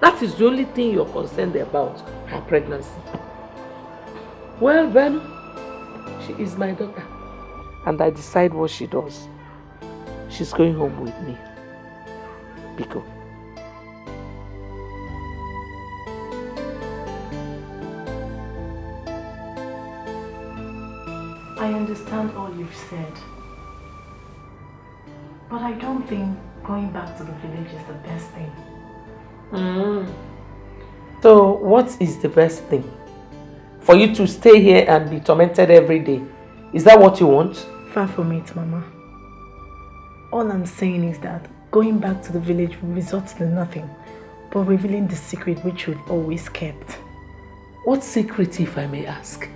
That is the only thing you're concerned about, her pregnancy. Well then, she is my daughter. And I decide what she does. She's going home with me. Biko. I understand all you've said. But I don't think going back to the village is the best thing. So what is the best thing? For you to stay here and be tormented every day? Is that what you want? Far from it, Mama. All I'm saying is that going back to the village will result in nothing but revealing the secret which we've always kept. What secret, if I may ask?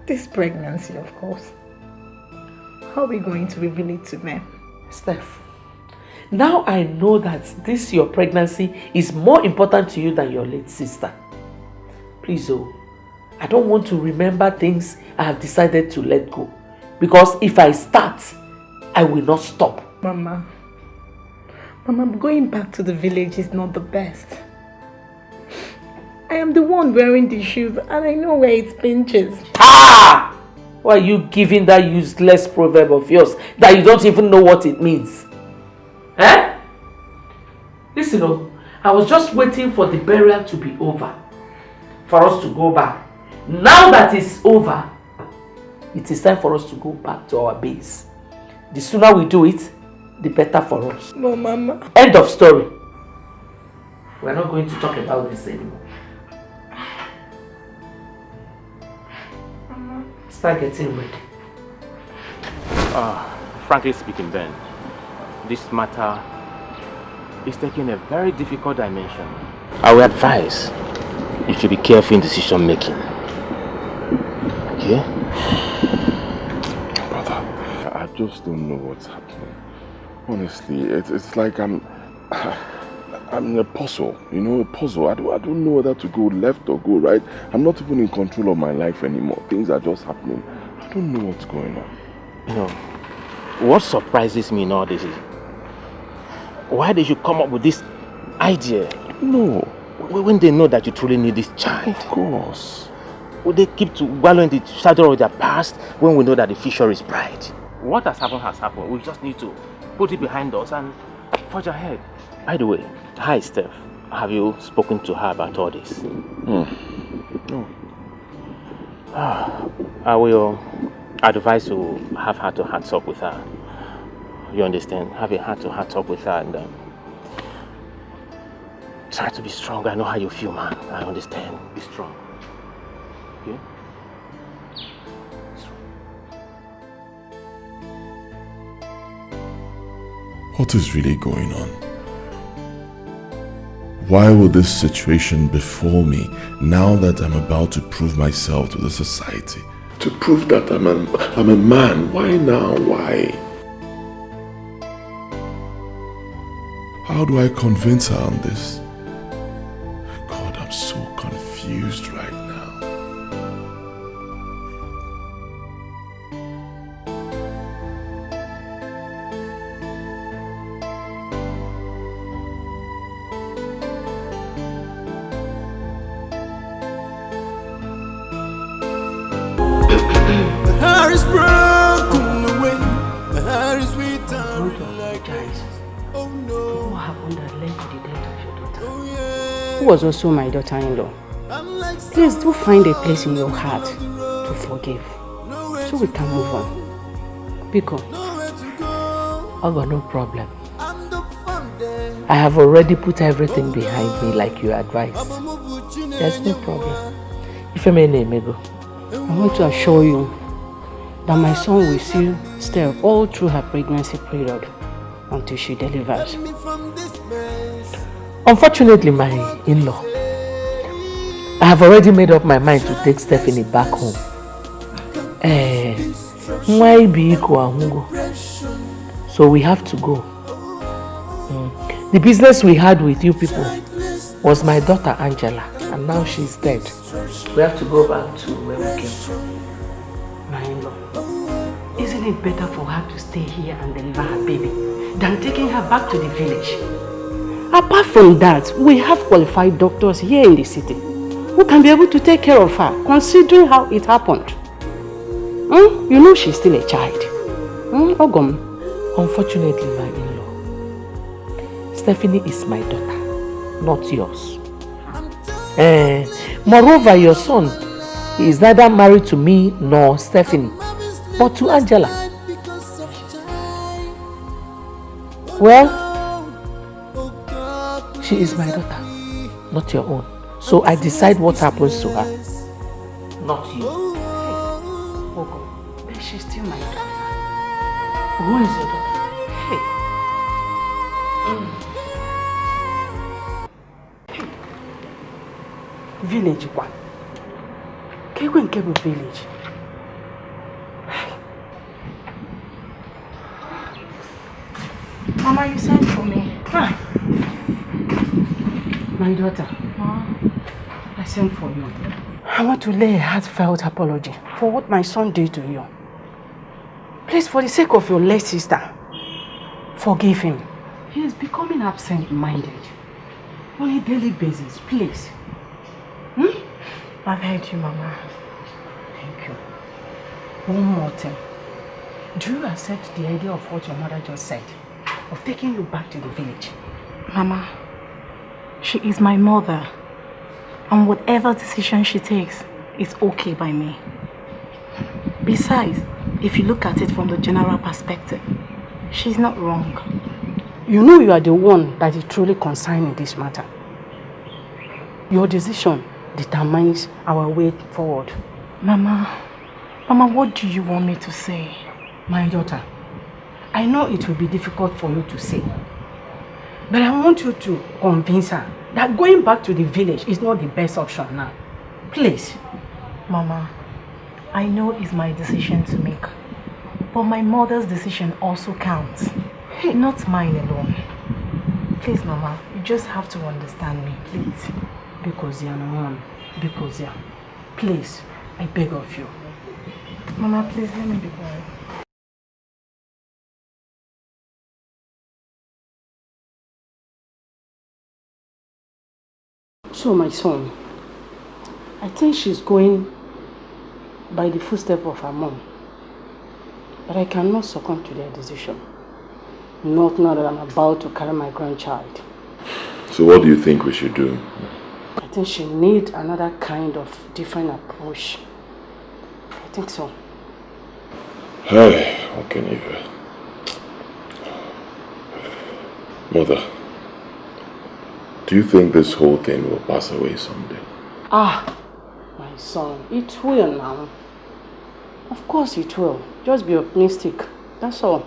This pregnancy, of course. How are we going to reveal it to them? Steph, now I know that this your pregnancy is more important to you than your late sister. Please, I don't want to remember things I have decided to let go. Because if I start, I will not stop. Mama, going back to the village is not the best. I am the one wearing the shoes and I know where it pinches. Ah! Why are you giving that useless proverb of yours that you don't even know what it means? Eh? Listen, I was just waiting for the burial to be over. For us to go back. Now that it's over, it is time for us to go back to our base. The sooner we do it, the better for us. No, Mama. End of story. We're not going to talk about this anymore. Mama. Start getting ready. Frankly speaking, Ben, this matter is taking a very difficult dimension. I would advise you should be careful in decision making. Okay? Brother, I just don't know what's happening. Honestly, it's like I'm in a puzzle, a puzzle. I don't know whether to go left or go right. I'm not even in control of my life anymore. Things are just happening. I don't know what's going on. What surprises me in all this is, why did you come up with this idea? No. When they know that you truly need this child. Of course. Would they keep to wallow in the shadow of their past when we know that the future is bright? What has happened has happened. We just need to put it behind us and forge ahead. By the way, hi Steph. Have you spoken to her about all this? No. I will advise you have heart-to-heart talk with her. You understand? Have a heart-to-heart talk with her and try to be strong. I know how you feel, man. I understand. Be strong. Okay? What is really going on? Why will this situation befall me now that I'm about to prove myself to the society? To prove that I'm a man. Why now? Why? How do I convince her on this? God, I'm so confused right now. was also my daughter-in-law. Please do find a place in your heart to forgive, so we can move on. Biko. I got no problem. I have already put everything behind me like you advised. There's no problem. If I may name go. I want to assure you that my son will still stay all through her pregnancy period until she delivers. Unfortunately, my in-law, I have already made up my mind to take Stephanie back home. So we have to go. The business we had with you people was my daughter Angela, and now she's dead. We have to go back to where we came from. My in-law, isn't it better for her to stay here and deliver her baby than taking her back to the village? Apart from that, we have qualified doctors here in the city who can be able to take care of her, considering how it happened. You know she's still a child. Ogum. Unfortunately, my in-law, Stephanie is my daughter, not yours. Moreover, your son is neither married to me nor Stephanie, but to Angela. Well, she is my daughter, not your own. So I decide what happens to her, not you. Ogum, but she's still my daughter. Who is your daughter? Hey. Village one. Kego and Kego village. Mama, you sent for me. My daughter. I sent for you. I want to lay a heartfelt apology for what my son did to you. Please, for the sake of your late sister, forgive him. He is becoming absent-minded on a daily basis, please. I've heard you, Mama. Thank you. One more thing. Do you accept the idea of what your mother just said? Of taking you back to the village? Mama, she is my mother. And whatever decision she takes is okay by me. Besides, if you look at it from the general perspective, she's not wrong. You know you are the one that is truly concerned in this matter. Your decision determines our way forward. Mama, what do you want me to say? My daughter, I know it will be difficult for you to say, but I want you to convince her that going back to the village is not the best option now. Please. Mama, I know it's my decision to make, but my mother's decision also counts. Not mine alone. Please, Mama, you just have to understand me, please. Because please, I beg of you. Mama, please let me be quiet. So, my son, I think she's going by the footsteps of her mom. But I cannot succumb to their decision. Not now that I'm about to carry my grandchild. So what do you think we should do? I think she needs another kind of different approach. I think so. Hey, what can you do? Mother, do you think this whole thing will pass away someday? My son, it will now. Of course it will. Just be optimistic. That's all.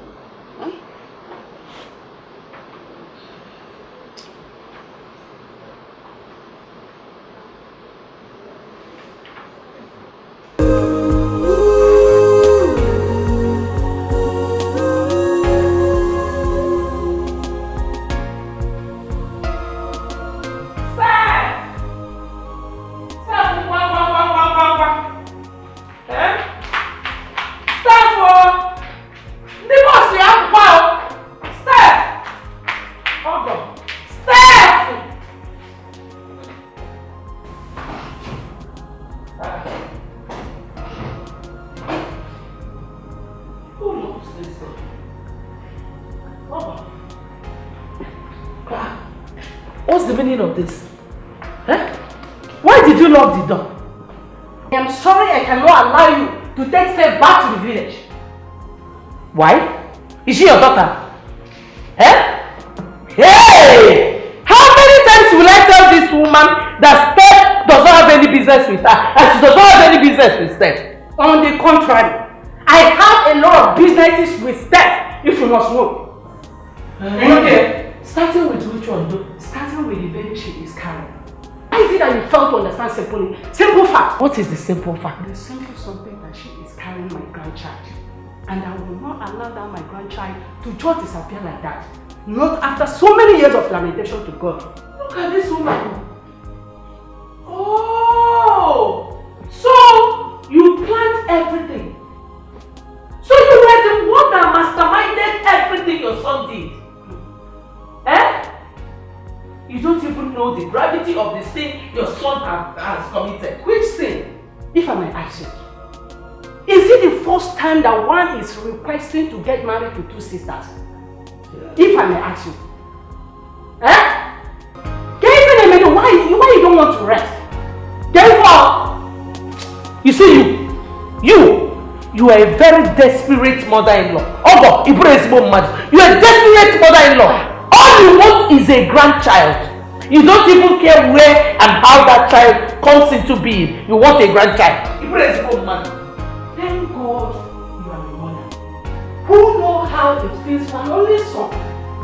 What's the meaning of this? you lock the door? I am sorry I cannot allow you to take step back to the village. Why? Is she your daughter? Eh? Hey! How many times will I tell this woman that Steph does not have any business with her and she does not have any business with Steph? On the contrary, I have a lot of businesses with Steph, if you must know. Okay. Starting with which one though? Starting with the baby she is carrying. Why is it that you fail to understand simple fact? What is the simple fact? The simple something that she is carrying my grandchild. And I will not allow that my grandchild to just disappear like that. Not after so many years of lamentation to God. Look at this woman. Oh! So, you planned everything. So you were the one that masterminded everything your son did. Eh? You don't even know the gravity of the sin your son has committed. Which sin? If I may ask you. Is it the first time that one is requesting to get married to two sisters? If I may ask you. Eh? Get even a minute, why you don't want to rest? Therefore, you see you are a very desperate mother-in-law. Ogo, you are a desperate mother-in-law. All you want is a grandchild. You don't even care where and how that child comes into being. You want a grandchild. Thank God you are a mother. Who knows how it feels for an only son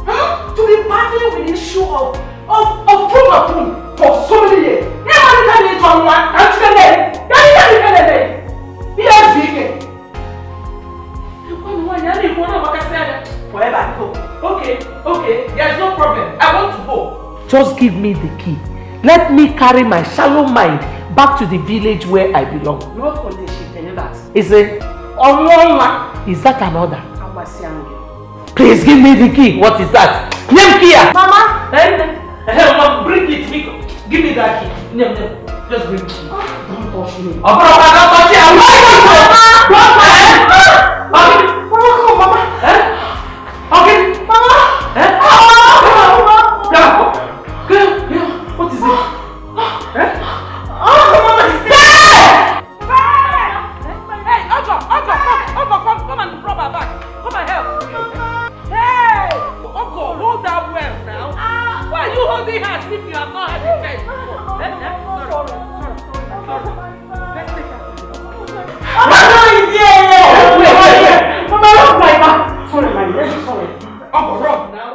to be battling with the issue of food for so many years. Never tell me one. Forever. Okay, there's no problem. I want to go. Just give me the key. Let me carry my shallow mind back to the village where I belong. Not on the ship, is it? Is that an order? Please give me the key. What is that? Mama! Bring it. Give me that key. Just bring it. Don't touch me. Don't touch me. Mama! Okay. Mama! What is it? Mama, stay! Hey, Uncle, come and rub her back. Come and help. Hey! Uncle, hold that well now. Why are you holding her as if you have not had a child? Sorry. Let's take her. Mama, is here! Mama, rub my back. Sorry, my dear. Sorry. Uncle, rub now.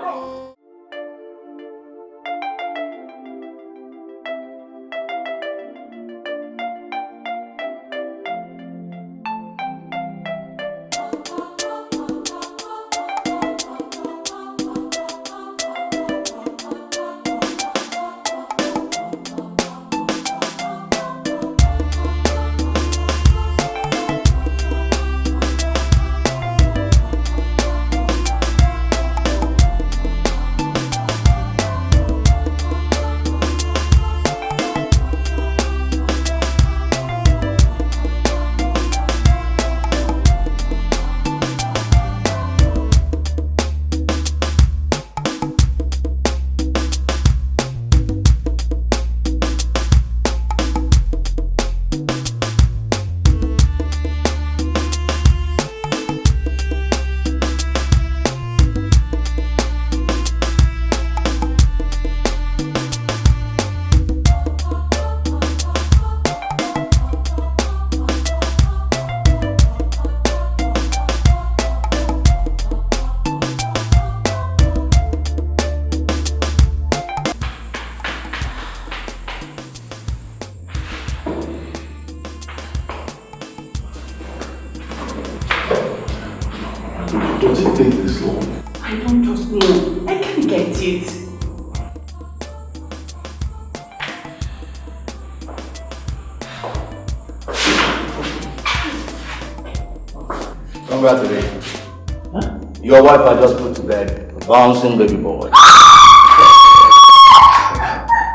Your wife I just put to bed, bouncing baby boy.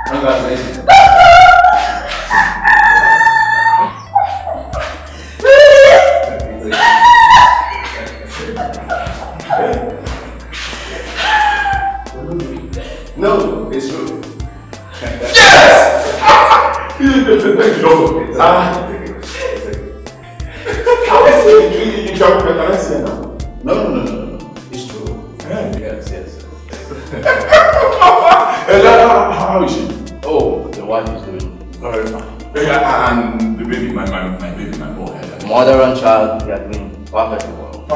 Congratulations. No, it's true. Yes! You shall recognize her now. No. It's true. Yes. How is she? Oh, the wife is doing very fine. And the baby, my baby, my boy. Mother and child, they are doing perfectly well.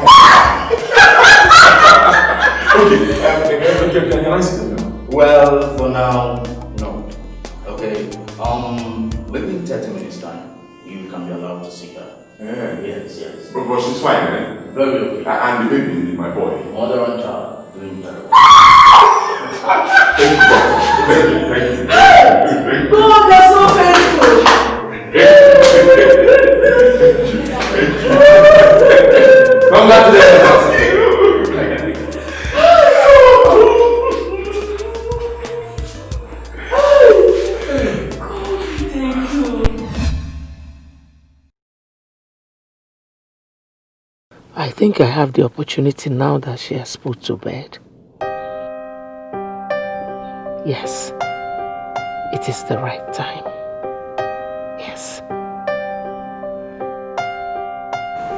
Okay, can I see them now? Well, for now, no. Okay, within 30 minutes time, you can be allowed to see her. Yes. But she's fine, eh? Very okay. And the baby, my boy. Mother and child, doing very well. Thank you. God, you're so faithful. Come back to the house. I think I have the opportunity now that she has put to bed. Yes, it is the right time. Yes.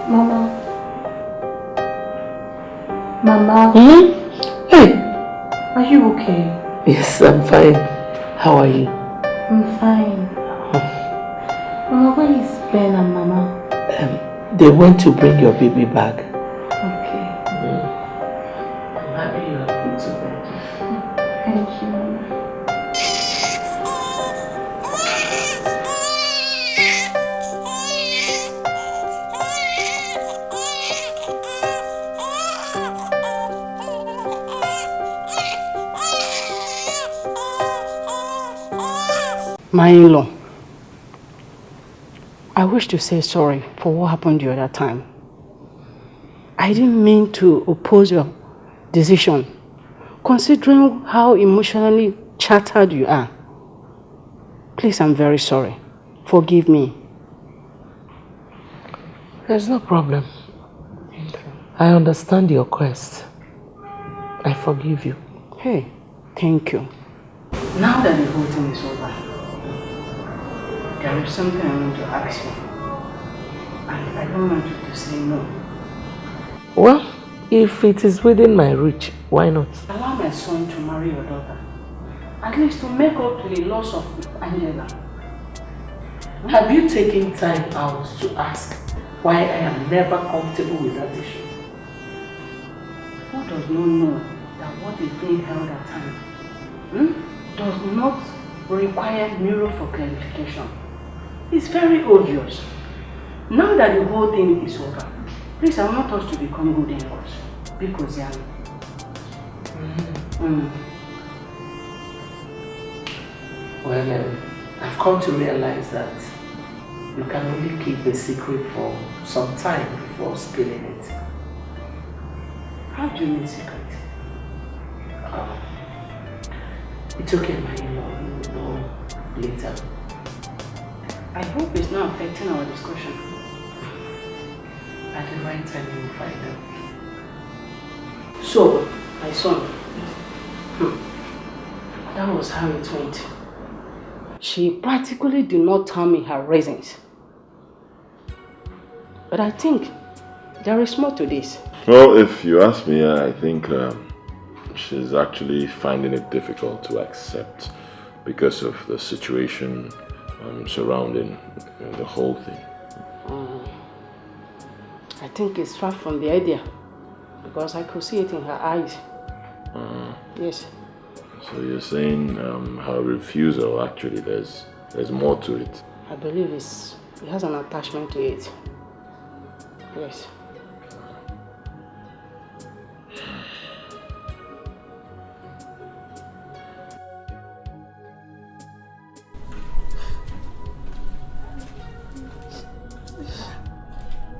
Mama. Hey! Are you okay? Yes, I'm fine. How are you? I'm fine. Mama, where is Ben and Mama? They went to bring your baby back. Okay. I'm happy you have put to bed. Thank you, Mama. My in-law, I wish to say sorry for what happened the other time. I didn't mean to oppose your decision, considering how emotionally shattered you are. Please, I'm very sorry. Forgive me. There's no problem. I understand your quest. I forgive you. Hey, thank you. Now that the whole thing is over, there is something I want to ask you. And I don't want you to say no. Well, if it is within my reach, why not? Allow my son to marry your daughter. At least to make up to the loss of Angela. Have you taken time out to ask why I am never comfortable with that issue? Who does not know that what is being held at time does not require mirror for clarification? It's very obvious. Now that the whole thing is over, please, I want us to become good in-laws. Because Well, I've come to realize that you can only keep the secret for some time before spilling it. How do you mean secret? It's okay, my in-law. You will know later. I hope it's not affecting our discussion. At the right time, you will find out. So, my son, that was how it went. She practically did not tell me her reasons. But I think there is more to this. Well, if you ask me, I think she's actually finding it difficult to accept because of the situation surrounding the whole thing. I think it's far from the idea because I could see it in her eyes. Yes. So you're saying her refusal, actually, there's more to it. I believe it has an attachment to it. Yes.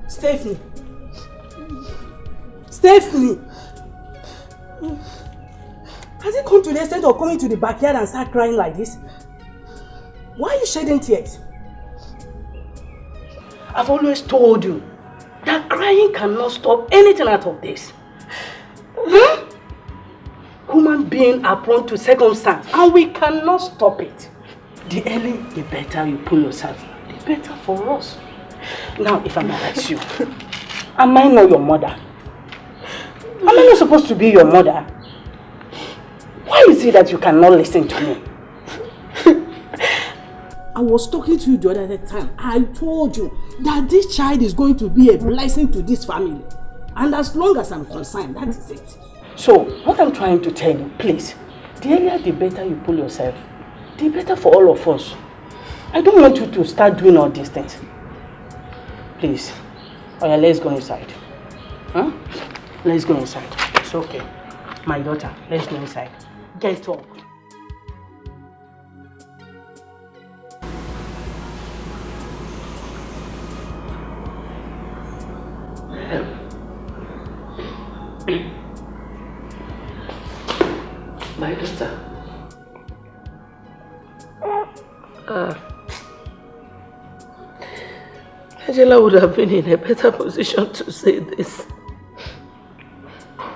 Stephanie! Stephanie! Has it come to the extent of coming to the backyard and start crying like this? Why are you shedding tears? I've always told you that crying cannot stop anything out of this. Human beings are prone to circumstance and we cannot stop it. The earlier the better you pull yourself, the better for us. Now, if I may ask you, Am I not your mother? Am I not supposed to be your mother? Why is it that you cannot listen to me? I was talking to you the other time. I told you that this child is going to be a blessing to this family. And as long as I'm concerned, that is it. So, what I'm trying to tell you, please, the earlier the better you pull yourself, the better for all of us. I don't want you to start doing all these things. Please. Oh yeah, let's go inside. Huh? Let's go inside. It's okay. My daughter, let's go inside. Get up. My daughter. Angela would have been in a better position to say this.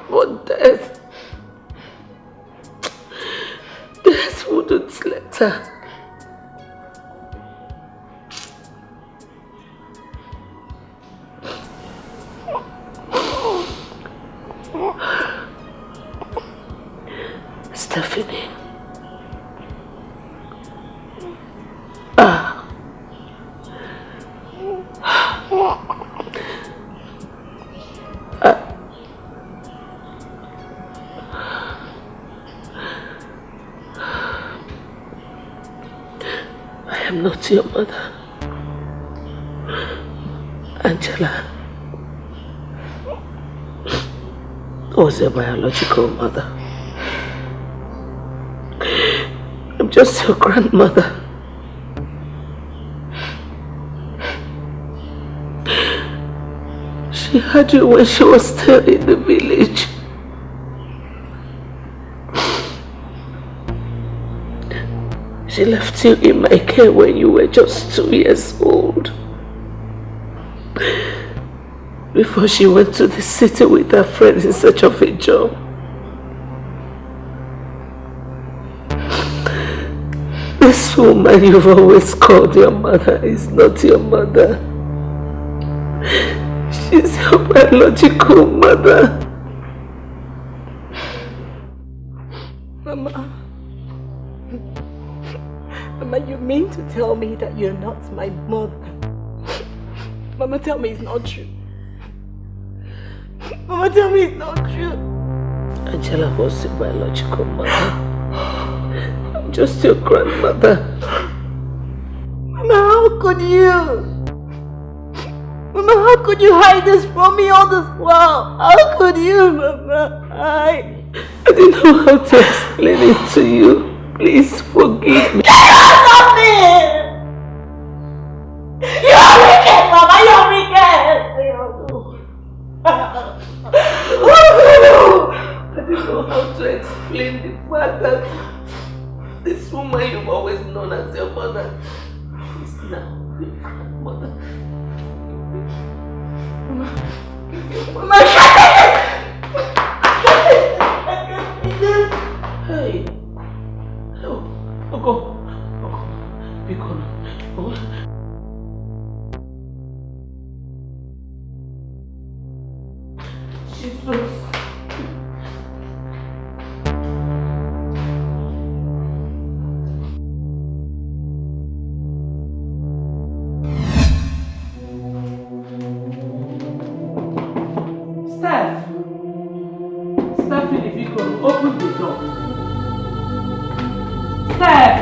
But death wouldn't let her. Stephanie. I am not your mother. Angela was your biological mother. I'm just your grandmother. She had you when she was still in the village. She left you in my care when you were just 2 years old. Before she went to the city with her friends in search of a job. This woman you've always called your mother is not your mother. She's your biological mother. Mama. Mama, you mean to tell me that you're not my mother? Mama, tell me it's not true. Mama, tell me it's not true. Angela was your biological mother. I'm just your grandmother. Mama, how could you? Mama, how could you hide this from me all this while? How could you, Mama? I didn't know how to explain it to you. Please forgive me. Stop me! You're wicked, Mama! You're wicked! I didn't know how to explain the fact that this woman you've always known as your mother is now your grandmother. Mama, shut up! Hey. Go. Be gone. Jesus. Stephanie, be gone. Open the door. Steph!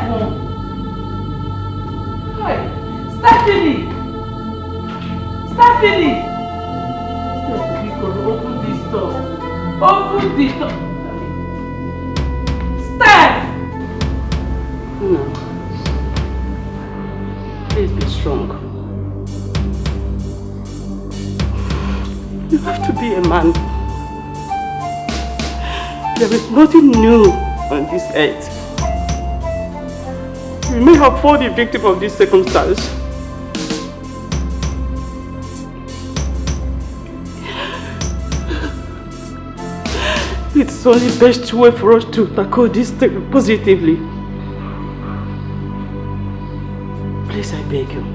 Hi! Stephanie! Stephanie! Stephanie, open this door. Open this door. Steph! No. Please be strong. You have to be a man. There is nothing new on this earth. You may have fallen the victim of this circumstance. It's only best way for us to tackle this thing positively. Please, I beg you.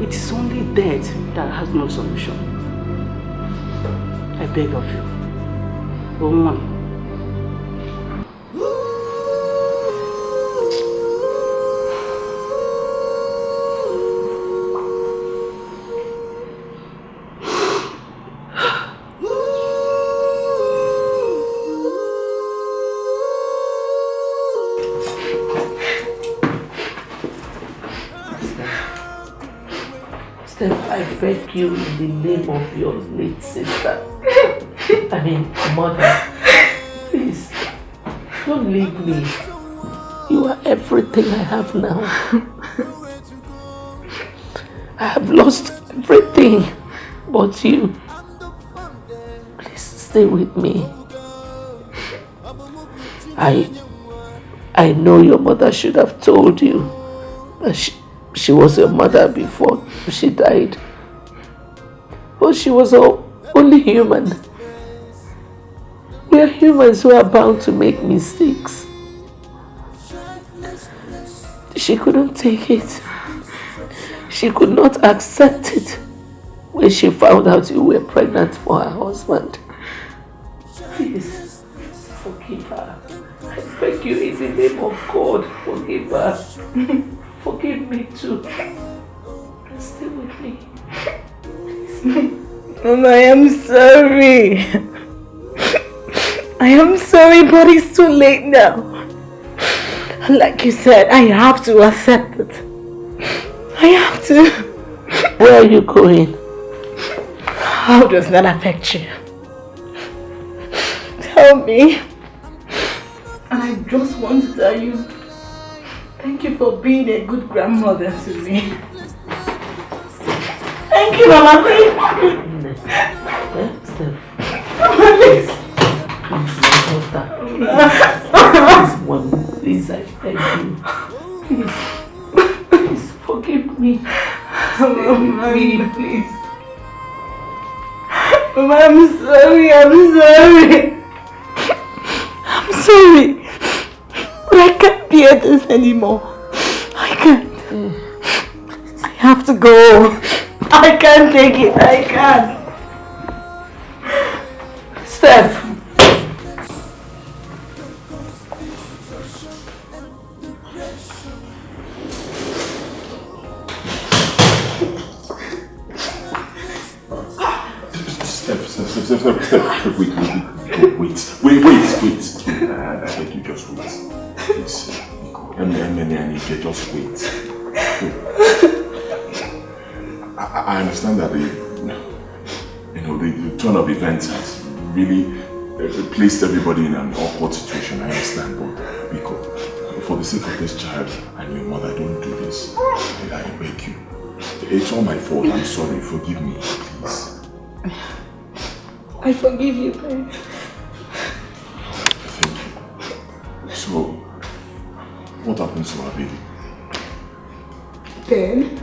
It is only death that has no solution. I beg of you. Woman. I beg you in the name of your late sister. I mean, mother. Please, don't leave me. You are everything I have now. I have lost everything but you. Please stay with me. I know your mother should have told you that she was your mother before she died. But she was only human. We are humans who are bound to make mistakes. She couldn't take it. She could not accept it when she found out you were pregnant for her husband. Please, forgive her. I beg you in the name of God, forgive her. Forgive me too. Stay with me. Mama, I am sorry. I am sorry, but it's too late now. Like you said, I have to accept it. I have to. Where are you going? How does that affect you? Tell me. And I just want to tell you, thank you for being a good grandmother to me. Thank you, Mama. Steph. Please, please, I beg you. Please, forgive me. Stay with me, please. Mama, I'm sorry. I'm sorry. But I can't bear this anymore. I can't. I have to go. I can't take it. I can't. Steph. Steph, wait. I beg you, just wait. Please. I need you, just wait. I understand that the turn of events has really placed everybody in an awkward situation. I understand, but Biko, for the sake of this child and your mother, don't do this. I beg you. It's all my fault. I'm sorry. Forgive me, please. I forgive you, Ben. Thank you. So, what happens to our baby? Ben,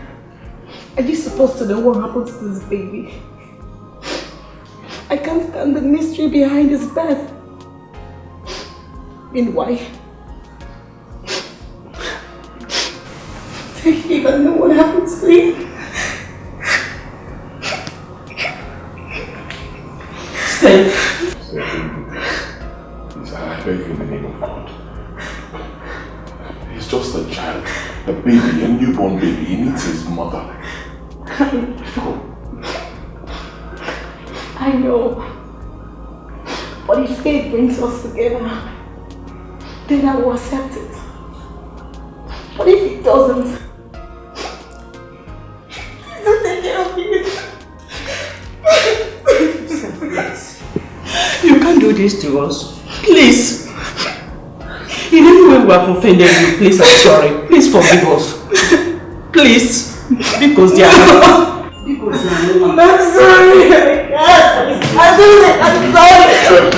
are you supposed to know what happened to this baby? I can't stand the mystery behind his birth. Meanwhile, do you even know what happened to him? Steph, please, I beg you in the name of God. He's just a child, a baby, a newborn baby. He needs his mother. I know. But if fate brings us together, then I will accept it. But if it doesn't, please don't take care of me. You can't do this to us. Please. In any way we have offended you, please, I'm sorry. Please forgive us. Please. Because they are not. Because they are not. I'm sorry. I'm sorry.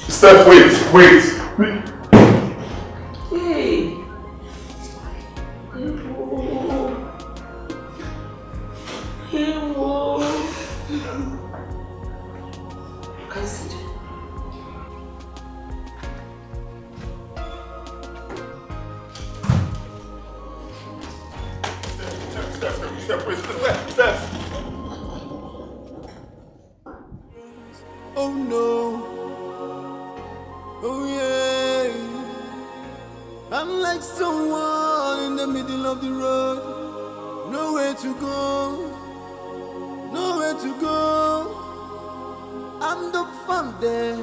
Steph, wait. Hey. Oh no. Oh yeah. I'm like someone in the middle of the road. Nowhere to go. Nowhere to go. I'm the fun there.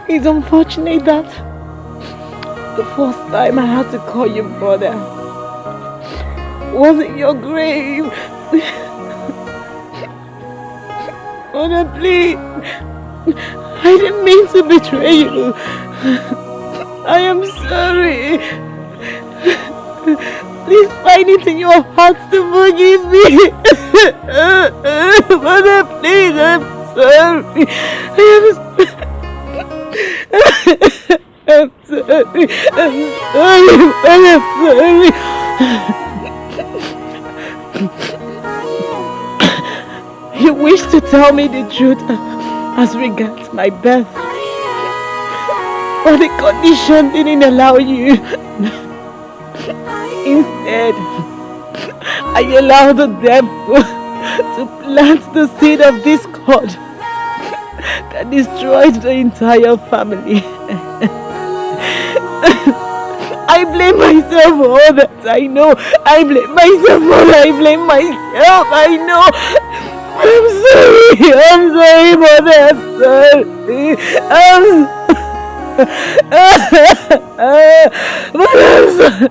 It's unfortunate that the first time I had to call you brother was in your grave. Mother, please. I didn't mean to betray you. I am sorry. Please find it in your heart to forgive me. Mother, please, I'm sorry. I'm sorry. I'm sorry. You wish to tell me the truth as regards my birth, but the condition didn't allow you. Instead, I allowed the devil to plant the seed of discord that destroyed the entire family. I blame myself for all that I know. I blame myself for all I blame myself. I know. I'm sorry. I'm sorry, Mother. I'm sorry.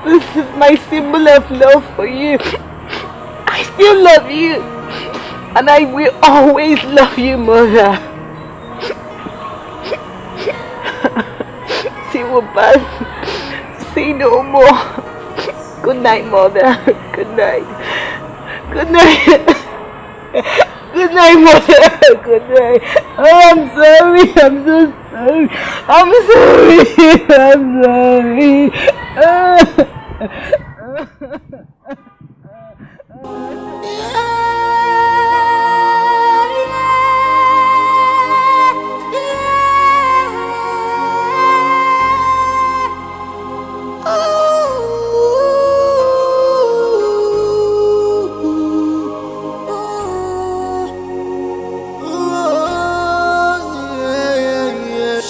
This is my symbol of love for you. I still love you, and I will always love you, Mother. Say goodbye. Say no more. Good night, Mother. Good night. Good night. Good night, Mother. Good night. Oh, I'm sorry. I'm so sorry. I'm sorry.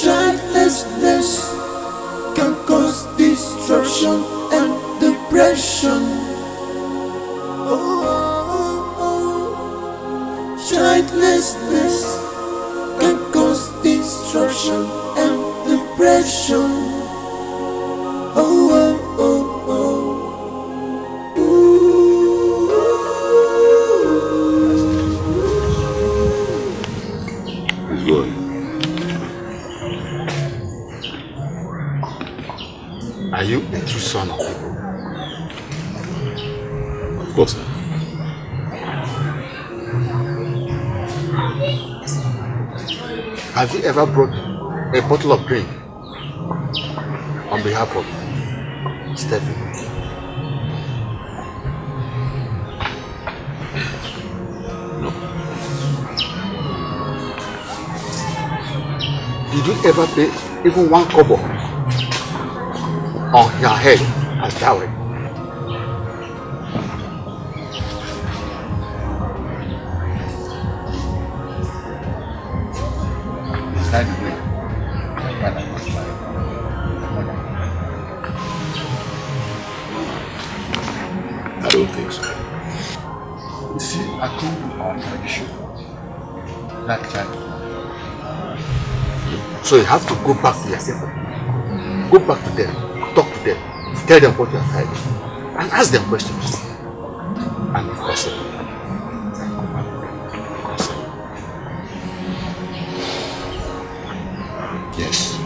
Childlessness can cause destruction and depression. Childlessness can cause destruction and depression. It's good. Are you a true son of people? Of course, sir. Have you ever brought a bottle of drink on behalf of Stephen? No. Did you ever pay even 1 kobo on your head as dowry? Is that the way my father was married? I don't think so. You see, according to our tradition, that child So you have to go back to yourself. Go back to them, talk to them, tell them what you are hiding, and ask them questions. And if possible, yes.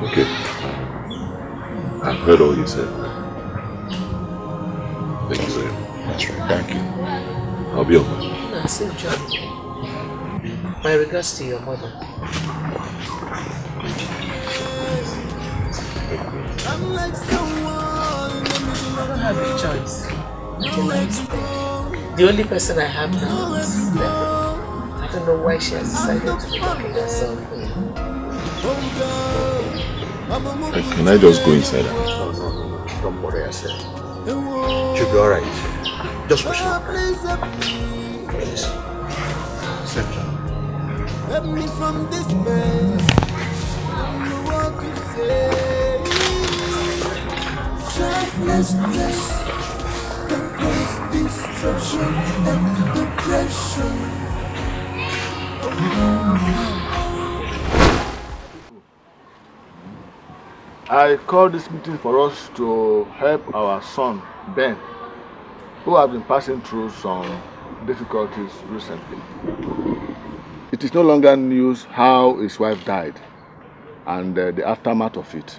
Okay. I've heard all you said. Thank you very much. Thank you. I'll be over. Safe journey. My regards to your mother. I'm like someone I don't have a choice. The only person I have now is Steph. I don't know why she has decided to be locking herself in. Can I just go inside? No. Don't bother yourself. You'll be alright. Just push it. Please. Safe journey. Help me from this mess. I don't know what to say. Childlessness can cause destruction and depression. I called this meeting for us to help our son, Ben, who has been passing through some difficulties recently. It is no longer news how his wife died and the aftermath of it.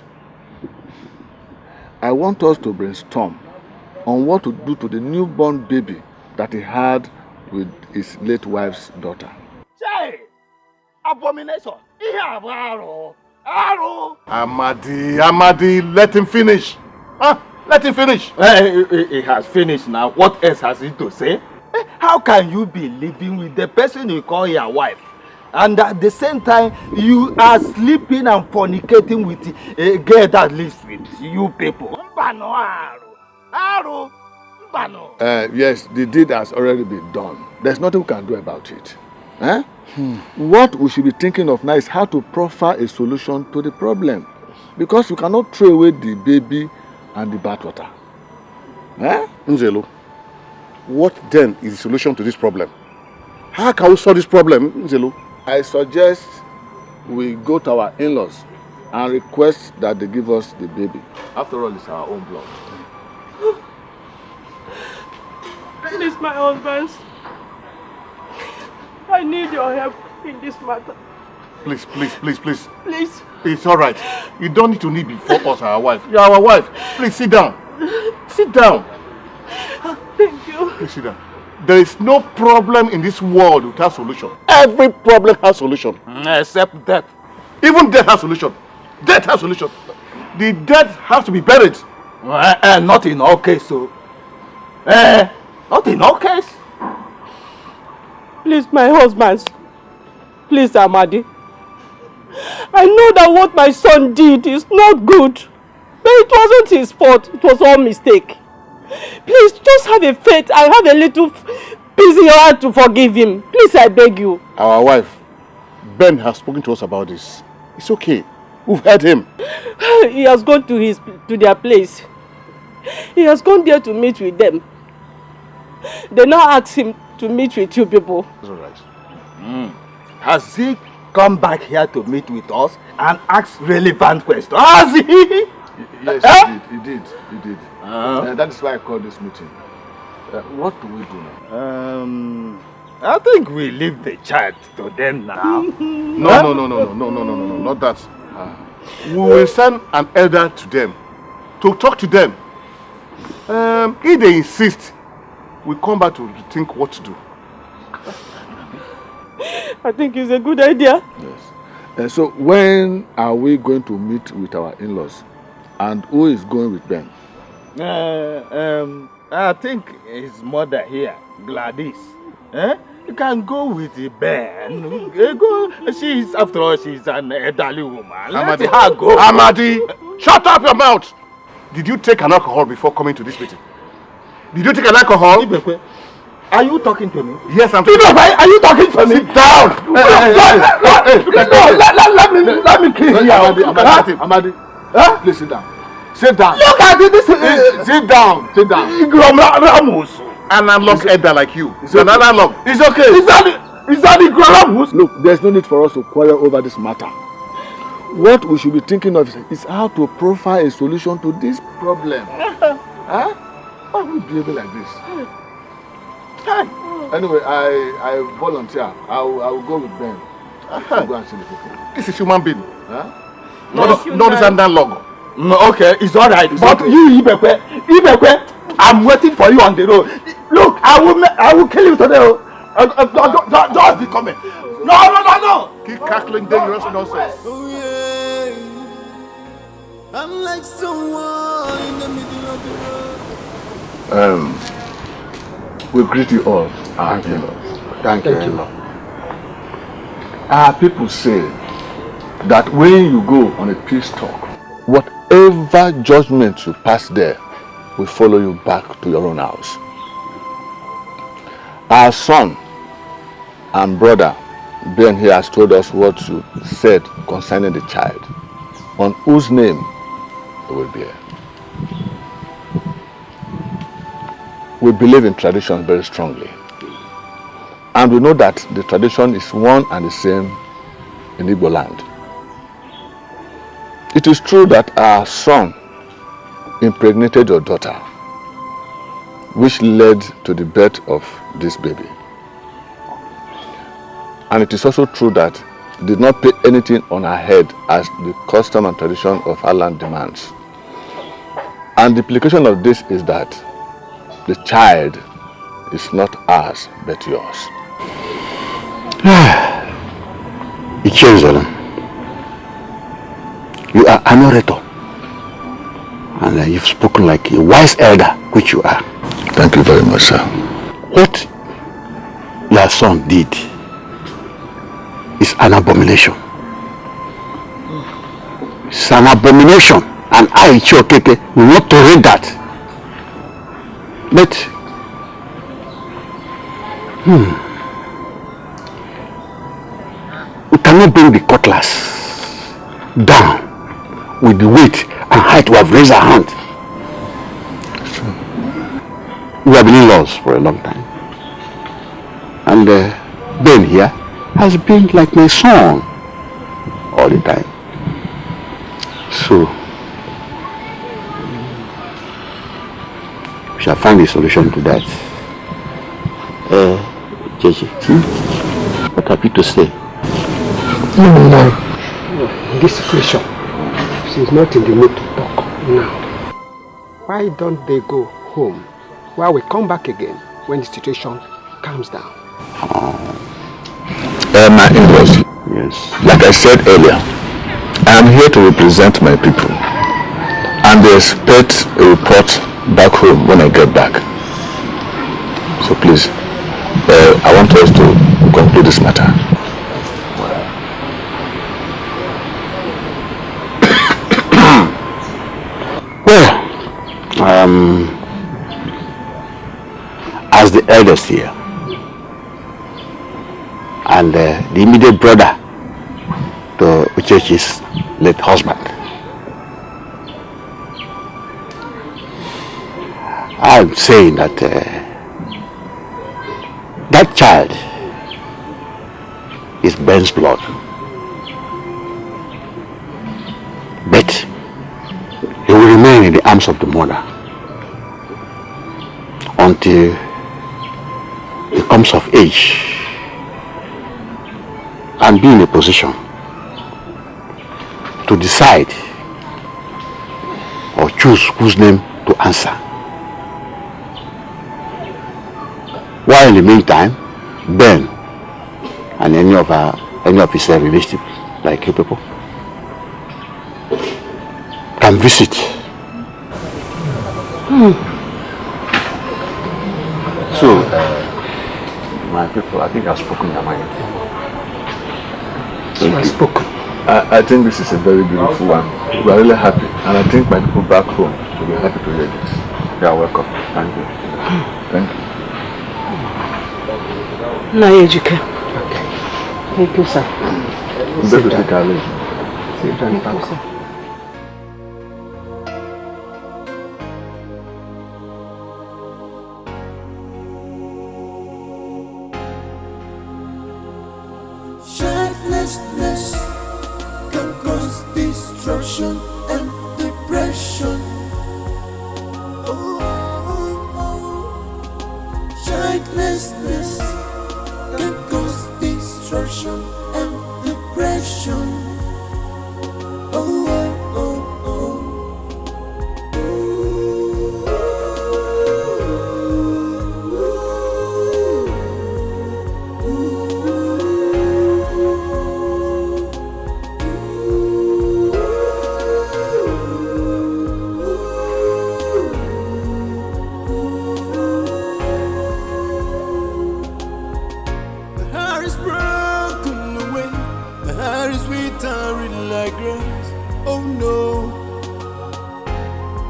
I want us to brainstorm on what to do to the newborn baby that he had with his late wife's daughter. Say, abomination. Arrow. Amadi, let him finish. Let him finish. He has finished now. What else has he to say? How can you be living with the person you call your wife, and at the same time you are sleeping and fornicating with a girl that lives with you people? Yes, the deed has already been done. There's nothing we can do about it. What we should be thinking of now is how to proffer a solution to the problem. Because we cannot throw away the baby and the bathwater. Nzelu, what then is the solution to this problem? How can we solve this problem, Nzelu? I suggest we go to our in-laws and request that they give us the baby. After all, it's our own blood. Please, my husband. I need your help in this matter. Please. Please. It's all right. You don't need to kneel before us, our wife. You're our wife. Please sit down. Sit down. Thank you. Please sit down. There is no problem in this world without solution. Every problem has solution. Except death. Even death has solution. Death has solution. The dead has to be buried. Not in all cases. Not in all cases. Please, my husband. Please, Amadi. I know that what my son did is not good. But it wasn't his fault. It was all mistake. Please, just have a faith. I have a little peace in your heart to forgive him. Please, I beg you. Our wife, Ben, has spoken to us about this. It's okay. We've heard him. He has gone to their place. He has gone there to meet with them. They now ask him to meet with you people. That's all right. Has he come back here to meet with us and ask relevant questions? Has he? Yes, he did. That is why I called this meeting. What do we do now? I think we leave the child to them now. No, not that. We will send an elder to them to talk to them. If they insist, we come back to think what to do. I think it's a good idea. Yes. So when are we going to meet with our in-laws? And who is going with Ben? I think his mother here, Gladys. You can go with Ben. After all, she's an elderly woman. Let her go. Amadi, shut up your mouth! Did you take an alcohol before coming to this meeting? Did you take an alcohol? Ibekwe, are you talking to me? Yes, I'm talking to you. Are you talking to me? Sit down! Let me kill you. Amadi, please sit down. Sit down. Look at it. Sit down. Sit down. Ramos. An unlocked elder like you. It's an unlocked. It's okay. Is that the Ramos? Look, there's no need for us to quarrel over this matter. What we should be thinking of is how to profile a solution to this problem. Huh? Why are we behaving like this? Anyway, I volunteer. I will go with Ben. Go and see the people. This is human being. Huh? Not this analog. Okay, it's alright. But you, Ibekwe, I'm waiting for you on the road. Look, I will kill you today. Just be coming. No. Keep cackling dangerous nonsense. Oh yeah, I'm like someone in the middle of the road. We greet you all. Thank you. Thank you. Our people say that when you go on a peace talk, whatever judgment you pass there will follow you back to your own house. Our son and brother Ben here has told us what you said concerning the child, on whose name it will bear. We believe in tradition very strongly, and we know that the tradition is one and the same in Igbo land. It is true that our son impregnated your daughter, which led to the birth of this baby. And it is also true that he did not pay anything on her head as the custom and tradition of our land demands. And the implication of this is that the child is not ours but yours. It changed them. You are an orator, and you've spoken like a wise elder, which you are. Thank you very much, sir. What your son did is an abomination. It's an abomination, and I, Chiokeke, will not tolerate that. But we cannot bring the cutlass down with the weight and height we have raised our hand. We have been in-laws for a long time, and Ben here has been like my son all the time. So we shall find a solution to that. Jeje, what have you to say? No. In this situation, she's not in the mood to talk now. Why don't they go home while we come back again when the situation calms down? My in-laws, yes. Like I said earlier, I am here to represent my people, and they expect a report back home when I get back. So please, I want us to conclude this matter. Well, as the eldest here, and the immediate brother to Uchechi's late husband, I'm saying that that child is Ben's blood, but he will remain in the arms of the mother until he comes of age and be in a position to decide or choose whose name to answer. While in the meantime, Ben and any of his relatives, like you people, can visit. So, my people, I think I've spoken their mind. I think this is a very beautiful one. We are really happy, and I think my people back home will be happy to hear this. You are welcome. Thank you. Thank you. Okay. Thank you, sir. Better take our leave. Thank you, sir. my grace. Oh no,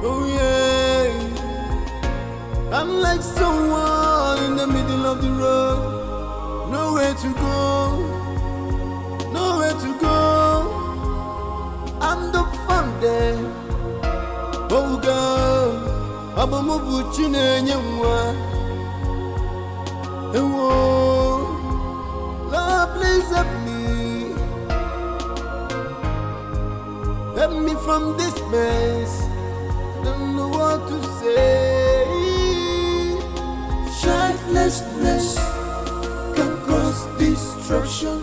oh yeah. I'm like someone in the middle of the road. Nowhere to go, nowhere to go. I'm the fun there. Oh God, Abamubu Chinenyewa. Oh, Lord, please help me. Help me from this mess. I don't know what to say. Childlessness can cause destruction.